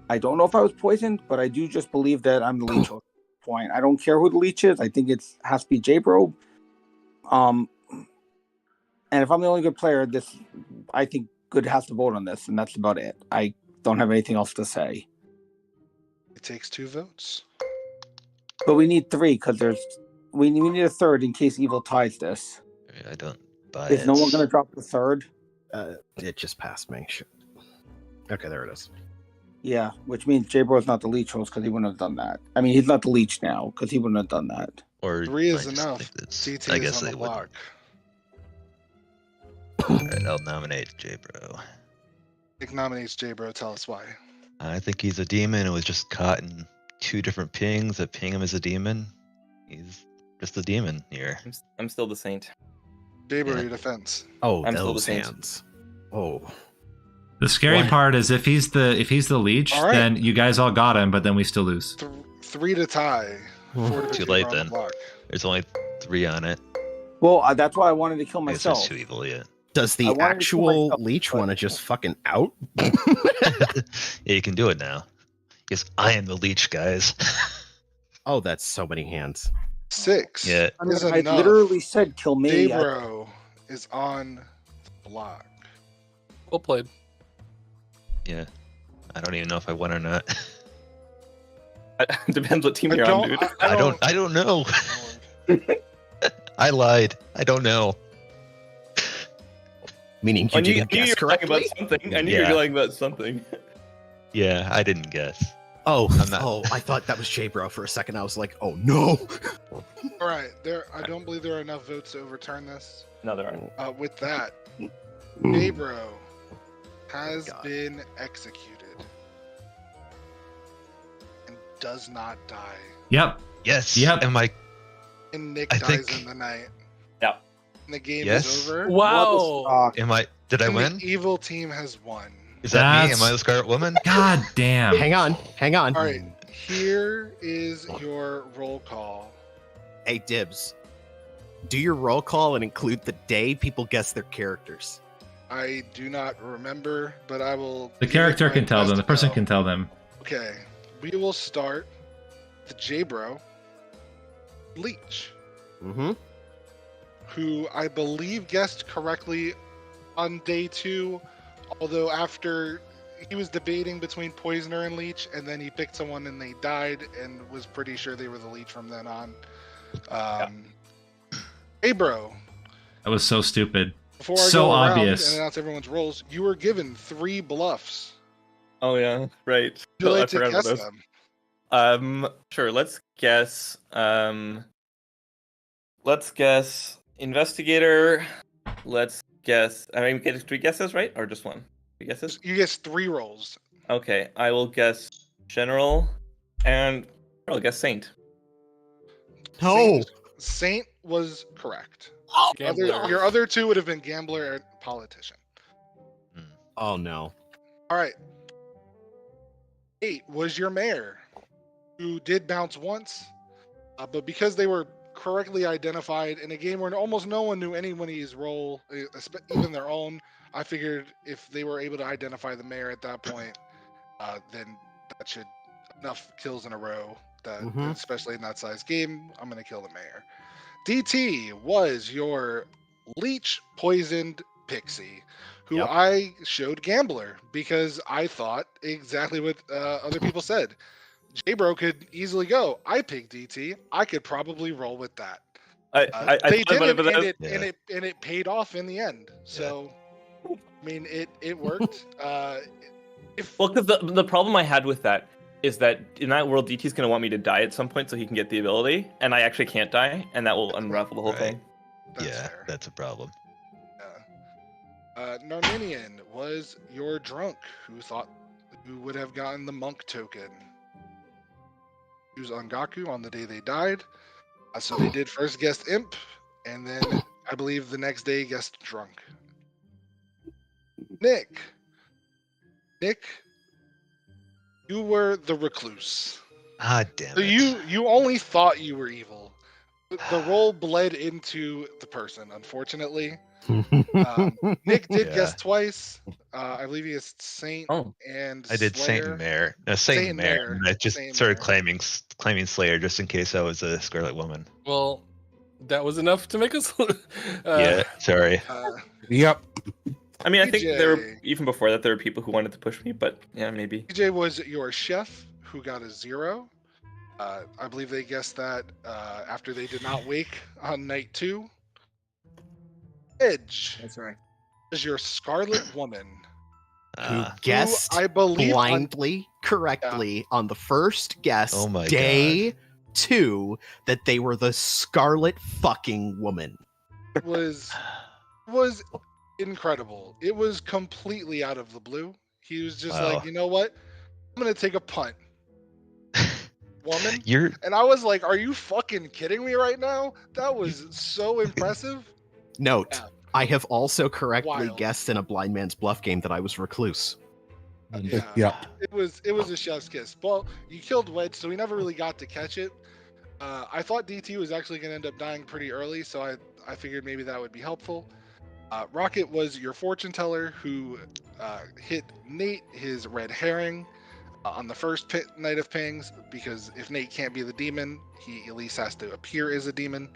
I don't know if I was poisoned, but I do just believe that I'm the leech at this point. I don't care who the leech is. I think it's has to be J-Bro. And if I'm the only good player, I think good has to vote on this, and that's about it. I don't have anything else to say. It takes 2 votes. But we need 3 because we need a third in case evil ties this. I don't buy Is it. no one going to drop the third? It just passed me. Shit. Okay, there it is. Yeah, which means J-Bro's not the leech host because he wouldn't have done that. I mean, he's not the leech now because he wouldn't have done that. Or 3 is I just enough. think that's- DT I is guess on they the would. block. Alright, I'll nominate J-Bro. Nick nominates J-Bro. Tell us why. I think he's a demon and was just caught in 2 different pings that ping him as a demon. He's just a demon here. I'm still the Saint. J-Bro, Yeah. your defense. Oh, I'm still the those Saint. hands. Oh, The scary What? part is if he's the leech, All right. then you guys all got him, but then we still lose. 3 to tie. 4 to Too 50 late on the then. block. There's only 3 on it. Well, that's why I wanted to kill I guess there's myself. 2 evil yet. Does I the wanted to actual myself, leech but- want to just fucking out? Yeah, you can do it now. Yes, I am the leech, guys. Oh, that's so many hands. 6 Yeah. I mean, is I enough. literally said kill me. Daybro is on the block. Well played. Yeah. I don't even know if I won or not. Depends what team I you're on, don't. dude. I don't know. I lied. I don't know. Meaning you didn't knew guess you were lying correctly? about something. I knew you Yeah. were lying about something. Yeah, I didn't guess. Oh, I'm not- oh, I thought that was J-Bro for a second. I was like, oh no. All right, I don't believe there are enough votes to overturn this. No, there aren't. With that, Hmm. Daybro has God. been executed and does not die. Yep. Yes. Yep. Am I? And Nick I dies think- in the night. Yeah. And the game Yes. is over. Wow. Am I? Did I And win? the evil team has won. Is that me? That's- Am I the Scarlet Woman? God damn. Hang on. All right, here is your roll call. Hey, Dibs. Do your roll call and include the day people guess their characters. I do not remember, but I will. The give character it my can tell best them. The person go. can tell them. Okay, we will start the J-Bro Leech, Mm-hmm. who I believe guessed correctly on day 2, although after he was debating between Poisoner and Leech, and then he picked someone and they died, and was pretty sure they were the Leech from then on. Hey, bro. That was so stupid. Before I So go around obvious. and announce everyone's roles, you were given 3 bluffs. Oh yeah, right. Would you I like to forgot about guess those. them? Sure. Let's guess. Let's guess investigator. Let's guess. I mean, do we guess this right or just one? We guess this. You guess 3 roles. Okay, I will guess general, and I'll guess saint. No. Saint was correct. Gambler. Your other 2 would have been gambler and politician. Oh no. All right. 8 was your mayor, who did bounce once, but because they were correctly identified in a game where almost no one knew anybody's role, even their own, I figured if they were able to identify the mayor at that point, then that should enough kills in a row. That Mhm. especially in that size game, I'm gonna kill the mayor. DT was your leech poisoned pixie, who Yep. I showed gambler because I thought exactly what other people said. J-Bro could easily go. I picked DT. I could probably roll with that. I They thought about didn't, but and that- it paid off in the end. So, I mean, it worked. If Well, because the problem I had with that is that in that world, DT's going to want me to die at some point so he can get the ability, and I actually can't die, and that will unravel the whole Right. thing. that's Yeah, fair. that's a problem. Narminian was your drunk who would have gotten the monk token. He was on Gaku on the day they died. So they did first guest imp, and then I believe the next day guest drunk. Nick, you were the recluse. Ah, damn So it. you only thought you were evil. The role bled into the person, unfortunately. Nick did Yeah. guess twice. I believe he guessed Saint Oh. and I did Saint Slayer. and Mare. No, Saint Saint and Mare. Mare. And I just Saint started Mare. claiming Slayer just in case I was a Scarlet Woman. Well, that was enough to make us. Yeah, sorry. Yep. I mean, I think there were, DJ. even before that, there were people who wanted to push me, but yeah, maybe. DJ was your chef who got a 0. I believe they guessed that after they did not wake on night 2. Edge That's right. is your Scarlet Woman. Who Ah, guessed I believe on- blindly correctly on the first guess Oh my day 2 that they were the Scarlet fucking Woman. was incredible. It was completely out of the blue. He was just Wow. like, you know what? I'm gonna take a punt, woman. you're And I was like, are you fucking kidding me right now? That was so impressive. Note, Yeah. I have also correctly Wild. guessed in a blind man's bluff game that I was recluse. Yeah. It was a chef's kiss. Well, you killed Wedge, so we never really got to catch it. I thought DT was actually gonna end up dying pretty early, so I figured maybe that would be helpful. Rocket was your fortune teller who hit Nate his red herring on the first night of pings, because if Nate can't be the demon, he at least has to appear as a demon.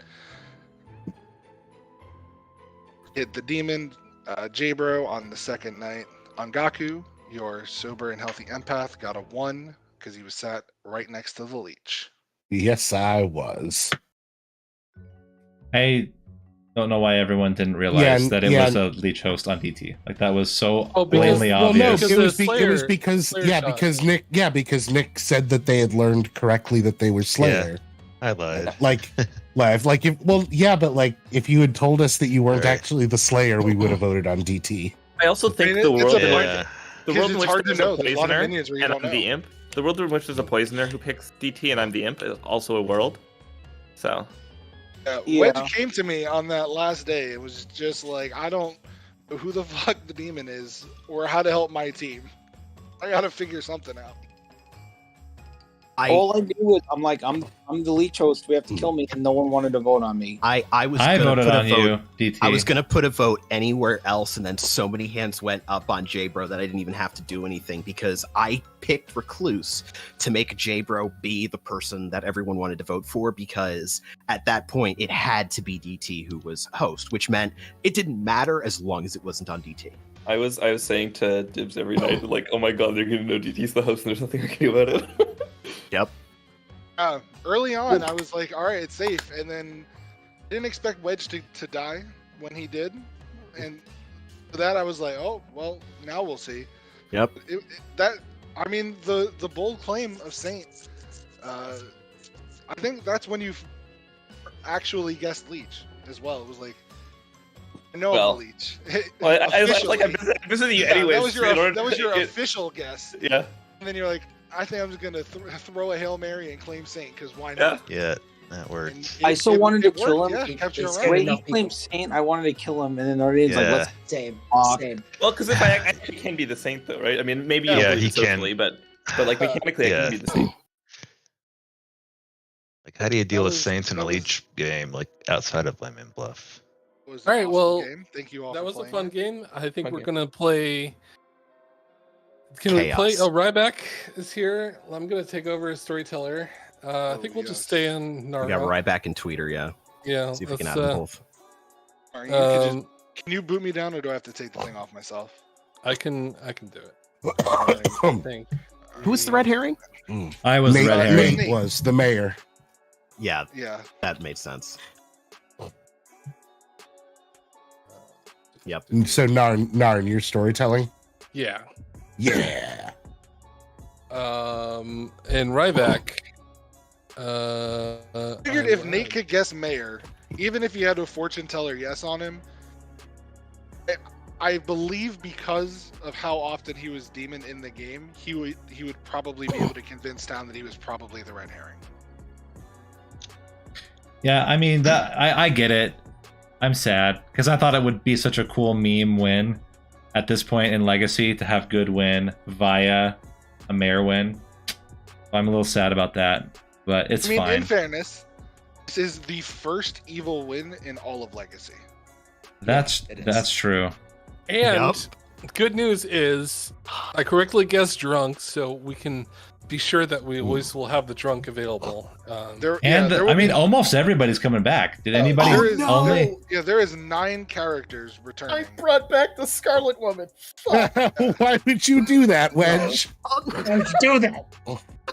Hit the demon, Jabro, on the second night. Angaku, your sober and healthy empath, got a 1 because he was sat right next to the leech. Yes, I was. I don't know why everyone didn't realize that it yeah. was a leech host on DT. Like that was so Oh, because- blatantly well, No, obvious. it was, the it was Slayer- because Slayer yeah, shot. because Nick said that they had learned correctly that they were Slayer. I lied. Like if you had told us that you weren't Right. actually the Slayer, we would have voted on DT. I also think mean, the it's world, a in point. which, the Because world in it's which hard to there's know. a There's a lot of poisoner minions where you and don't I'm the know. imp. The world in which there's a poisoner who picks DT and I'm the imp is also a world. So Yeah. Wedge came to me on that last day. It was just like, I don't know who the fuck the demon is or how to help my team. I gotta figure something out. All I knew was I'm the leech host. We have to kill me, and no one wanted to vote on me. I was I gonna voted put a on vote. you, DT. I was gonna put a vote anywhere else, and then so many hands went up on J-Bro that I didn't even have to do anything because I picked Recluse to make J-Bro be the person that everyone wanted to vote for, because at that point it had to be DT who was host, which meant it didn't matter as long as it wasn't on DT. I was saying to Dibs every night, like, oh my god, they're gonna know DT's the host and there's nothing I can do about it. Yep. Early on, I was like, all right, it's safe. And then I didn't expect Wedge to die when he did. And for that, I was like, oh, well, now we'll see. Yep. The bold claim of Saint, I think that's when you actually guessed Leech as well. It was like, I know I'm a Leech. Well, I Officially. visited you Yeah, anyways. that was your official guess. Yeah. And then you're like, I think I'm just gonna throw a Hail Mary and claim Saint, because why not? Yeah, that worked. And I so wanted to it kill worked, him. Yeah, kept you It's around. Wait, enough he claimed Saint. I wanted to kill him, and then Nordine's like, Yeah. "Let's." Same. Fuck. Same. Well, because if I actually can be the Saint, though, right? I mean, maybe you Yeah, don't he believe socially, but like mechanically, I Yeah. can be the Saint. Like, how do you deal That with was- Saints in a that was- Leech game, like outside of Lemon Bluff? It was All right, an awesome well, game. Thank you all That for was a playing fun it. game. I think Fun we're game. gonna play. Can we play? Chaos. Oh, Ryback is here. I'm gonna take over as storyteller. I think we'll just yes. stay in We Narva. got Ryback and Tweeter, yeah. Yeah, See if we can let's, add them both. All right, you can, um, can you boot me down, or do I have to take the thing off myself? I can do it. Hmm. I think. Who was the red herring? I was Nate, the red herring. Nate was the mayor. Yeah, Yeah. that made sense. Yep. And so Narn, you're storytelling. Yeah. Yeah. And Ryback. Figured if Nate could guess mayor, even if you had a fortune teller yes on him, I believe because of how often he was demon in the game, he would probably be able to convince town that he was probably the red herring. Yeah, I mean that I get it. I'm sad because I thought it would be such a cool meme win at this point in Legacy to have good win via a mayor win. I'm a little sad about that, but it's I mean, fine. in fairness, this is the first evil win in all of Legacy. That's It is. that's true. And good news is I correctly guessed drunk, so we can be sure that we always will have the drunk available. And I mean, almost everybody's coming back. Did anybody there is, only? there is 9 characters returning. brought back the Scarlet Woman. Why would you do that, Wedge? Why would you do that?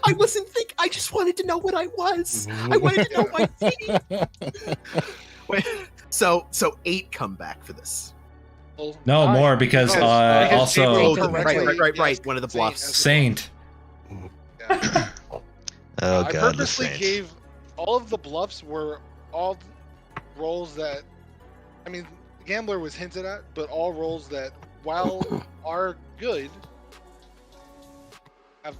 I wasn't think. I just wanted to know what I was. I wanted to know my team. Wait, so 8 come back for this. No, more because also Right. One of the bluffs. Saint. Oh I god, the purposely Saints. gave all of the bluffs were all roles that, I mean, Gambler was hinted at, but all roles that, while are good, have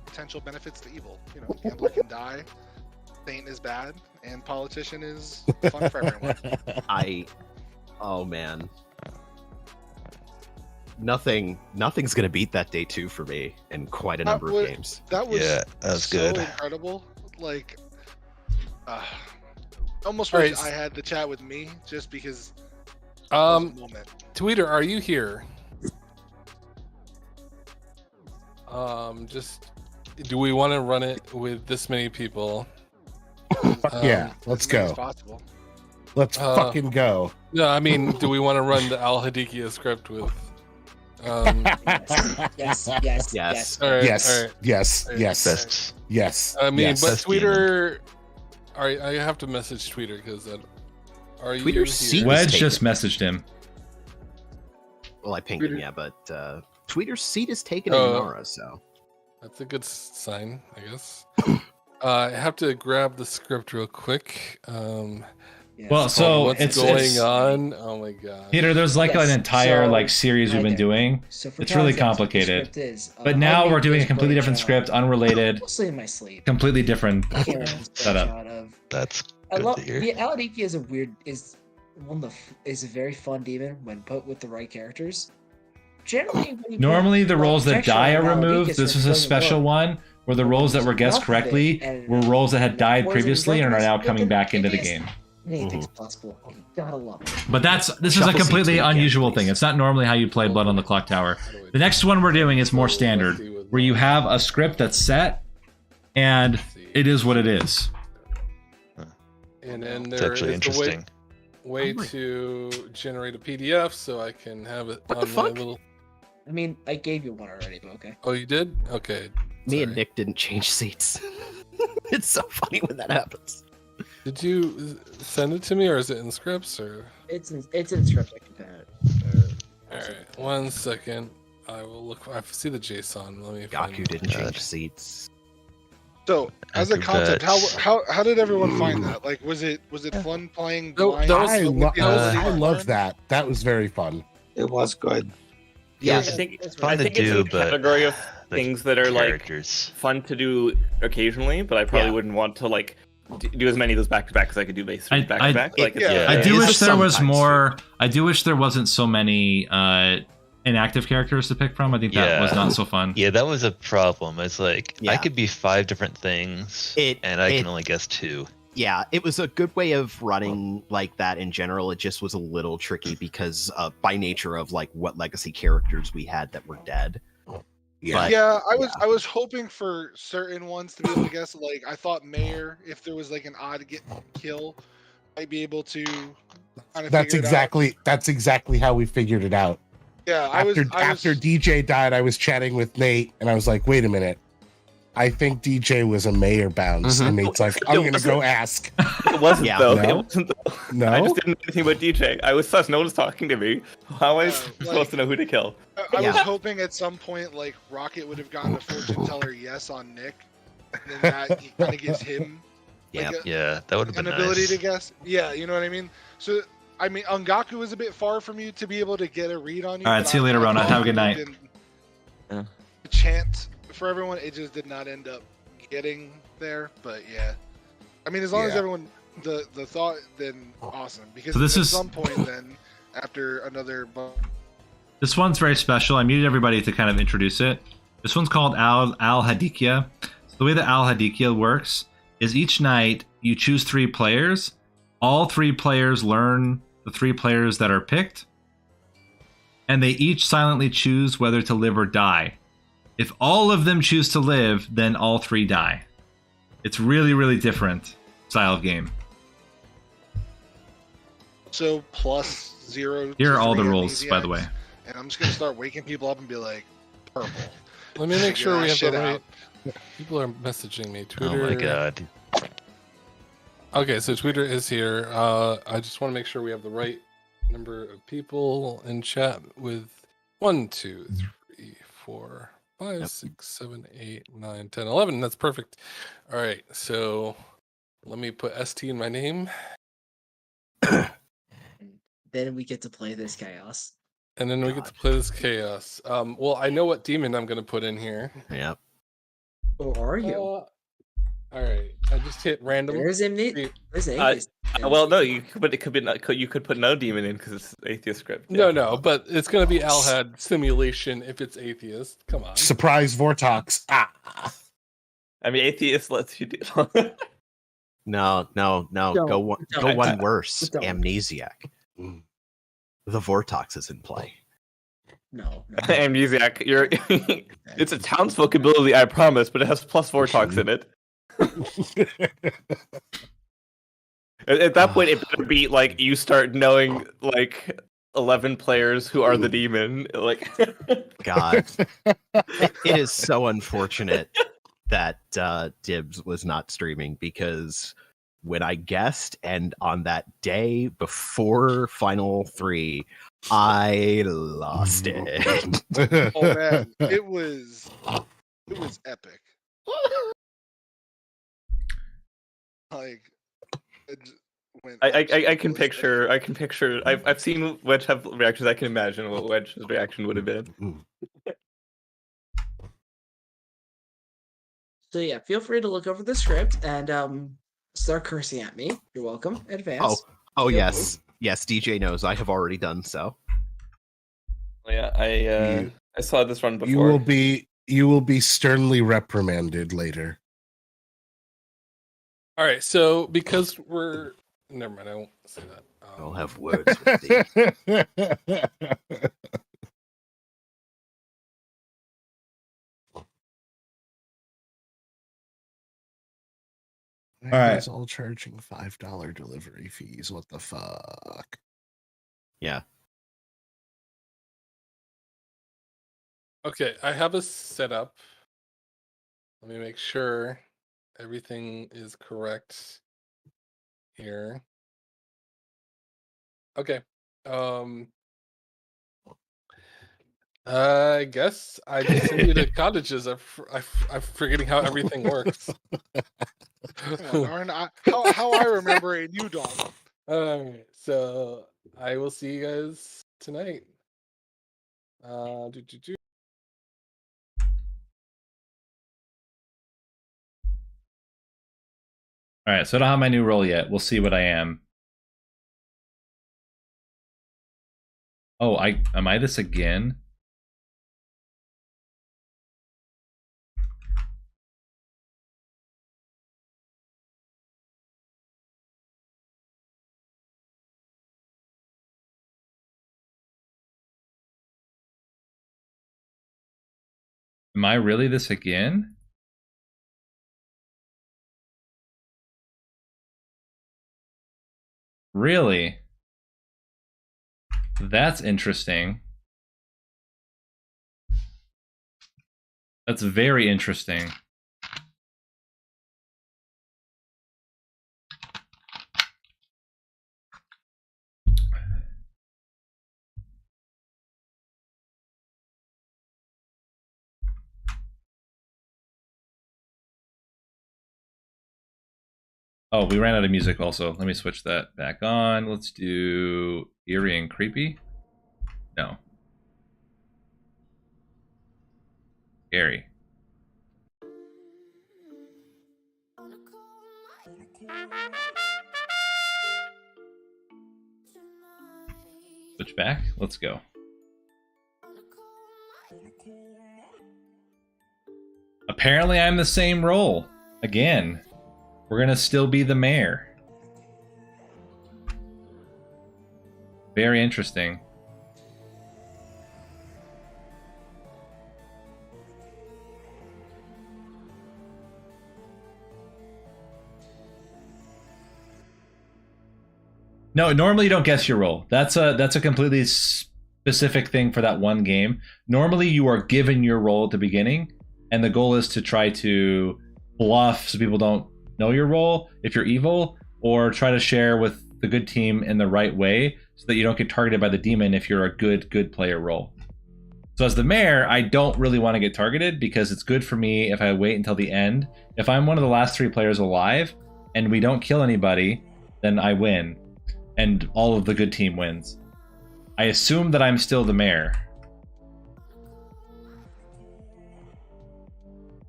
potential benefits to evil. You know, Gambler can die, Saint is bad, and Politician is fun for everyone. Oh man. Nothing's gonna beat that day 2 for me in quite a number of games. That was Yeah, that was so good. incredible. Like, almost All wish right. I had the chat with me, just because moment. Tweeter, are you here? Just do we want to run it with this many people? Yeah, let's As many as go. possible. Let's fucking go. No, I mean, do we want to run the Al Hadikia script with? Yes. Yes. All right, Yes, all right. yes, yes, Best. yes. I mean, yes. but Best demon. Tweeter. All right, I have to message Tweeter because are you Tweeter's seat here? was Wedge taken. just messaged him. Well, I pinged him, Tweeter- yeah, but Tweeter's seat is taken Oh. in Nara, so. That's a good sign, I guess. I have to grab the script real quick. Yes. Well, so what's it's going on? Oh my god. Peter, there's like Yes, an entire so- like series we've been Hi there. doing. So for It's really context, what the complicated. script is, But I now made we're doing a this completely different breakdown, script, unrelated, mostly in my sleep. completely different I came up with this setup. breakdown of That's I good love to hear. the Aladiki is is a very fun demon when put with the right characters. Generally, when you Normally, put the rolls that protection die on are Aladiki, removed. it This was a doesn't special work. one where the rolls that were guessed Enough of it, correctly and were rolls that had the died poison previously and are now weapons, coming but back the into the thing is, game. Anything's possible. You gotta love it. But this is a Shuffle seats completely again, unusual please. thing. It's not normally how you play Blood on the Clock Tower. The next one we're doing is more standard, where you have a script that's set, and it is what it is. And then It's there actually is a interesting. way to generate a PDF so I can have it What on the my fuck? little. I mean, I gave you one already, but okay. Oh, you did? Okay. Me and sorry. Nick didn't change seats. It's so funny when that happens. Did you send it to me, or is it in scripts? Or It's in script. I can pen it. all right, 1 second. I will look. I see the JSON. Let me. find Gaku it. didn't change seats. So, as a concept, Acrobats. how did everyone find that? Like, was it fun playing No, blind? that was- I, with lo- the ability I to love learn? that. That was very fun. It was good. Yeah, I It's think fun I to think it's do, in the but category of the things that are like characters. fun to do occasionally, but I probably Yeah. wouldn't want to like do as many of those back to back as I could do basically back I- to back. Like, it's- yeah. I do It wish is there was sometimes. more. I do wish there wasn't so many inactive characters to pick from. I think that Yeah. was not so fun. Yeah, that was a problem. It's like I Yeah. could be 5 different things, and I can only guess 2. Yeah, it was a good way of running like that in general. It just was a little tricky because by nature of like what legacy characters we had that were dead. But- Yeah, I was hoping for certain ones to be able to guess. Like, I thought Mayor, if there was like an odd kill, might be able to kind of. That's exactly how we figured it out. Yeah, After DJ died, I was chatting with Nate, and I was like, "Wait a minute, I think DJ was a mayor bounce." Mhm. And Nate's like, "I'm gonna go ask." It wasn't Yeah. though. No? It wasn't though. I No, just didn't know anything about DJ. I was sus. No one was talking to me. How am I supposed like- to know who to kill? I was Yeah. hoping at some point like Rocket would have gotten a fortune teller yes on Nick, and then that kind of gives him Yeah. like Yeah, that would have an been ability nice. to guess. Yeah, you know what I mean. So I mean, Ungaku is a bit far from you to be able to get a read on you. All right, but see you later, Rona. thought Have a good it night. would've been Yeah. A chance for everyone. It just did not end up getting there. But yeah, I mean, as long as Yeah. everyone the thought, then awesome. Because So this at is- some point, then after another. This one's very special. I muted everybody to kind of introduce it. This one's called Al Hadikia. So the way that Al Hadikia works is each night you choose 3 players. All 3 players learn the 3 players that are picked, and they each silently choose whether to live or die. If all of them choose to live, then all 3 die. It's really, really different style of game. So plus 0. Here to are all the 3 rules, by the way. amnesiacs, and I'm just gonna start waking people up and be like, purple. Let me make sure we have the Shit right. out. People are messaging me. Oh Twitter. my god. Okay, so Twitter is here. I just want to make sure we have the right number of people in chat with 1, 2, 3, 4, 5, 6, 7, 8, 9, 10, 11. That's perfect. All right, so let me put ST in my name, Then we get to play this chaos. and then we get to play this chaos. Well, I know what demon I'm going to put in here. Yep. Or are you? All right, I just hit random. There's See- There's atheist. Well, no, but it could be not. You could put no demon in because it's atheist script. No, Yeah. no, but it's going to be Alhad simulation if it's atheist. Come on. surprise Vortox. Ah, I mean, atheist lets you do. No. Don't. Go one Don't. worse. Don't. Amnesiac. The Vortox is in play. No. Amnesiac, you're it's a townsfolk ability, I promise, but it has plus 4 talks in it. At that point, it better be like you start knowing like 11 players who are the demon. Like, God, it is so unfortunate that Dibs was not streaming, because when I guessed and on that day before Final 3, I lost it. Oh man, it was epic. Like, when I can picture. I've seen Wedge have reactions. I can imagine what Wedge's reaction would have been. So yeah, feel free to look over the script and start cursing at me. You're welcome in advance. Oh Feel yes, yes. DJ knows I have already done so. Yeah, I saw this run before. You will be sternly reprimanded later. All right, so because we're never mind, I won't say that. I'll have words with thee. All right. all charging $5 delivery fees. What the fuck? Yeah. Okay, I have a setup. Let me make sure everything is correct here. Okay. I guess I just send you to cottages. I'm forgetting how everything works. Come on, Arn, how I remember it, and you don't. All right, so I will see you guys tonight. All right, so I don't have my new role yet. We'll see what I am. Oh, am I this again? Am I really this again? Really? That's interesting. That's very interesting. Oh, we ran out of music also. Let me switch that back on. Let's do eerie and creepy. No. Scary. Switch back. Let's go. Apparently I'm the same role. Again. We're gonna still be the mayor. Very interesting. No, normally you don't guess your role. That's a completely specific thing for that one game. Normally you are given your role at the beginning, and the goal is to try to bluff so people don't know your role if you're evil, or try to share with the good team in the right way so that you don't get targeted by the demon if you're a good player role. So as the mayor, I don't really want to get targeted because it's good for me if I wait until the end. If I'm one of the last 3 players alive and we don't kill anybody, then I win and all of the good team wins. I assume that I'm still the mayor.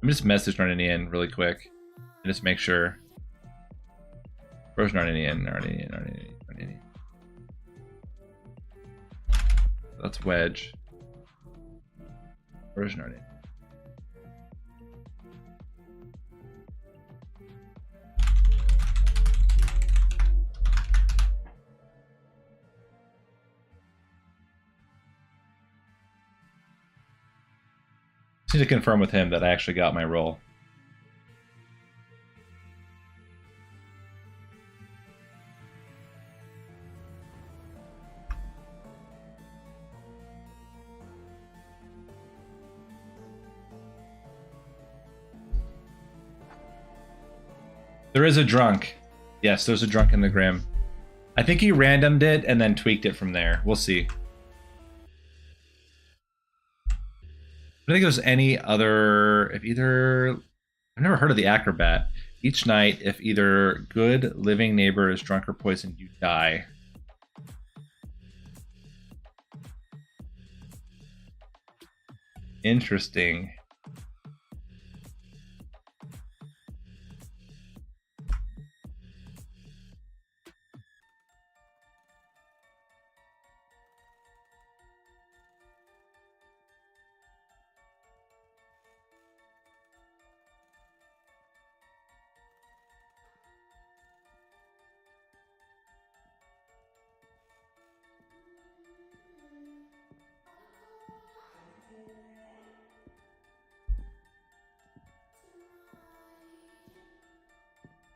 I'm just message Narninian really quick and just make sure. Where's Narninian? Narninian. That's Wedge. Where's Narninian? need to confirm with him that I actually got my roll. There is a drunk. Yes, there's a drunk in the Grim. I think he randomed it and then tweaked it from there. We'll see. I don't think there's any other... If either... I've never heard of the Acrobat. Each night, if either good living neighbor is drunk or poisoned, you die. Interesting.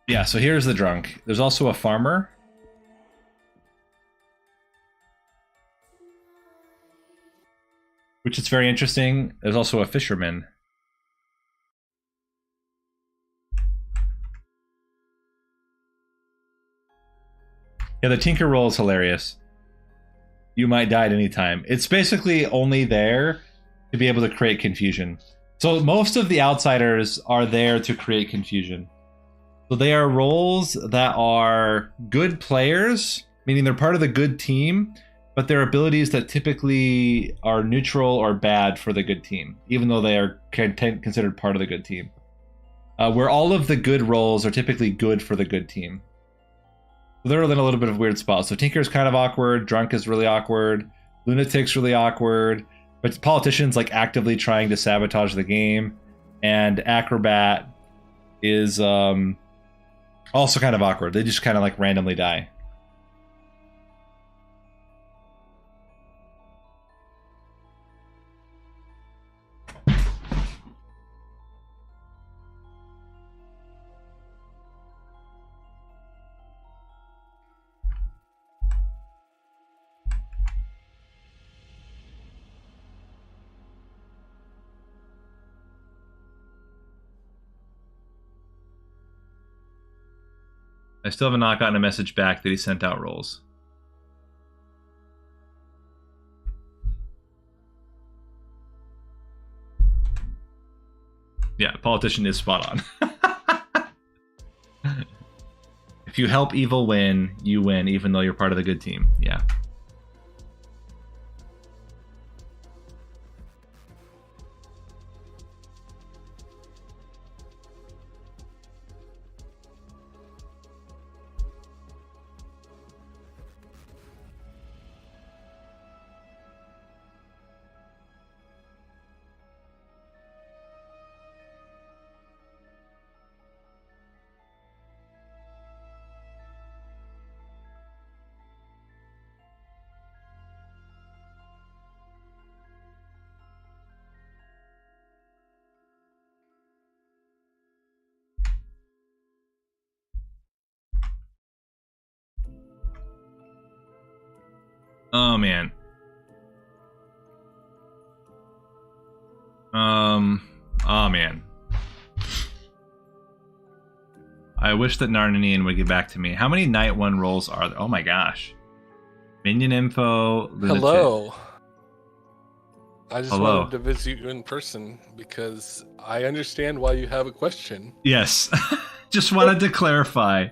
Yeah, so here's the drunk. There's also a farmer. Which is very interesting. There's also a fisherman. Yeah, the Tinker roll is hilarious. You might die at any time. It's basically only there to be able to create confusion. So most of the outsiders are there to create confusion. So they are roles that are good players, meaning they're part of the good team, but they're abilities that typically are neutral or bad for the good team, even though they are considered part of the good team. Where all of the good roles are typically good for the good team. So they're in a little bit of a weird spot. So Tinker's kind of awkward, Drunk is really awkward, Lunatic's really awkward, but Politician's like actively trying to sabotage the game, and Acrobat is also kind of awkward. They just kind of like randomly die. I still have not gotten a message back that he sent out rolls. Yeah, Politician is spot on. If you help evil win, you win, even though you're part of the good team. Yeah. Oh man. Oh man. I wish that Narninian would get back to me. How many night one rolls are there? Oh my gosh. Minion info. Lunatic. Hello. I just Hello. wanted to visit you in person because I understand why you have a question. Yes. Just wanted to clarify.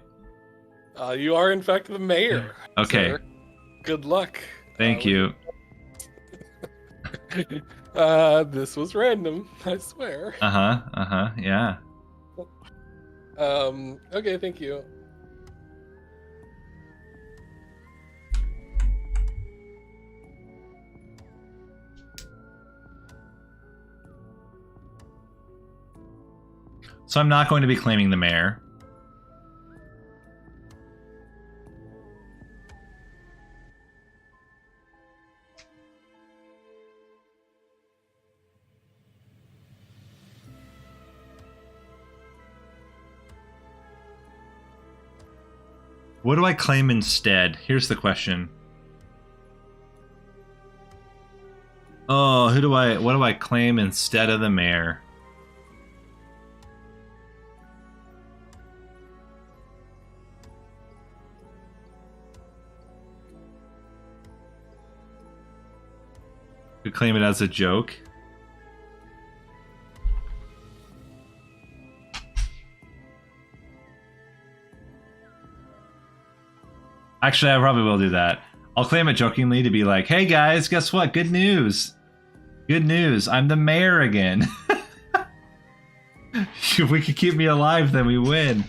You are in fact the mayor. Okay. Sir. Good luck. Thank you. This was random, I swear. Yeah. Okay, thank you. So I'm not going to be claiming the mayor. What do I claim instead? Here's the question. Oh, what do I claim instead of the mayor? Could claim it as a joke. Actually, I probably will do that. I'll claim it jokingly to be like, hey guys, guess what? Good news. Good news. I'm the mayor again. If we could keep me alive, then we win.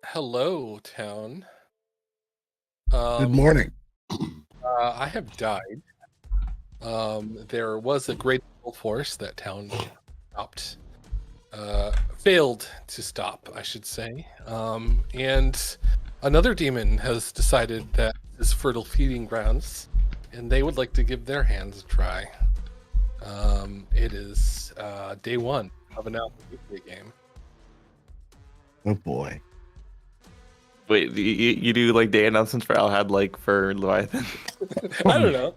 Hello, town. Good morning. I have died. There was a great force that town stopped. Failed to stop, I should say. And another demon has decided that this is fertile feeding grounds, and they would like to give their hands a try. It is day one of an alpha game. Oh boy. Wait, you do like day announcements for Alhad, like for Leviathan? I don't know.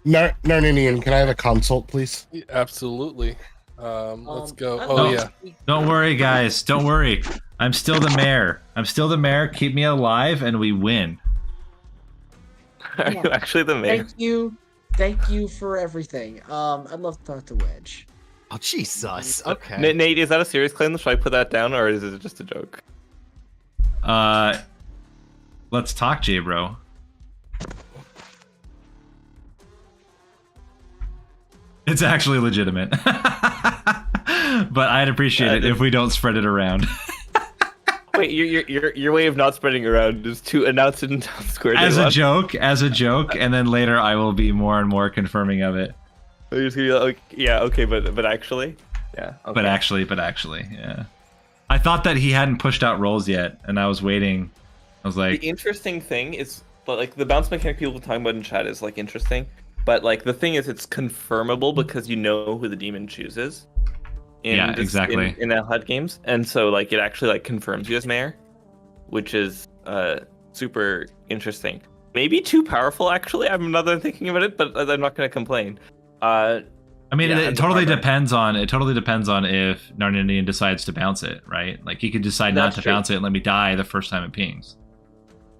Narninian, can I have a consult, please? Absolutely. Let's go. I Oh don't yeah. know. Don't worry, guys. Don't worry. I'm still the mayor. I'm still the mayor. Keep me alive, and we win. Are you actually the mayor? Thank you for everything. I'd love to talk to Wedge. Oh, Jesus. Okay. Nate, is that a serious claim? Should I put that down, or is it just a joke? Let's talk, J-Bro. It's actually legitimate. But I'd appreciate it if we don't spread it around. Wait, your way of not spreading around is to announce it in Town Square. As a joke, and then later I will be more and more confirming of it. You're just gonna be like, yeah, okay, but actually, yeah, okay. But actually, yeah. I thought that he hadn't pushed out rolls yet, and I was waiting. I was like, the interesting thing is, but like the bounce mechanic people talking about in chat is like interesting, but like the thing is, it's confirmable because you know who the demon chooses. Exactly. In the HUD games, and so like it actually like confirms you as mayor, which is super interesting. Maybe too powerful, actually. I'm not thinking about it, but I'm not going to complain. I mean, it totally depends on if Narninian decides to bounce it, right? Like he could decide not to bounce it and let me die the first time it pings.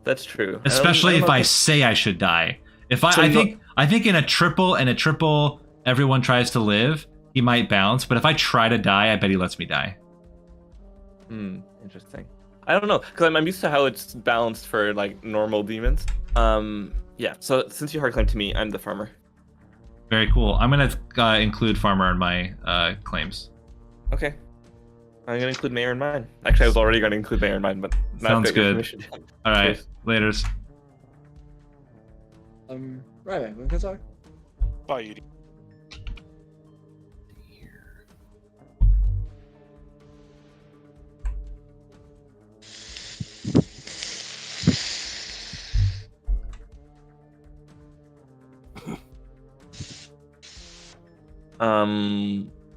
That's true. Especially if I say I should die. If I think in a triple everyone tries to live, he might bounce, but if I try to die, I bet he lets me die. Interesting. I don't know, because I'm used to how it's balanced for like normal demons. Yeah. So since you hard claim to me, I'm the farmer. Very cool. I'm gonna include farmer in my claims. Okay. I'm gonna include mayor in mine. Actually, I was already gonna include mayor in mine, but sounds good. All right. Cheers. Laters. Right back. We can talk. Bye, Edie.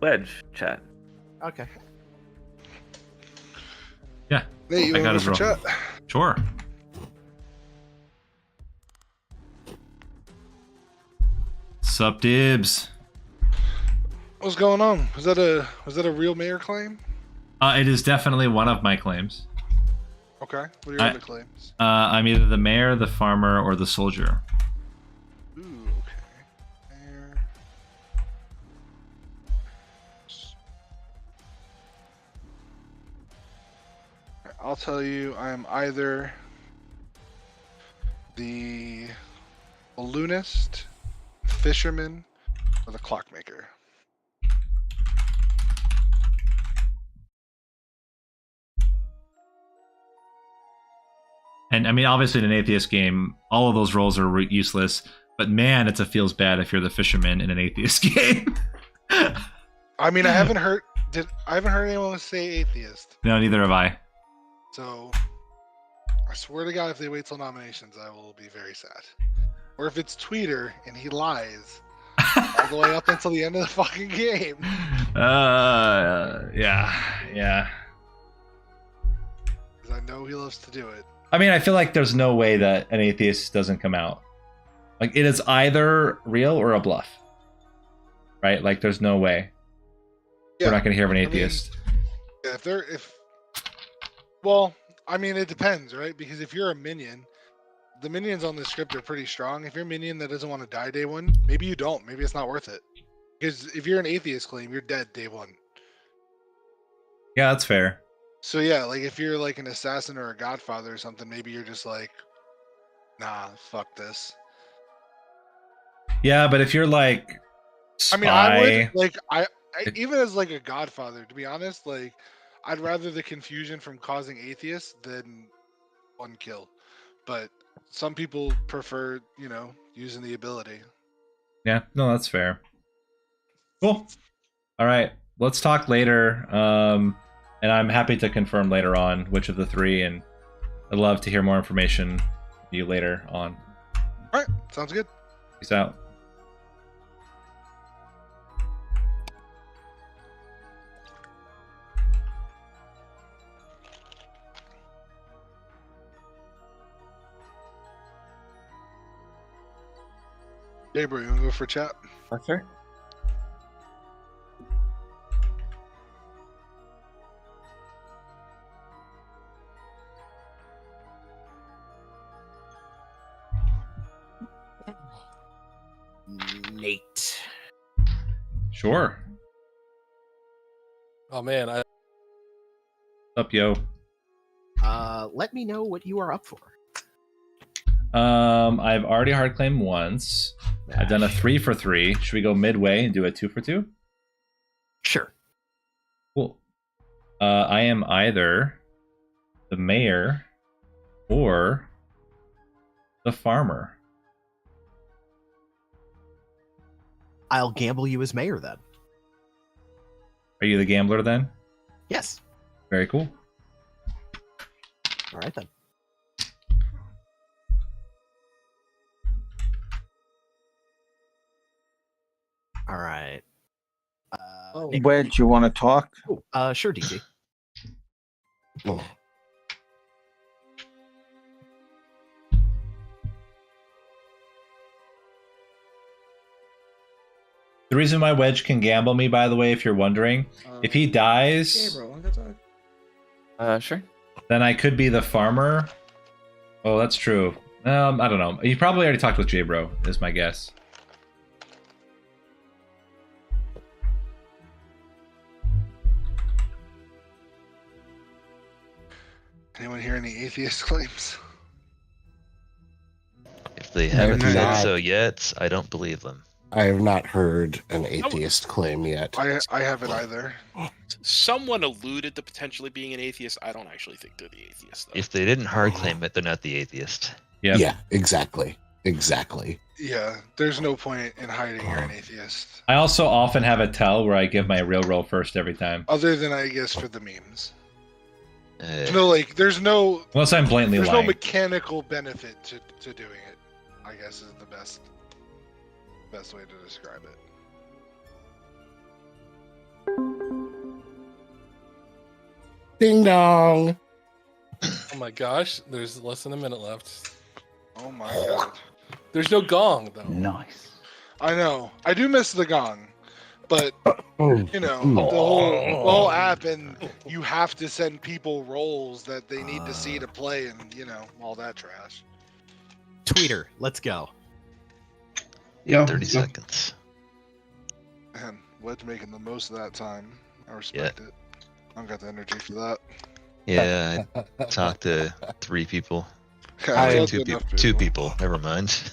Wedge chat. Okay. Nate, you I want got to his go for roll. chat? Sure. Sup, Dibs? What's going on? Was that a real mayor claim? It is definitely one of my claims. Okay. What are your other claims? I'm either the mayor, the farmer, or the soldier. Ooh, okay. Mayor. I'll tell you, I am either the balloonist, fisherman, or the clockmaker. And I mean, obviously, in an atheist game, all of those roles are useless. But man, it feels bad if you're the fisherman in an atheist game. I mean, I haven't heard anyone say atheist. No, neither have I. So I swear to God, if they wait till nominations, I will be very sad. Or if it's Tweeter and he lies all the way up until the end of the fucking game. Yeah. Because I know he loves to do it. I mean, I feel like there's no way that an atheist doesn't come out. Like, it is either real or a bluff. Right? Like, there's no way. Yeah, We're not going to hear of an I mean, atheist. Yeah, well, I mean, it depends, right? Because if you're a minion, the minions on the script are pretty strong. If you're a minion that doesn't want to die day one, maybe you don't. Maybe it's not worth it. Because if you're an atheist claim, you're dead day one. Yeah, that's fair. So yeah, like if you're like an assassin or a godfather or something, maybe you're just like, nah, fuck this. Yeah, but if you're like spy, I mean, I would like I even as like a godfather, to be honest, like I'd rather the confusion from causing atheists than one kill. But some people prefer, using the ability. Yeah, no, that's fair. Cool. All right, let's talk later. And I'm happy to confirm later on which of the three, and I'd love to hear more information from you later on. All right, sounds good. Peace out. Gabriel, you want to go for chat? Okay. Nate. Sure. Oh man, What's up, yo? Let me know what you are up for. I've already hard claimed once. I've done a 3 for 3. Should we go midway and do a 2 for 2? Sure. Cool. I am either the mayor or the farmer. I'll gamble you as mayor then. Are you the gambler then? Yes. Very cool. All right then. All right. Nick, Wedge, you want to talk? sure, DG. Oh. The reason why Wedge can gamble me, by the way, if you're wondering, if he dies, Gabriel, want to talk? Sure. then I could be the farmer. Oh, that's true. I don't know. You probably already talked with J-Bro, is my guess. Anyone hear any atheist claims? If they haven't have said not. so yet, I don't believe them. I have not heard an atheist claim yet. I haven't either. Someone alluded to potentially being an atheist. I don't actually think they're the atheist, though. If they didn't hard claim it, they're not the atheist. Yep. Yeah, exactly. Exactly. Yeah, there's no point in hiding you're an atheist. I also often have a tell where I give my real roll first every time. Other than, I guess, for the memes. Uh, There's no Unless I'm blatantly there's lying. no mechanical benefit to doing it, I guess is the best way to describe it. Ding dong. oh my gosh, there's less than a minute left. Oh my god. There's no gong though. Nice. I know. I do miss the gong. But Oh, the whole app, and you have to send people roles that they need to see to play, and all that trash. Tweeter, let's go. Yeah. 30 seconds. Man, Wedge making the most of that time. I respect it. I don't got the energy for that. Yeah, I talked to 3 people. I talked Two to enough people. 2 people. Never mind.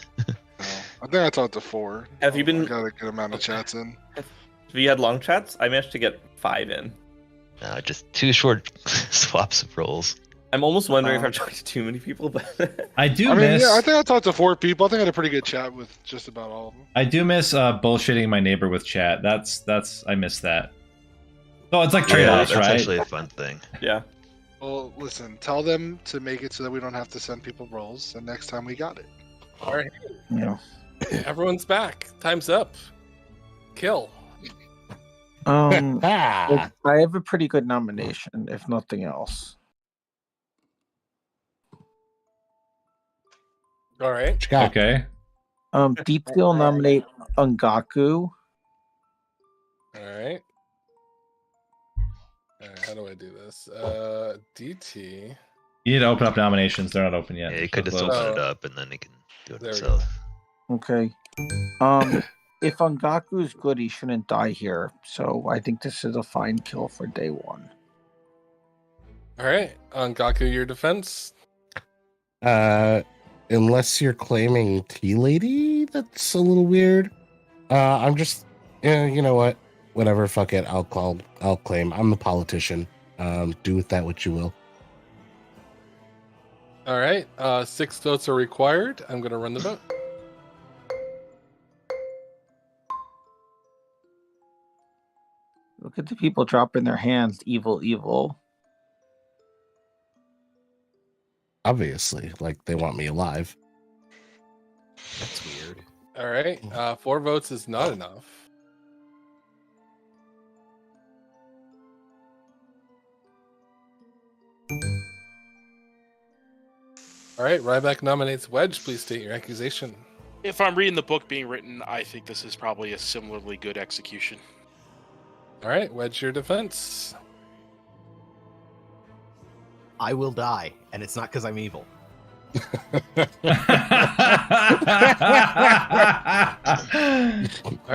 I think I talked to 4. Have you been? I got a good amount of chats in. Have you had long chats? I managed to get 5 in. Just 2 short swaps of roles. I'm almost wondering if I've talked to too many people, but I do I mean, miss. yeah, I think I talked to 4 people. I think I had a pretty good chat with just about all of them. I do miss bullshitting my neighbor with chat. That's I miss that. So it's like trade-offs, That's right? actually a fun thing. yeah. Well, listen, tell them to make it so that we don't have to send people rolls, and next time we got it. All right, Yeah. everyone's back. Time's up. Kill. I have a pretty good nomination, if nothing else. All right. Okay. Deep Steel nominate Ungaku. All right. All right. How do I do this? DT. You need to open up nominations. They're not open yet. Yeah, he could just They're closed. open it up and then he can do it There we himself. Okay. If Ungaku is good, he shouldn't die here. So I think this is a fine kill for day one. All right. Angaku, your defense. Unless you're claiming Tea Lady, that's a little weird. I'm just, you know what? Whatever, fuck it. I'll claim. I'm the politician. Do with that what you will. All right. 6 votes are required. I'm going to run the vote. Look at the people dropping their hands. Evil, evil. Obviously, like they want me alive. That's weird. All right. 4 votes is not enough. All right. Ryback nominates Wedge. Please state your accusation. If I'm reading the book being written, I think this is probably a similarly good execution. All right. Wedge, your defense. I will die, and it's not because I'm evil. All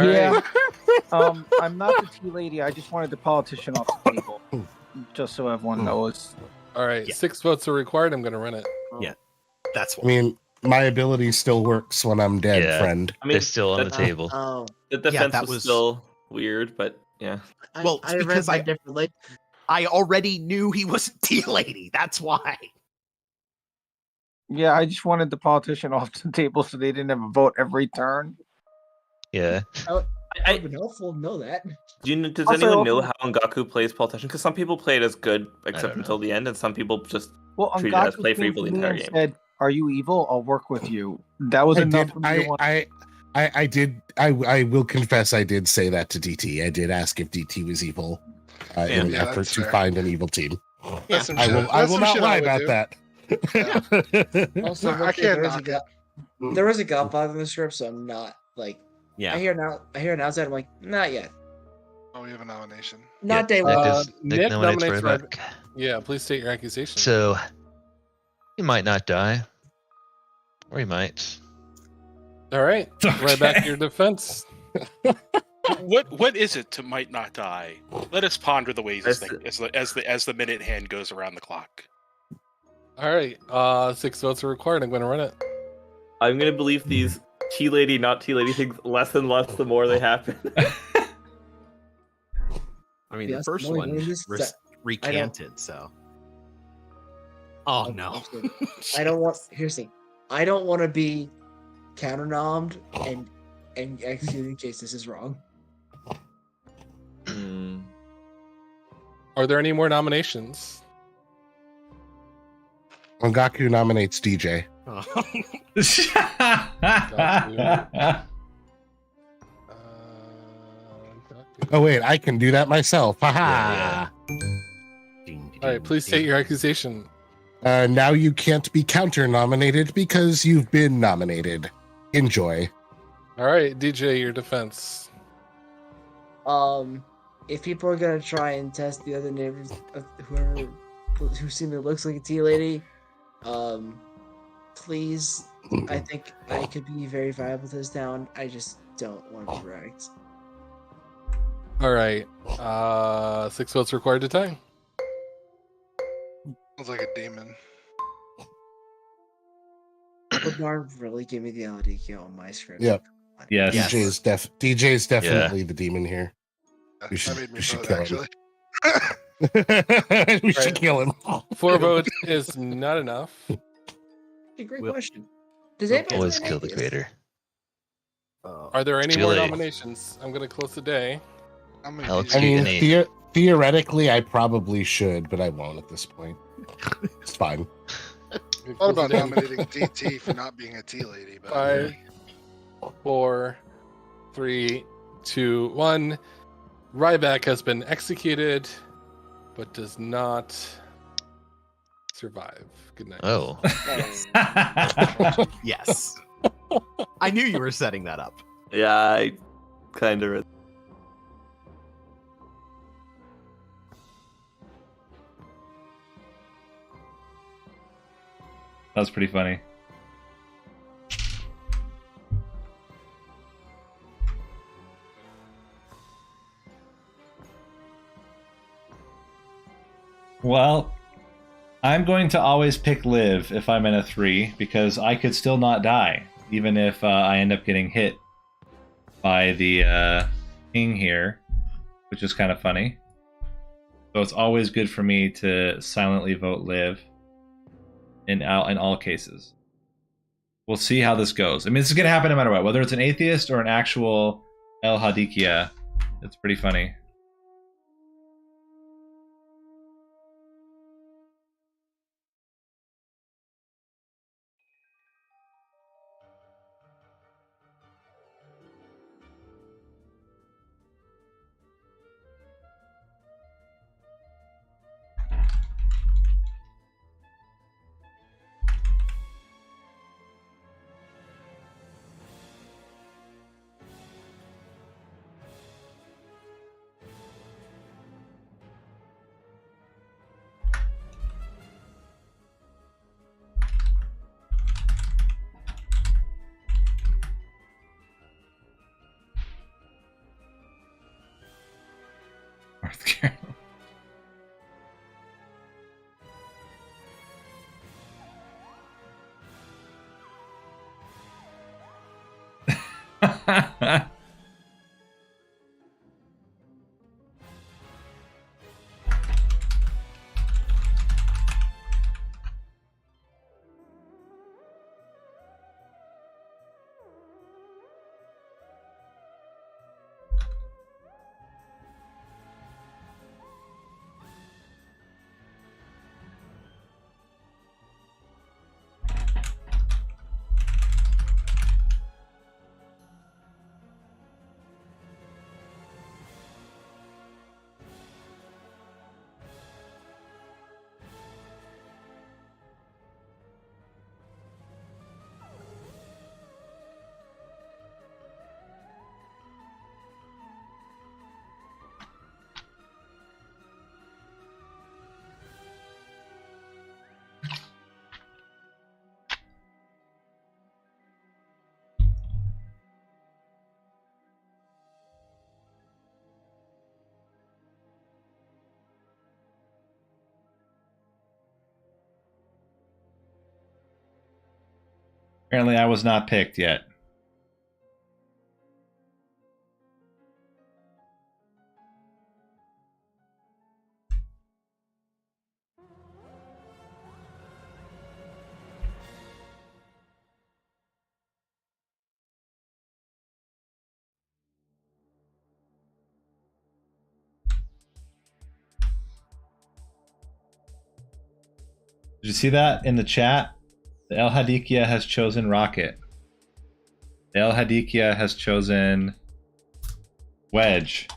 Yeah. right. I'm not the tea lady. I just wanted the politician off the table, just so everyone knows. All right. Yeah. 6 votes are required. I'm going to run it. That's I why. mean, my ability still works when I'm dead, Yeah. friend. I mean, They're still on the that- table. Oh, The defense that was was- still weird, but yeah. Well, I it's read because that differently. I already knew he was a tea lady. That's why. Yeah, I just wanted the politician off the table so they didn't have a vote every turn. Yeah. That would have been helpful to know that. Does Also, anyone know how Ngaku plays politician? Because some people play it as good, except don't until the end, and some people just Well, treat it as Ungaku play for came evil to the me entire and game. said, "Are you evil? I'll work with you." That was enough for me to want. I will confess I did say that to DT. I did ask if DT was evil in an Yeah, effort that's to fair. find an evil team. That's some I shit- will that's some not shit lie would about do. that. Also, I can't there is a knock it. there is a Godfather in the script, so I'm not like. Yeah. I hear an outside. I'm like, not yet. Oh, we have a nomination. Not day Nick, one. is, Nick nominates Ryback. Yeah, please state your accusation. So he might not die, or he might. All right. Ryback, your defense. What is it to might not die? Let us ponder the ways as the minute hand goes around the clock. All right. 6 votes are required. I'm going to run it. I'm gonna believe these tea lady, not tea lady things less and less the more they happen. I mean, Yeah, the first no, one this- recanted, so. Oh, no. Absolutely. I don't want. Here's the thing. I don't want to be counternommed and executing case this is wrong. Hmm. Are there any more nominations? Ongaku nominates DJ. Oh wait, I can do that myself. Haha. All right. Please state your accusation. Now you can't be counter nominated because you've been nominated. Enjoy. All right. DJ, your defense. If people are gonna try and test the other neighbors of who seem to looks like a tea lady, please, I think I could be very viable to this town. I just don't want to be wrecked. All right. 6 votes required to tie. Sounds like a demon. Would Marv really give me the LDQ on my script? Yep. Yes. DJ is definitely the demon here. We should, That made me we should vote, kill actually. him. We should Right. kill him. 4 votes is not enough. A great question. Does anybody Always know kill the this? creator. Are there any Too more late. nominations? I'm going to close the day. I'm gonna I'll be- I mean, Excuse me. theoretically, I probably should, but I won't at this point. It's fine. Thought about nominating DT for not being a tea lady, but 5, 4, 3, 2, 1. Ryback has been executed, but does not survive. Good night. Oh. Yes. I knew you were setting that up. Yeah, I kind of. That was pretty funny. Well, I'm going to always pick live if I'm in a 3 because I could still not die, even if I end up getting hit by the king here, which is kind of funny. So it's always good for me to silently vote live in all cases. We'll see how this goes. I mean, this is going to happen no matter what, whether it's an atheist or an actual El Hadikia. It's pretty funny. North Carolina. Apparently, I was not picked yet. Did you see that in the chat? The El Hadikia has chosen Rocket. The El Hadikia has chosen Wedge.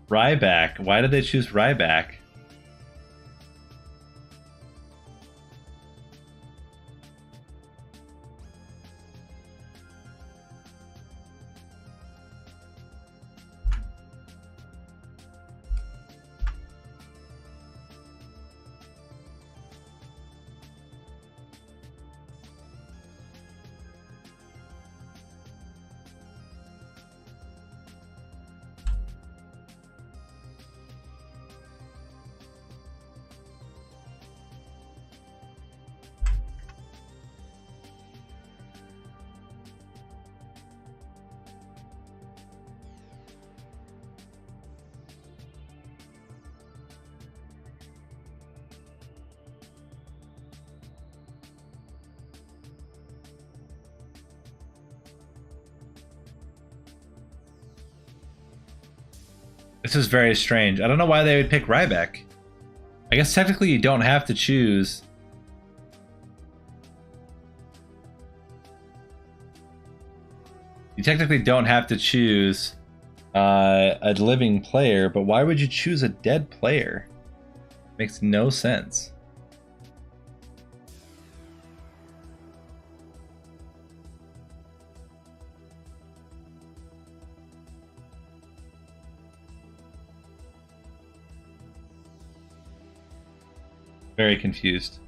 Ryback. Why did they choose Ryback? This is very strange. I don't know why they would pick Ryback. I guess technically you don't have to choose. You technically don't have to choose a living player, but why would you choose a dead player? Makes no sense. Very confused.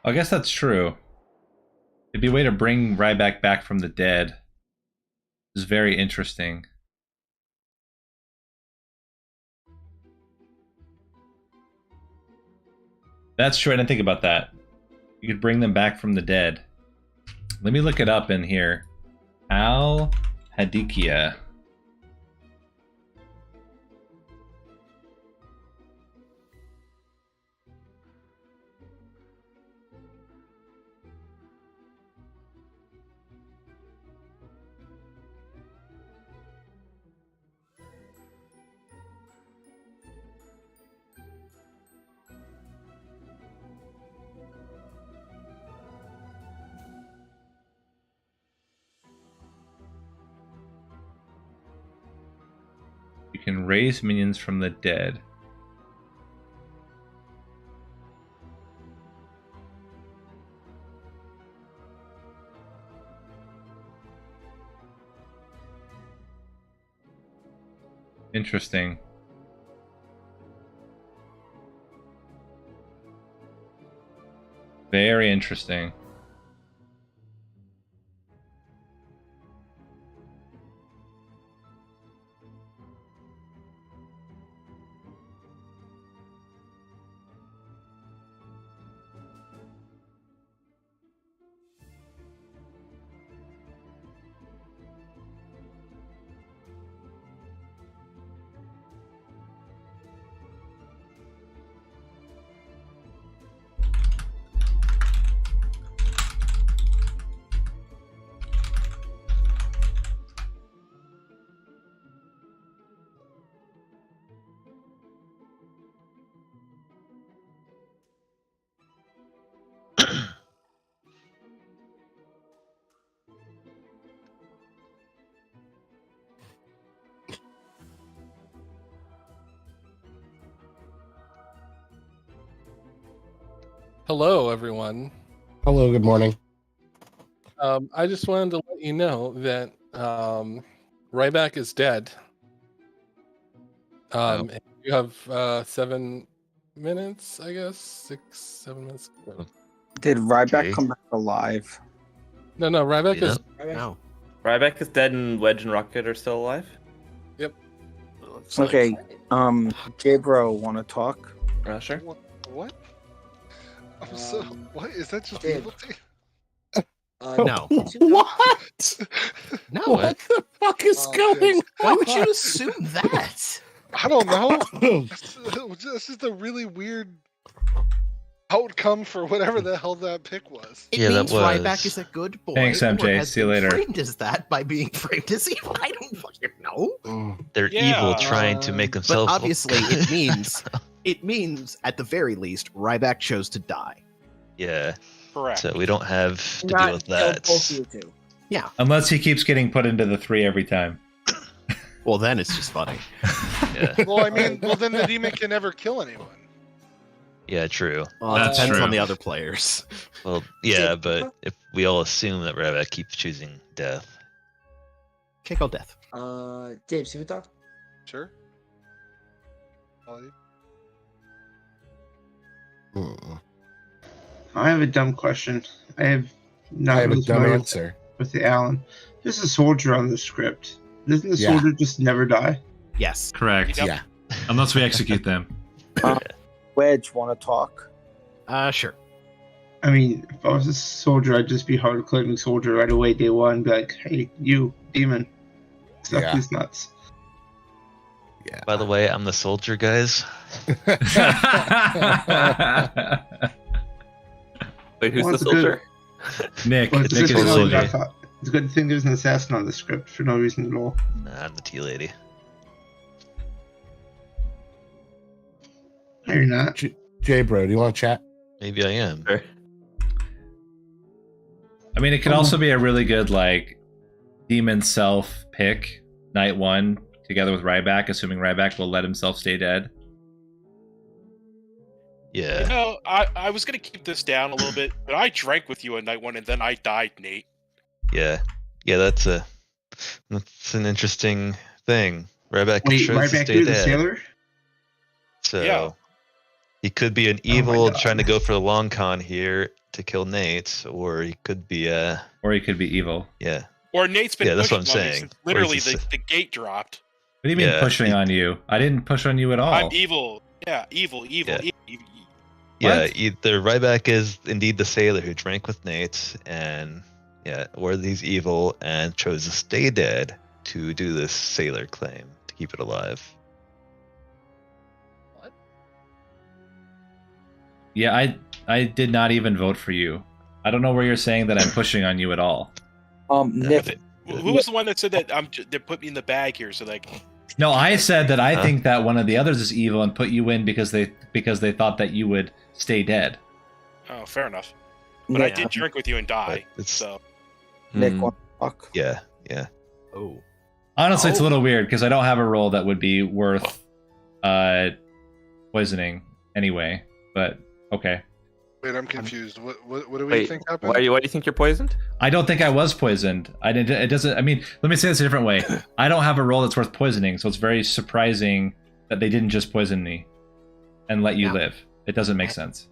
I guess that's true. It'd be a way to bring Ryback back from the dead. It's very interesting. That's true. I didn't think about that. You could bring them back from the dead. Let me look it up in here. Al Hadikia. You can raise minions from the dead. Interesting. Very interesting. Hello, everyone. Hello, good morning. I just wanted to let you know that Ryback is dead. And you have 7 minutes, I guess. 7 minutes. Did Ryback Okay. come back alive? No, Ryback is. No. Ryback is dead and Wedge and Rocket are still alive? Yep. Looks like- Okay. J-Bro, want to talk? Sure. What? I'm so. What is that? Just Dave. evil to you? No. What? No. What the fuck is going Why would you on? assume that? I don't know. This is a really weird outcome for whatever the hell that pick was. It Yeah, that means Ryback was- is a good boy. Thanks, or MJ. has See you been later. Framed as that by being framed as evil. I don't fucking know. No, They're evil, trying to make but themselves. look obviously good. it means at the very least Ryback chose to die. Yeah. Correct. So we don't have to Not deal with kill that. both of you two. Yeah. Unless he keeps getting put into the 3 every time. Well, then it's just funny. Yeah. Well, I mean, well then the demon can never kill anyone. Yeah, true. Well, it depends on the other players. Well, yeah, but if we all assume that Ryback keeps choosing death. Okay, go death. Dave, see what talk? Sure. Ollie? I have a dumb question. I have not I have a really dumb familiar answer. with the Allen. There's a soldier on the script. Doesn't the Yeah. soldier just never die? Yes. Correct. Yep. Yeah. Unless we execute them. Wedge, want to talk? Sure. I mean, if I was a soldier, I'd just be hard claiming soldier right away, day one, and be like, hey, you, demon. Stuff Yeah. these nuts. Yeah. By the way, I'm the soldier, guys. Wait, who's Well, the it's soldier? Nick. Well, Nick it's, is just the really soldier. not- it's a good thing there's an assassin on the script for no reason at all. Nah, I'm the tea lady. No, you're not. Jay, bro, do you want to chat? Maybe I am. Sure. I mean, it could also be a really good, like, demon self pick, night 1, together with Ryback, assuming Ryback will let himself stay dead. Yeah. You know, I was gonna keep this down a little bit, but I drank with you on night 1 and then I died, Nate. Yeah. Yeah, that's an interesting thing. Ryback Wait, chose right to back stay to the dead. sailor? So Yeah. he could be an Oh my evil God. trying to go for the long con here to kill Nate, or he could be Or he could be evil. yeah. Or Nate's been Yeah, that's what pushing I'm on me saying. since Or literally he's just- the gate dropped. What do you mean Yeah, pushing on you? I didn't push on you at all. I'm evil. Yeah, evil. Yeah. evil. Yeah, What? either Ryback is indeed the sailor who drank with Nate, and yeah, or he's evil and chose to stay dead to do this sailor claim to keep it alive. Yeah, I did not even vote for you. I don't know where you're saying that I'm pushing on you at all. Nick, Who was the one that said that they put me in the bag here? So like, No, I said that I Huh? think that one of the others is evil and put you in because they thought that you would stay dead. oh, fair enough. But I Nick, did drink with you and die. But it's So Nick, Hmm. want to talk? yeah. Oh. Honestly, it's a Oh. little weird because I don't have a role that would be worth poisoning anyway. But okay, Wait, I'm confused. What do we Wait, think happened? why do you think you're poisoned? I don't think I was poisoned. I didn't. It doesn't. I mean, let me say this a different way. I don't have a role that's worth poisoning, so it's very surprising that they didn't just poison me and let you Yeah. live. It doesn't make sense.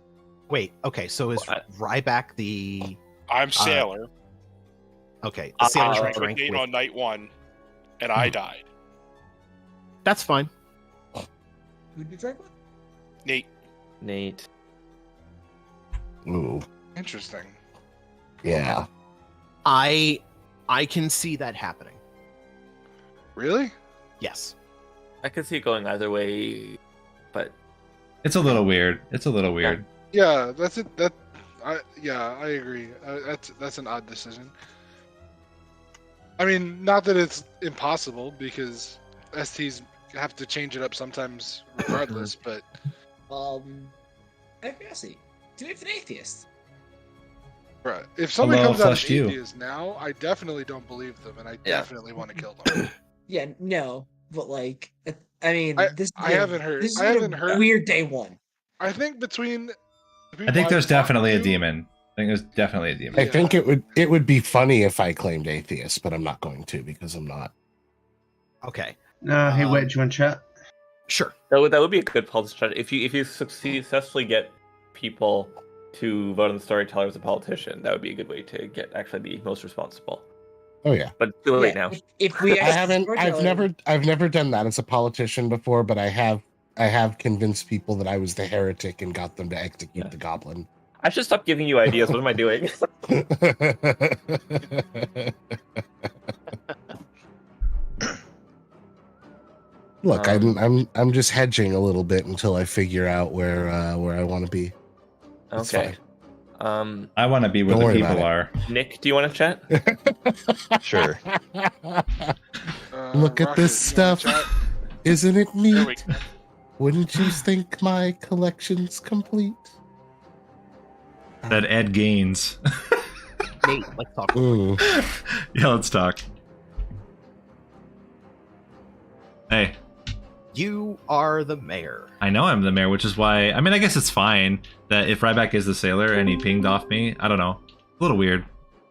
Wait, okay, so is What? Ryback the I'm sailor. okay, the sailor I who drank with drank Nate with on night 1, and I died. That's fine. Who did you drink with? Nate. Ooh, Interesting. yeah. I can see that happening. Really? Yes. I could see it going either way, but It's a little weird. It's a little weird. Yeah, that's it. I agree. That's an odd decision. I mean, not that it's impossible because STs have to change it up sometimes, regardless. But FBSC. Do we have an atheist? right, if somebody Hello, comes out as flushed you. atheist now, I definitely don't believe them, and I Yeah. definitely want to kill them. Yeah, no, but like, I mean, this. I haven't heard- This is I haven't a heard- Weird day 1. I think between. I think there's definitely a demon. I think there's definitely a demon. I think it would be funny if I claimed atheist, but I'm not going to because I'm not. Okay. No, hey, Wedge, you want to chat? Sure. that would be a good politics strategy. If you successfully get people to vote on the Storyteller as a politician, that would be a good way to get actually the most responsible. Oh yeah. But it's too late Yeah, now. If we, I haven't. I've never done that as a politician before, but I have convinced people that I was the heretic and got them to execute the goblin. I should stop giving you ideas. What am I doing? Look, I'm just hedging a little bit until I figure out where I want to be. It's Okay. I want to be where Don't the worry people about are. Nick, do you want to chat? Sure. Look at Rocket, this you wanna stuff. chat? Isn't it There we neat? go. Wouldn't you think my collection's complete? That Ed Gaines. Nate, let's talk. Yeah, let's talk. Hey, You are the mayor. I know I'm the mayor, which is why. I mean, I guess it's fine that if Ryback is the sailor and he pinged off me, I don't know. A little weird.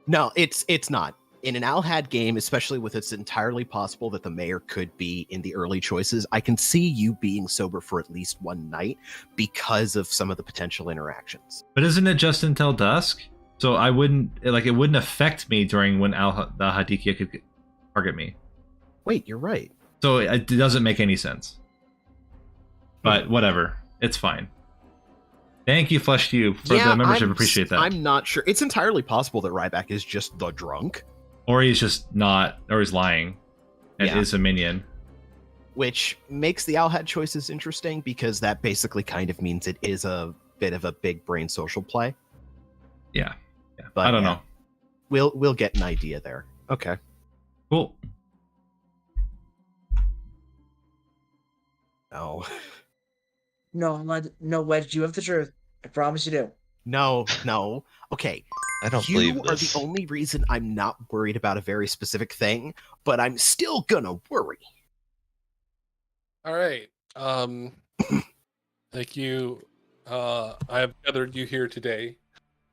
No, it's not. In an Alhad game, especially with it's entirely possible that the mayor could be in the early choices, I can see you being sober for at least one night because of some of the potential interactions. But isn't it just until dusk? So I wouldn't it wouldn't affect me during when the Hadikia could target me. Wait, you're right. So it doesn't make any sense. But whatever, it's fine. Thank you, Flesh to you, for the membership. Appreciate that. I'm not sure. It's entirely possible that Ryback is just the drunk. Or he's just not, or he's lying and Yeah. is a minion. Which makes the Alhad choices interesting because that basically kind of means it is a bit of a big brain social play. Yeah. But I don't know. We'll get an idea there. Okay. Cool. No. No, Wedge, you have the truth. I promise you do. No. Okay. I don't You believe are this. the only reason I'm not worried about a very specific thing, but I'm still gonna worry. All right. Thank you. I have gathered you here today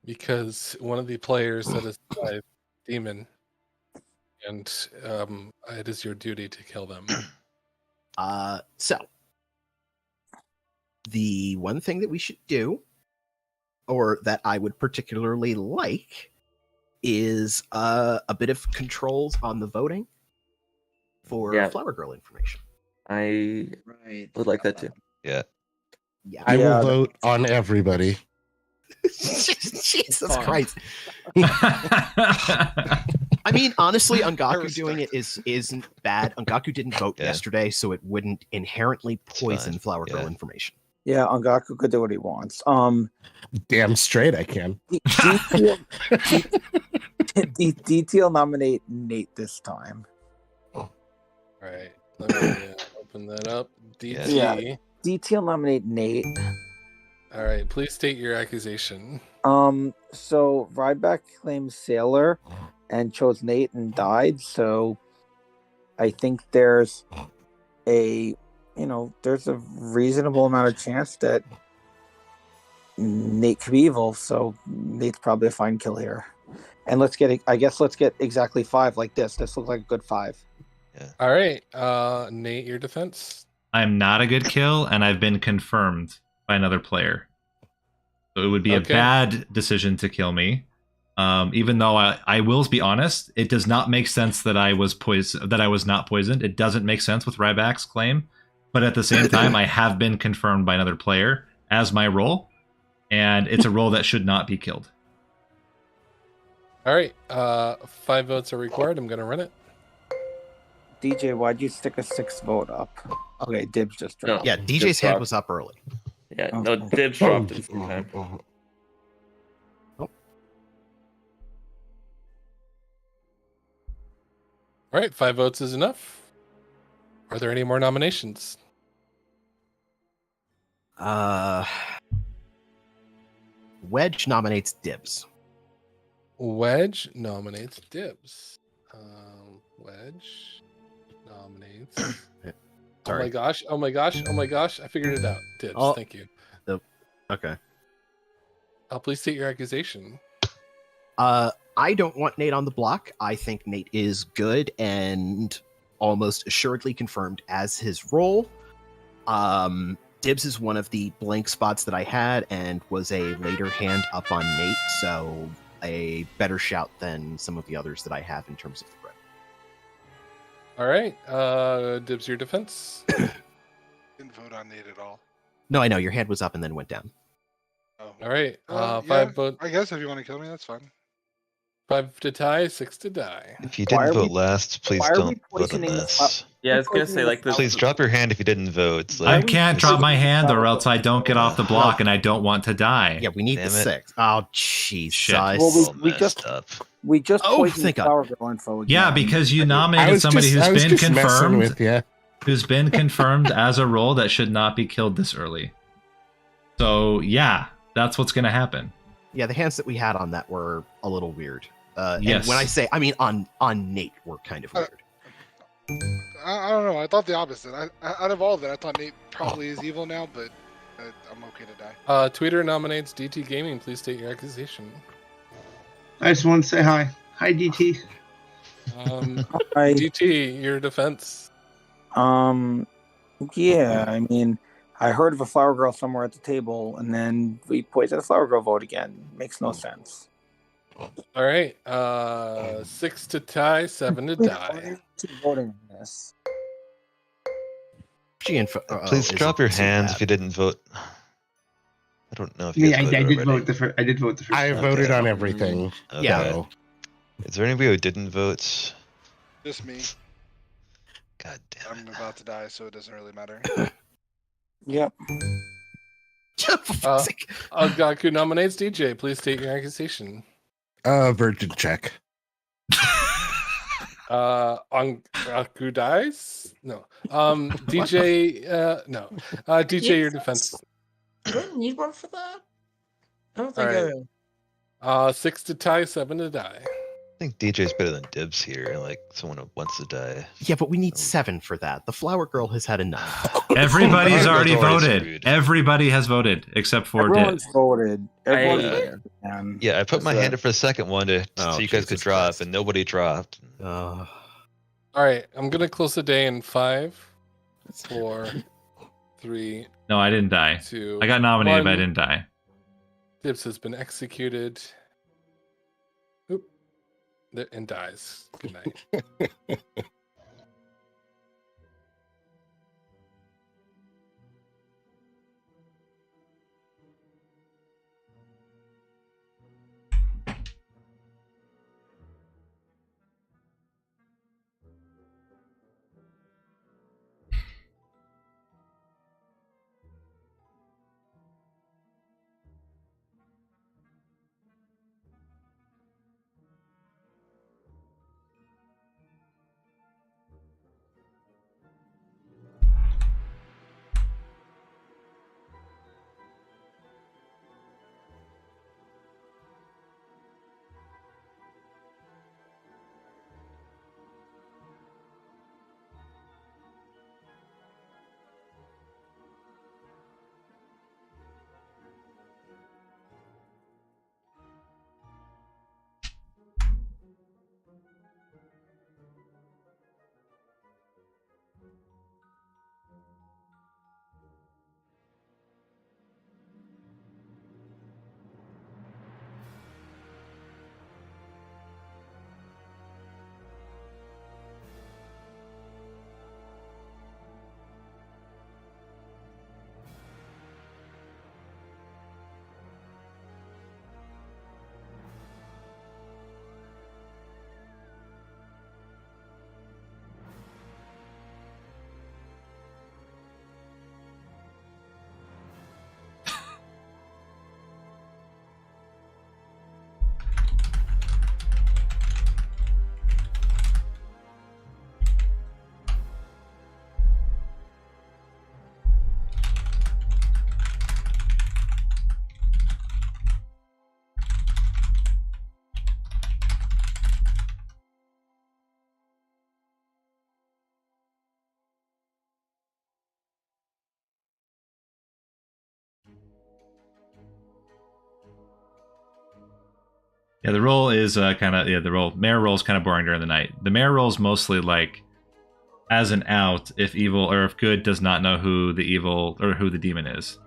because one of the players that is a demon, and it is your duty to kill them. So the one thing that we should do, or that I would particularly like, is a bit of controls on the voting for Yeah. Flower Girl information. I would like that too. Yeah. Yeah. I will vote on everybody. Jesus Fine. Christ. I mean, honestly, Ungaku doing it isn't bad. Ungaku didn't vote Yeah. yesterday, so it wouldn't inherently poison fine. Flower Girl Yeah. information. Yeah, Angaku could do what he wants. Damn straight I can. DTL nominate Nate this time. All right. Let me open that up. DT. Yeah. DTL nominate Nate. All right. Please state your accusation. So Ryback claims Sailor and chose Nate and died. So I think there's a reasonable amount of chance that Nate could be evil. So Nate's probably a fine kill here. And let's get exactly 5 like this. This looks like a good 5. All right. Nate, your defense. I'm not a good kill, and I've been confirmed by another player. So it would be a Okay. bad decision to kill me. Even though I will be honest, it does not make sense that I was not poisoned. It doesn't make sense with Ryback's claim. But at the same time, I have been confirmed by another player as my role, and it's a role that should not be killed. All right. 5 votes are required. I'm going to run it. DJ, why'd you stick a 6th vote up? Okay, Dibs just dropped. Yeah, DJ's hand was up early. Yeah, no, Dibs dropped at the same time. All right. 5 votes is enough. Are there any more nominations? Wedge nominates Dibs. Wedge nominates Dibs. Wedge nominates. Oh Sorry. my gosh! Oh my gosh! Oh my gosh! I figured it out. Dibs. Oh. Thank you. Okay. Please state your accusation. I don't want Nate on the block. I think Nate is good and almost assuredly confirmed as his role. Dibs is one of the blank spots that I had and was a later hand up on Nate, so a better shout than some of the others that I have in terms of the threat. All right. Dibs, your defense. Didn't vote on Nate at all. No, I know your hand was up and then went down. Oh. All right. Yeah, 5 votes. I guess if you want to kill me, that's fine. 5 to tie, 6 to die. If you Why didn't are vote we- last, please why are we don't vote on poisoning the this. Yeah, I was gonna say like this. Please drop your hand if you didn't vote. I Like, can't drop my hand or else I don't get off the block and I don't want to die. Yeah, we need Damn the it. 6. Oh, jeez. Shit. Well, we messed just up. Oh, poisoned thank the God. Flower Girl info again. Yeah, because you I nominated was somebody just, I who's was been just messing confirmed, with you. who's been confirmed as a role that should not be killed this early. So yeah, that's what's gonna happen. Yeah, the hands that we had on that were a little weird. Yes. And when I say, I mean on Nate were kind of weird. I don't know. I thought the opposite. Out of all of that, I thought Nate probably is evil now, but I'm okay to die. Tweeter nominates DT Gaming. Please state your accusation. I just want to say hi. Hi, DT. DT, your defense. Yeah, I mean, I heard of a Flower Girl somewhere at the table, and then we poisoned the Flower Girl vote again. Makes no sense. All right. 6 to tie, 7 to die. Voting on this. Please drop your hands if you didn't vote. I don't know if you Me, guys I voted did already. vote the first. I did vote the first. I time. voted on everything. Okay. Yeah. Is there anybody who didn't vote? Just me. God damn I'm about to die, so it doesn't really matter. Yep. Gaku nominates DJ. Please state your accusation. Virgin check. On Gaku dies? No. DJ. No. DJ, your defense. You don't need one for that? I don't think All I right. do. 6 to tie, 7 to die. I think DJ's better than Dibs here, like someone who wants to die. Yeah, but we need 7 for that. The Flower Girl has had enough. Everybody's already That's always voted. rude. Everybody has voted except for Everyone's Dib. voted. Everyone's I- voted. Man. Yeah, I put my hand up for the second one to so you guys could Jesus drop, Christ. and nobody dropped. All right. I'm going to close the day in 5, 4, 3, No, I didn't die. 2. I got nominated, but I 1. didn't die. Dibs has been executed. Oop. And dies. Good night. Yeah, the role is mayor role is kind of boring during the night. The mayor role is mostly like as an out if evil or if good does not know who the evil or who the demon is.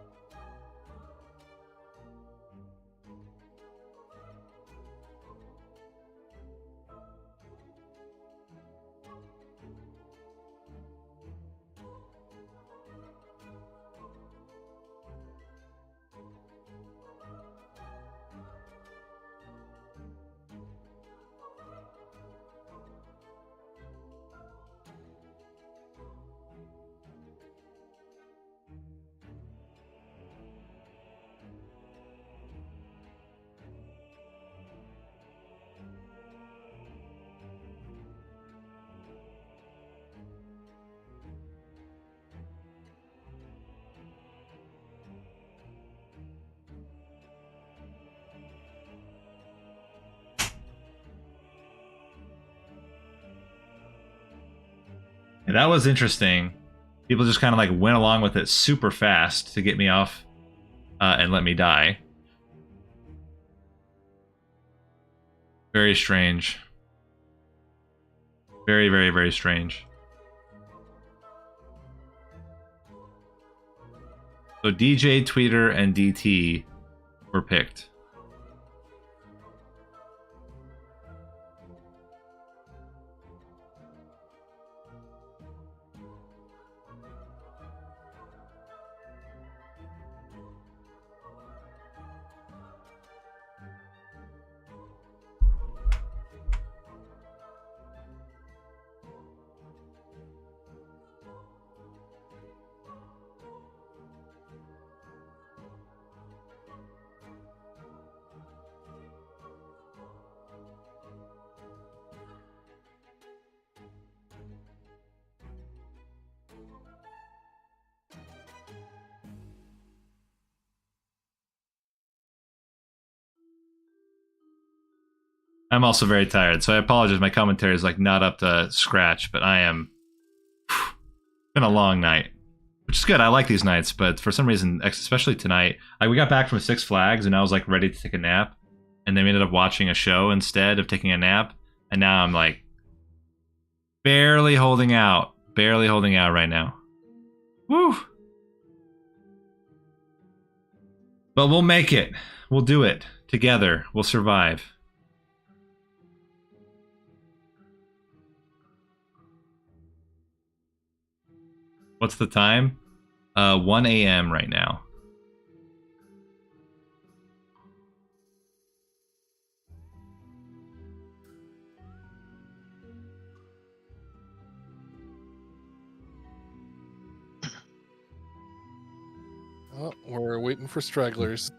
Yeah, that was interesting. People just kind of like went along with it super fast to get me off and let me die. Very strange. Very, very, very strange. So DJ, Tweeter, and DT were picked. I'm also very tired, so I apologize. My commentary is like not up to scratch, but I am. It's been a long night, which is good. I like these nights, but for some reason, especially tonight, we got back from Six Flags, and I was like ready to take a nap, and then we ended up watching a show instead of taking a nap, and now I'm like barely holding out right now. Woo! But we'll make it. We'll do it together. We'll survive. What's the time? 1 a.m. right now. Oh, we're waiting for stragglers.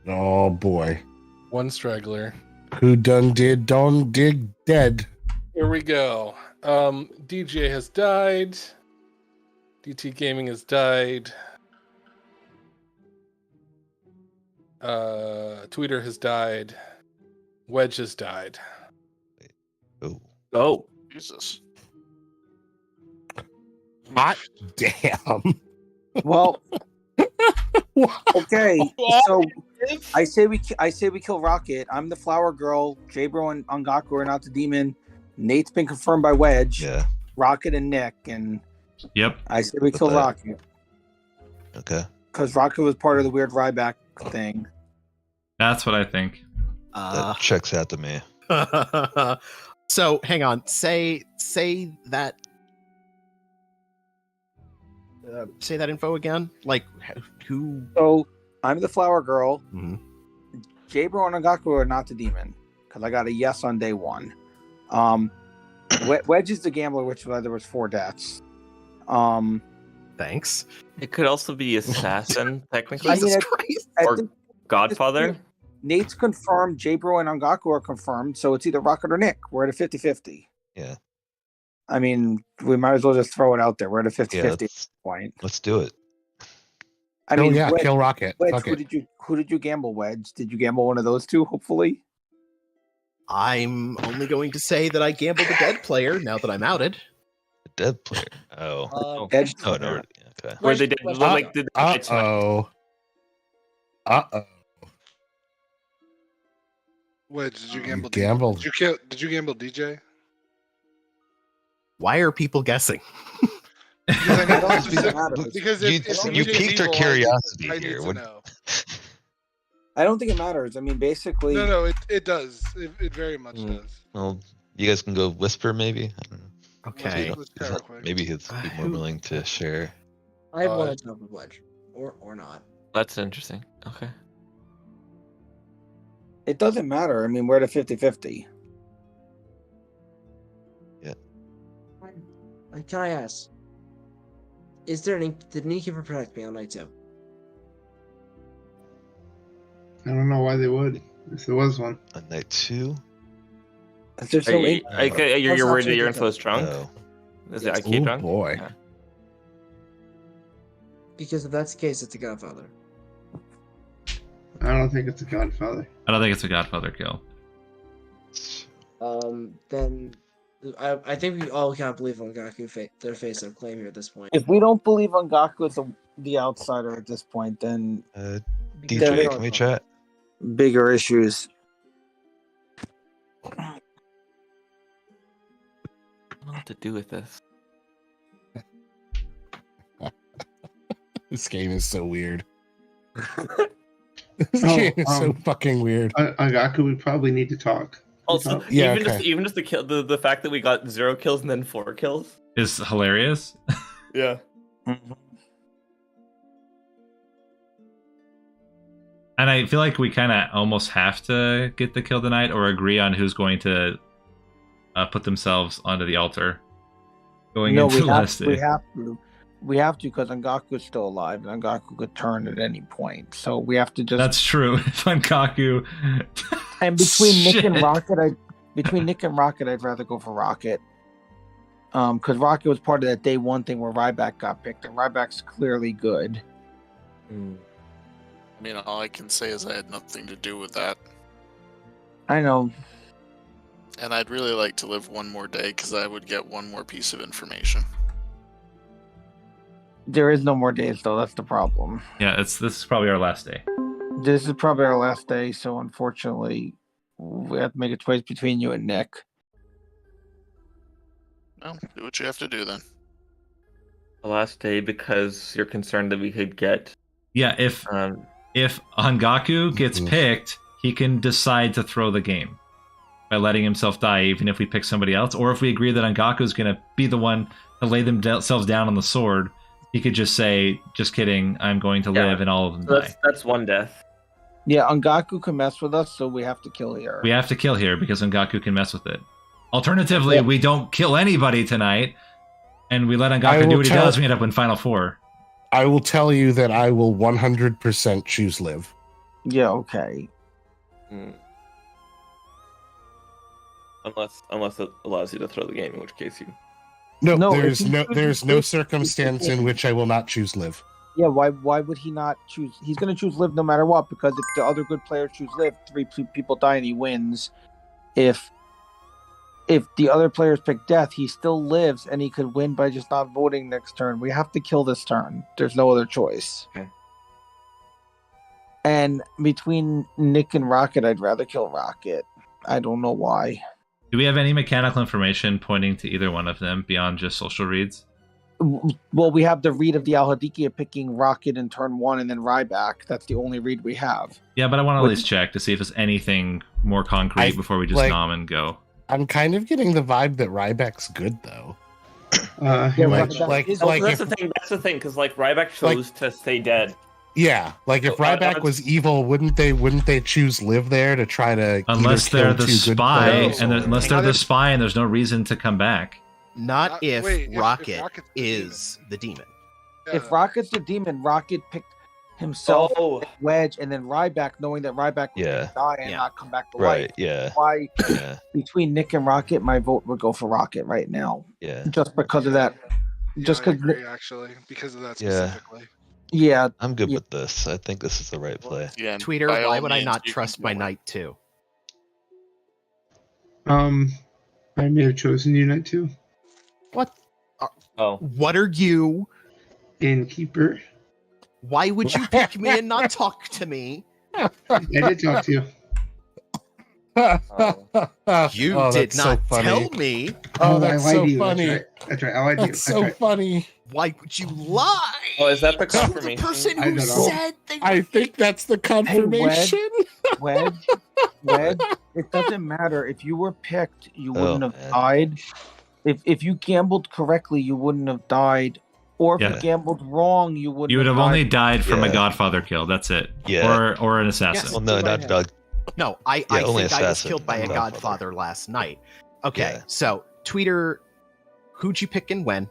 Oh boy. One straggler. Who done did don't dig dead. Here we go. DJ has died. DT Gaming has died. Tweeter has died. Wedge has died. Oh. Jesus. Hot damn. Well, okay. So I say we kill Rocket. I'm the Flower Girl. Jabro and Angaku are not the demon. Nate's been confirmed by Wedge. Yeah. Rocket and Nick, and Yep. I say we kill that. Rocket Okay. because Rocket was part of the weird Ryback thing. That's what I think. That checks out to me. So hang on. Say that. Say that info again. Like who? So I'm the Flower Girl. Mm-hmm. Jabro and Angaku are not the demon because I got a yes on day one. Wedge is the gambler, which there was 4 deaths. Thanks. It could also be assassin, technically. Jesus Christ. Or Godfather. Nate's confirmed. Jabro and Angaku are confirmed. So it's either Rocket or Nick. We're at a 50-50. Yeah. I mean, we might as well just throw it out there. We're at a 50-50 point. Let's do it. I mean, yeah, Wedge, kill Rocket. Wedge, Fuck it. who did you gamble, Wedge? Did you gamble one of those two, hopefully? I'm only going to say that I gambled the dead player now that I'm outed. A dead player. Oh. Dead Oh, no. player. Okay. Where they did like did Uh-oh. What did you gamble? Gambled. Did you gamble DJ? Why are people guessing? Because I know don't think it matters. because You- if you DJ's piqued our evil, curiosity I need here. to What- know. I don't think it matters. I mean, basically, No, it does. It very much does. Well, you guys can go whisper, maybe. I don't know. Okay. Let's try real quick. Maybe he'd be more willing to share. I want to jump with Wedge, or not. That's interesting. Okay. it doesn't matter. I mean, we're at a 50-50. Can I ask? Is there any? Did Innkeeper protect me on night 2? I don't know why they would. If there was one. On night 2? Is there Are so you, you're worried that your info's drunk? No. Is it Yes. IQ Oh drunk? boy. Yeah. Because if that's the case, it's a Godfather. I don't think it's a Godfather. I don't think it's a Godfather kill. Then I think we all can't believe Ongaku their face of claim here at this point. If we don't believe Ongaku is the outsider at this point, then DJ, can we chat? bigger issues. I don't know what to do with this. This game is so weird. This game is so fucking weird. Agaku, we probably need to talk. Also, Yeah, even just the fact that we got 0 kills and then 4 kills is hilarious. Yeah. And I feel like we kind of almost have to get the kill tonight, or agree on who's going to put themselves onto the altar going into last day. We have to because Ongaku's still alive, and Ongaku could turn at any point. So we have to just. That's true. If Ongaku. And between Nick and Rocket, I'd rather go for Rocket. Because Rocket was part of that day one thing where Ryback got picked, and Ryback's clearly good. I mean, all I can say is I had nothing to do with that. I know. And I'd really like to live one more day because I would get one more piece of information. There is no more days, though. That's the problem. Yeah, this is probably our last day. This is probably our last day, so unfortunately, we have to make a choice between you and Nick. Well, do what you have to do then. The last day because you're concerned that we could get. Yeah, if Ongaku gets picked, he can decide to throw the game by letting himself die, even if we pick somebody else. Or if we agree that Ongaku is going to be the one to lay themselves down on the sword, he could just say, just kidding, I'm going to live, and all of them die. That's one death. Yeah, Ongaku can mess with us, so we have to kill here. We have to kill here because Ongaku can mess with it. Alternatively, we don't kill anybody tonight, and we let Ongaku do what he does, we end up in Final Four. I will tell you that I will 100% choose live. Yeah, okay. Unless it allows you to throw the game, in which case you. No, there's no circumstance in which I will not choose live. Yeah, why would he not choose? He's going to choose live no matter what, because if the other good players choose live, 3 people die and he wins. If the other players pick death, he still lives and he could win by just not voting next turn. We have to kill this turn. There's no other choice. Okay. And between Nick and Rocket, I'd rather kill Rocket. I don't know why. Do we have any mechanical information pointing to either one of them beyond just social reads? Well, we have the read of the Al-Hadikia picking Rocket in turn 1 and then Ryback. That's the only read we have. Yeah, but I want to at least check to see if there's anything more concrete before we just nom and go. I'm kind of getting the vibe that Ryback's good, though. That's the thing, because like Ryback chose to stay dead. Yeah, like if Ryback was evil, wouldn't they choose live there to try to unless they're the spy unless they're the spy and there's no reason to come back. Not if Rocket is the demon. If Rocket's the demon, Rocket picked himself, Wedge, and then Ryback, knowing that Ryback would die and not come back to life. Why? Between Nick and Rocket, my vote would go for Rocket right now. Yeah. Just because of that. Just I agree, actually, because of that specifically. Yeah. I'm good with this. I think this is the right play. Yeah. Tweeter, why would I not trust my knight too? I may have chosen you knight too. What? What are you? Innkeeper. Why would you pick me and not talk to me? I did talk to you. You did not tell me. Oh, that's so funny. That's right. I lied to you. That's so funny. Why would you lie? Oh, is that the To confirmation? the person who said they I think that's the confirmation. Wedge, it doesn't matter. If you were picked, you wouldn't have died. If you gambled correctly, you wouldn't have died. Or if you gambled wrong, you wouldn't. You would have died. only died from a Godfather kill. That's it. Yeah. Or an assassin. Yes. Well, no, not dog. No, I think I was killed by a Godfather last night. Okay, so Tweeter, who'd you pick and when?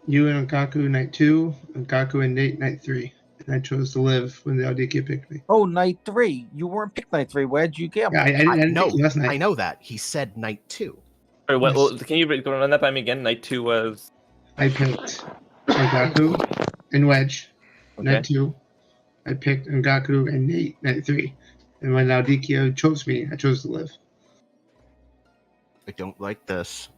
You and Ongaku night 2, Ongaku and Nate night 3. And I chose to live when the Aldiki picked me. Oh, night 3. You weren't picked night 3. Where'd you gamble? Yeah, I didn't pick you last night. I know that. He said night 2. Or can you run that by me again? Night 2 was. I picked Ongaku and Wedge night 2. I picked Ongaku and Nate night 3. And when Laudikio chose me, I chose to live. I don't like this.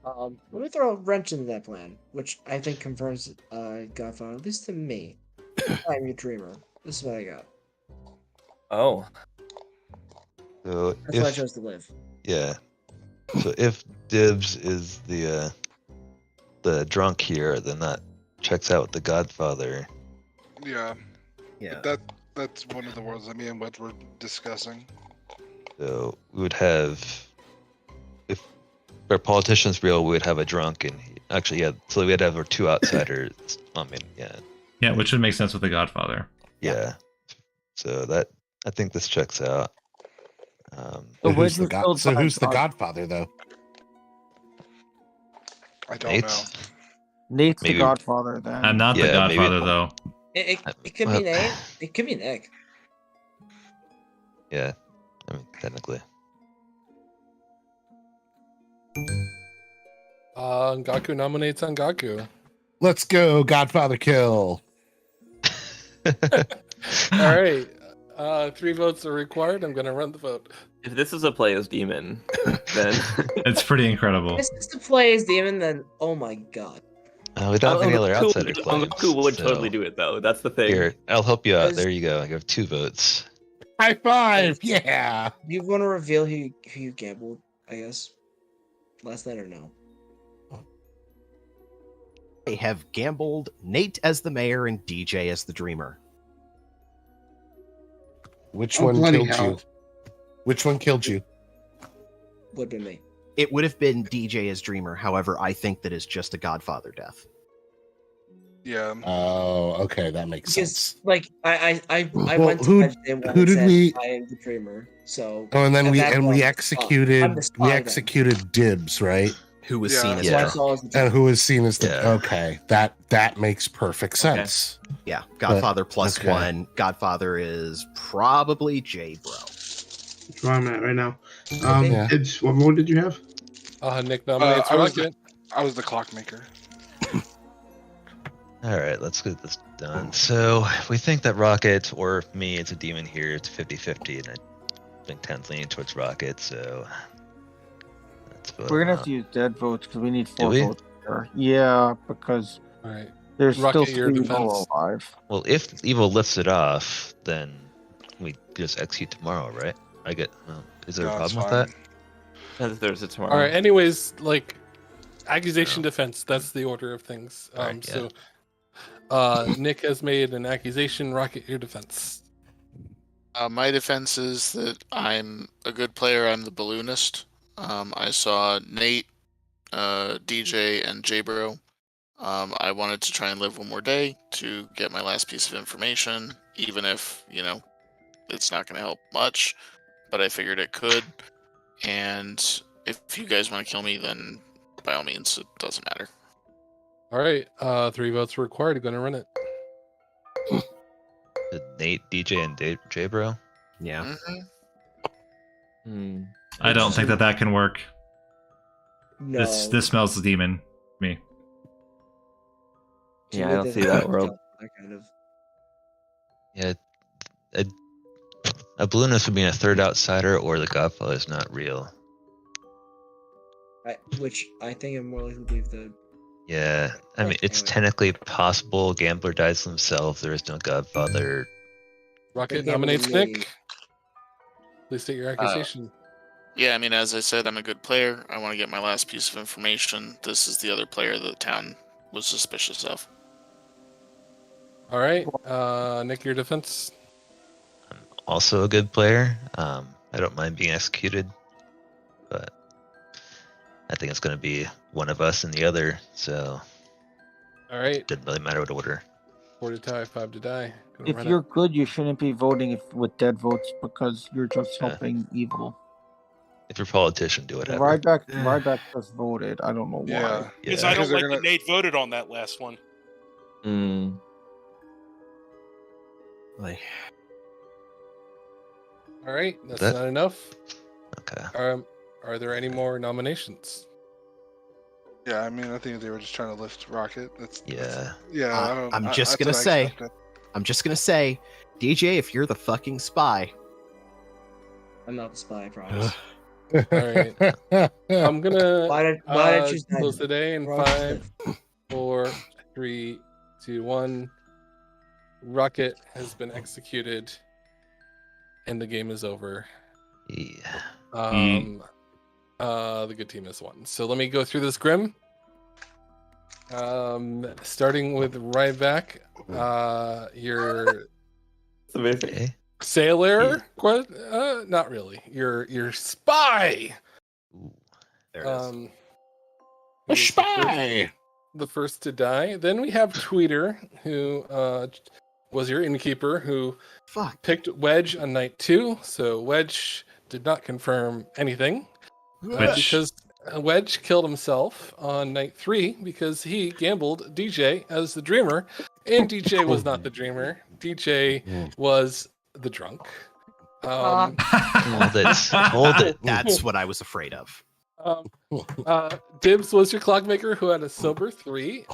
Let me throw a wrench into that plan, which I think confirms Godfather, at least to me. I'm your dreamer. This is what I got. Oh. So That's why I chose to live. Yeah. So if Dibs is the drunk here, then that checks out the Godfather. Yeah. Yeah. That's one of the worlds that me and Wedge were discussing. So we would have, if our politician's real, we would have a drunk, and actually, yeah. So we'd have our two outsiders. I mean, yeah. Yeah, which would make sense with the Godfather. Yeah. So that I think this checks out. So Wedge who's the was killed by who's the God- Godfather though? I don't Nate? know. Nate's Maybe- the Godfather then. I'm not the Yeah, maybe- Godfather though. It could be Nate. It could be Nick. Yeah. I mean, technically. Ngaku nominates Ngaku. Let's go, Godfather kill. All right. 3 votes are required. I'm going to run the vote. If this is a play as demon, then It's pretty incredible. This is the play as demon, then oh my god. We don't have any other Ungaku outsider claims. Ungaku would so- totally do it though. That's the thing. Here, I'll help you out. Is- There you go. I have 2 votes. High five! Yeah. Do you want to reveal who you gambled, I guess? Last night or no? They have gambled Nate as the mayor and DJ as the dreamer. Which Oh, one bloody killed hell. you? Which one killed you? Would have been me. It would have been DJ as dreamer. However, I think that is just a Godfather death. Yeah. Oh, okay, that makes Because sense. like I Well, went to who- Wedge Day one who and did said, we- I am the dreamer. So Oh, and then at we that point, I'm the executed spy then. Dibs, right? Who was Yeah. seen as That's why I Yeah. saw as the And dreamer. who was seen as the Yeah. okay? That makes perfect sense. Yeah, Godfather plus okay. 1. Godfather is probably J Bro. That's where I'm at right now. Yeah. Dibs, what role did you have? Nick nominates I was Rocket. I was the clockmaker. All right, let's get this done. So we think that Rocket or me, it's a demon here. It's 50-50, and I think 10's leaning towards Rocket. So let's vote We're gonna him have to use dead votes because we need Do 4 we? votes here. Yeah, because All right. there's Rocket, still your 3 defense. people alive. out. Well, if Evil lifts it off, then we just execute tomorrow, right? I get. Is there a No, it's problem with that? There's a tomorrow. All right. Anyways, like accusation defense. That's the order of things. Alright, yeah. So, Nick has made an accusation. Rocket, your defense. My defense is that I'm a good player. I'm the balloonist. I saw Nate, DJ, and Jbro. I wanted to try and live one more day to get my last piece of information, even if, it's not going to help much, but I figured it could. And if you guys want to kill me, then by all means, it doesn't matter. All right. 3 votes required. Going to run it. Nate, DJ, and J-Bro? Yeah. Mm-hmm. I don't think that can work. No. This smells the demon. Me. Yeah, I don't see that world. That kind of. Yeah. A balloonist would be a third outsider, or the Godfather is not real. Which I think I'm more likely to believe the. Yeah, I mean, it's Anyway. technically possible. Gambler dies himself. There is no Godfather. Rocket They gambled nominates with me. Nick. Please state your accusation. Yeah, I mean, as I said, I'm a good player. I want to get my last piece of information. This is the other player that the town was suspicious of. All right. Nick, your defense. I'm also a good player. I don't mind being executed, but I think it's going to be one of us and the other, so All right. it didn't really matter what order. 4 to tie, 5 to die. Gonna If run you're it. good, you shouldn't be voting with dead votes because you're just Yeah. helping evil. If you're a politician, do whatever. Ryback just voted. I don't know why. Yeah. Because Yeah. I don't Because they're like gonna- that Nate voted on that last one. Mm. Like, All right. That's That- not enough. Okay. Are there any more nominations? Yeah, I mean, I think they were just trying to lift Rocket. Yeah. Yeah, I don't. I'm I- just that's gonna what I say. expected. I'm just gonna say, DJ, if you're the fucking spy, I'm not the spy, I promise. All right. I'm gonna Why don't you close the day in Wrong 5, 4, 3, 2, 1. Rocket has been executed, and the game is over. Yeah. The good team has won. So let me go through this Grim. Starting with Ryback. Your amazing. sailor? Not really. Your spy. There it is. A spy. The first to die. Then we have Tweeter, who was your innkeeper, who picked Wedge on night 2. So Wedge did not confirm anything because Wedge killed himself on night 3 because he gambled DJ as the dreamer, and DJ was not the dreamer. DJ was the drunk. Hold it. That's what I was afraid of. Dibs was your clockmaker who had a sober 3.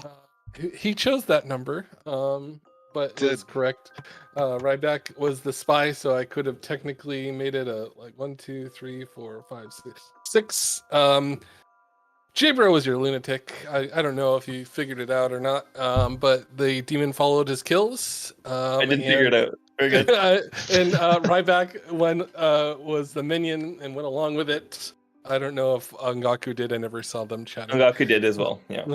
He chose that number, but it was correct. Ryback was the spy, so I could have technically made it a 1, 2, 3, 4, 5, 6. J-Bro was your lunatic. I don't know if you figured it out or not, but the demon followed his kills. I didn't figure it out. Very good. And Ryback was the minion and went along with it. I don't know if Angaku did. I never saw them chatting. Angaku did as well. Yeah.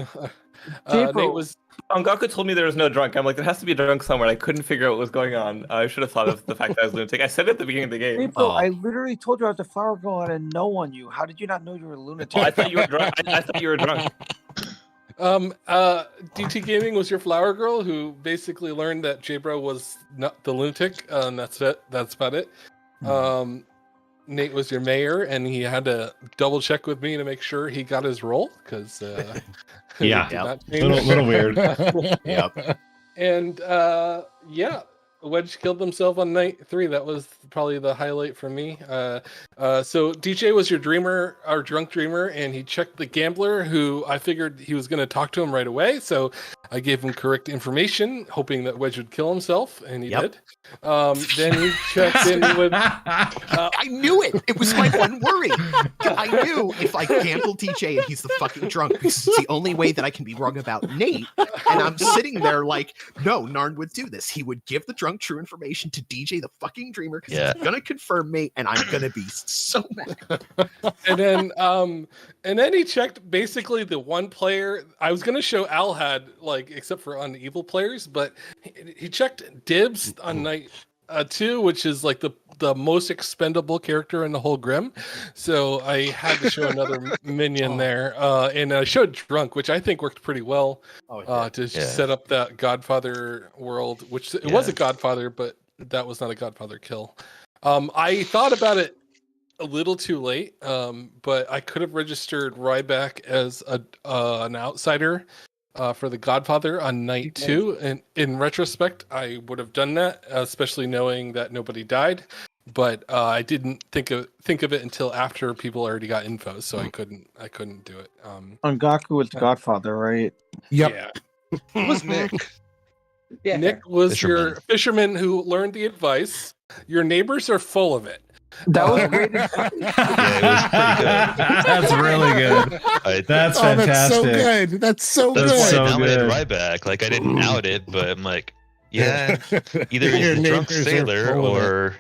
Nate was. Angaku told me there was no drunk. I'm like, there has to be a drunk somewhere. I couldn't figure out what was going on. I should have thought of the fact that I was lunatic. I said it at the beginning of the game. April, I literally told you I was the flower girl and I didn't know on you. How did you not know you were a lunatic? I thought you were drunk. I thought you were drunk. DT Gaming was your flower girl who basically learned that J-Bro was not the lunatic. That's it. That's about it. Nate was your mayor, and he had to double check with me to make sure he got his role because yeah, little weird. Yep. And Wedge killed himself on night 3. That was probably the highlight for me. So DJ was your dreamer, our drunk dreamer, and he checked the gambler, who I figured he was going to talk to him right away. So I gave him correct information, hoping that Wedge would kill himself, and he did. Then he checked in with. I knew it. It was my one worry. I knew if I gambled DJ and he's the fucking drunk, because it's the only way that I can be wrong about Nate. And I'm sitting there like, no, Narn would do this. He would give the drunk true information to DJ the fucking dreamer because he's gonna confirm me, and I'm gonna be so mad. And then he checked basically the one player. I was gonna show Al had except for on the evil players, but he checked Dibs on night 2, which is the most expendable character in the whole Grim. So I had to show another minion there, and I showed Drunk, which I think worked pretty well to set up that Godfather world, which it was a Godfather, but that was not a Godfather kill. I thought about it a little too late, but I could have registered Ryback as an outsider for the Godfather on night 2, and in retrospect, I would have done that, especially knowing that nobody died. But I didn't think of it until after people already got info, so I couldn't do it. Angaku was the Godfather, right? Yep. Yeah. It was Nick. Yeah, Nick was your fisherman who learned the advice. Your neighbors are full of it. That was great. Yeah, it was pretty good. That's really good. That's fantastic. That's so good. That's so That's good. why I so nominated good. Ryback. I didn't out it, but I'm like, either Your he's the drunk neighbors are sailor full of it. or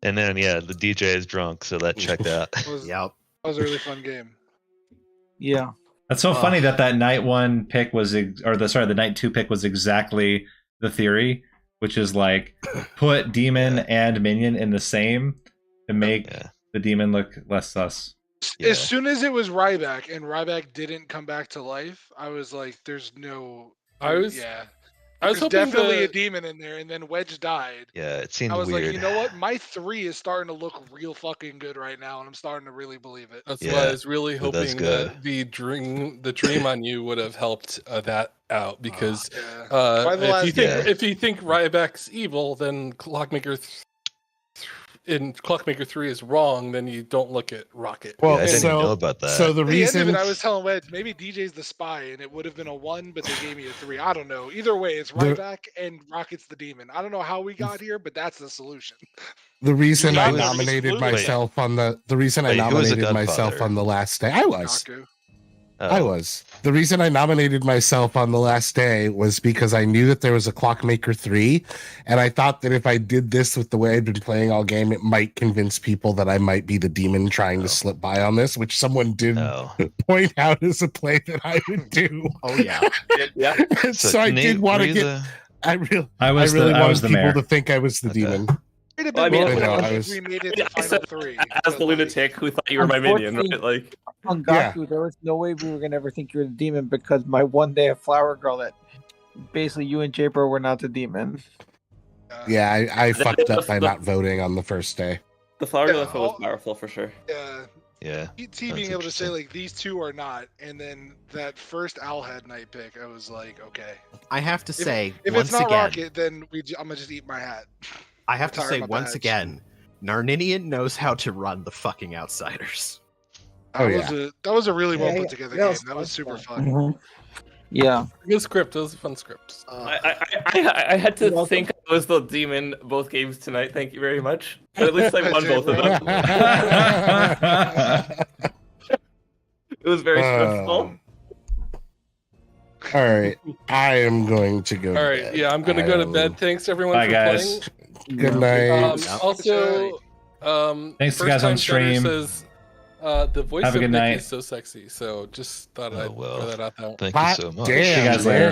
and then the DJ is drunk, so that checked out. Yep. That was a really fun game. Yeah. That's so funny that night 1 pick was, the night 2 pick was exactly the theory, which is put demon and minion in the same to make the demon look less sus. As soon as it was Ryback and Ryback didn't come back to life, I was like, "There's no." I was There's hoping definitely a demon in there, and then Wedge died. Yeah, it seemed I was weird. like, you know what? My 3 is starting to look real fucking good right now, and I'm starting to really believe it. That's why I was really hoping that the dream on you would have helped that out, because By the last if you think Ryback's evil, then Clockmaker in Clockmaker 3 is wrong, then you don't look at Rocket. Well, Yeah, I didn't even so know about that. so the At the end of reason it, I was telling Wedge, maybe DJ's the spy, and it would have been a 1, but they gave me a 3. I don't know. Either way, it's The- Ryback and Rocket's the demon. I don't know how we got here, but that's the solution. the reason You I got there nominated because Blue was myself on the reason Wait, I who was the nominated myself Godfather? on the last day. I was. Gaku. I was. The reason I nominated myself on the last day was because I knew that there was a Clockmaker 3, and I thought that if I did this with the way I'd been playing all game, it might convince people that I might be the demon trying to slip by on this, which someone did No. point out as a play that I would do. Oh yeah. Yeah. So I did Nate, want were to you get. the- I really I was wanted the people mayor. to think I was the Okay. demon. It'd have Well, I been mean, better I if was- we made it Yeah, the I final said- 3. As but, the like, lunatic who thought you were my minion, right? Like, On Yeah. Gaku, there was no way we were gonna ever think you were the demon because my one day of Flower Girl that basically you and J-Bro were not the demon. Yeah, I That fucked up was by the- not voting on the first day. the flower Yeah, info was all- powerful for sure. Yeah. Yeah. T being able to say like these two are not, and then that first Owlhead night pick, I was like, okay. I have to say, If once it's not again, Rocket, then I'm gonna just eat my hat. I have to retire say my once badge. again, Narninian knows how to run the fucking Outsiders. Oh, That was a really well Yeah, put together that game. was That was fun super stuff. fun. Yeah. Good script. It was a fun script. I had to welcome. think I was the demon both games tonight. Thank you very much. But at least I won both of them. It was very stressful. All right, I am going to go. All to right, bed. yeah, I'm gonna go to bed. Thanks everyone Bye, for guys. playing. Good night. Also, Thanks to first guys on time chatter stream. Says, the voice Have a of good Nick night. is so sexy. So just thought Oh, I'd well. throw that out there. Thank you so much. Damn, See you guys man. later.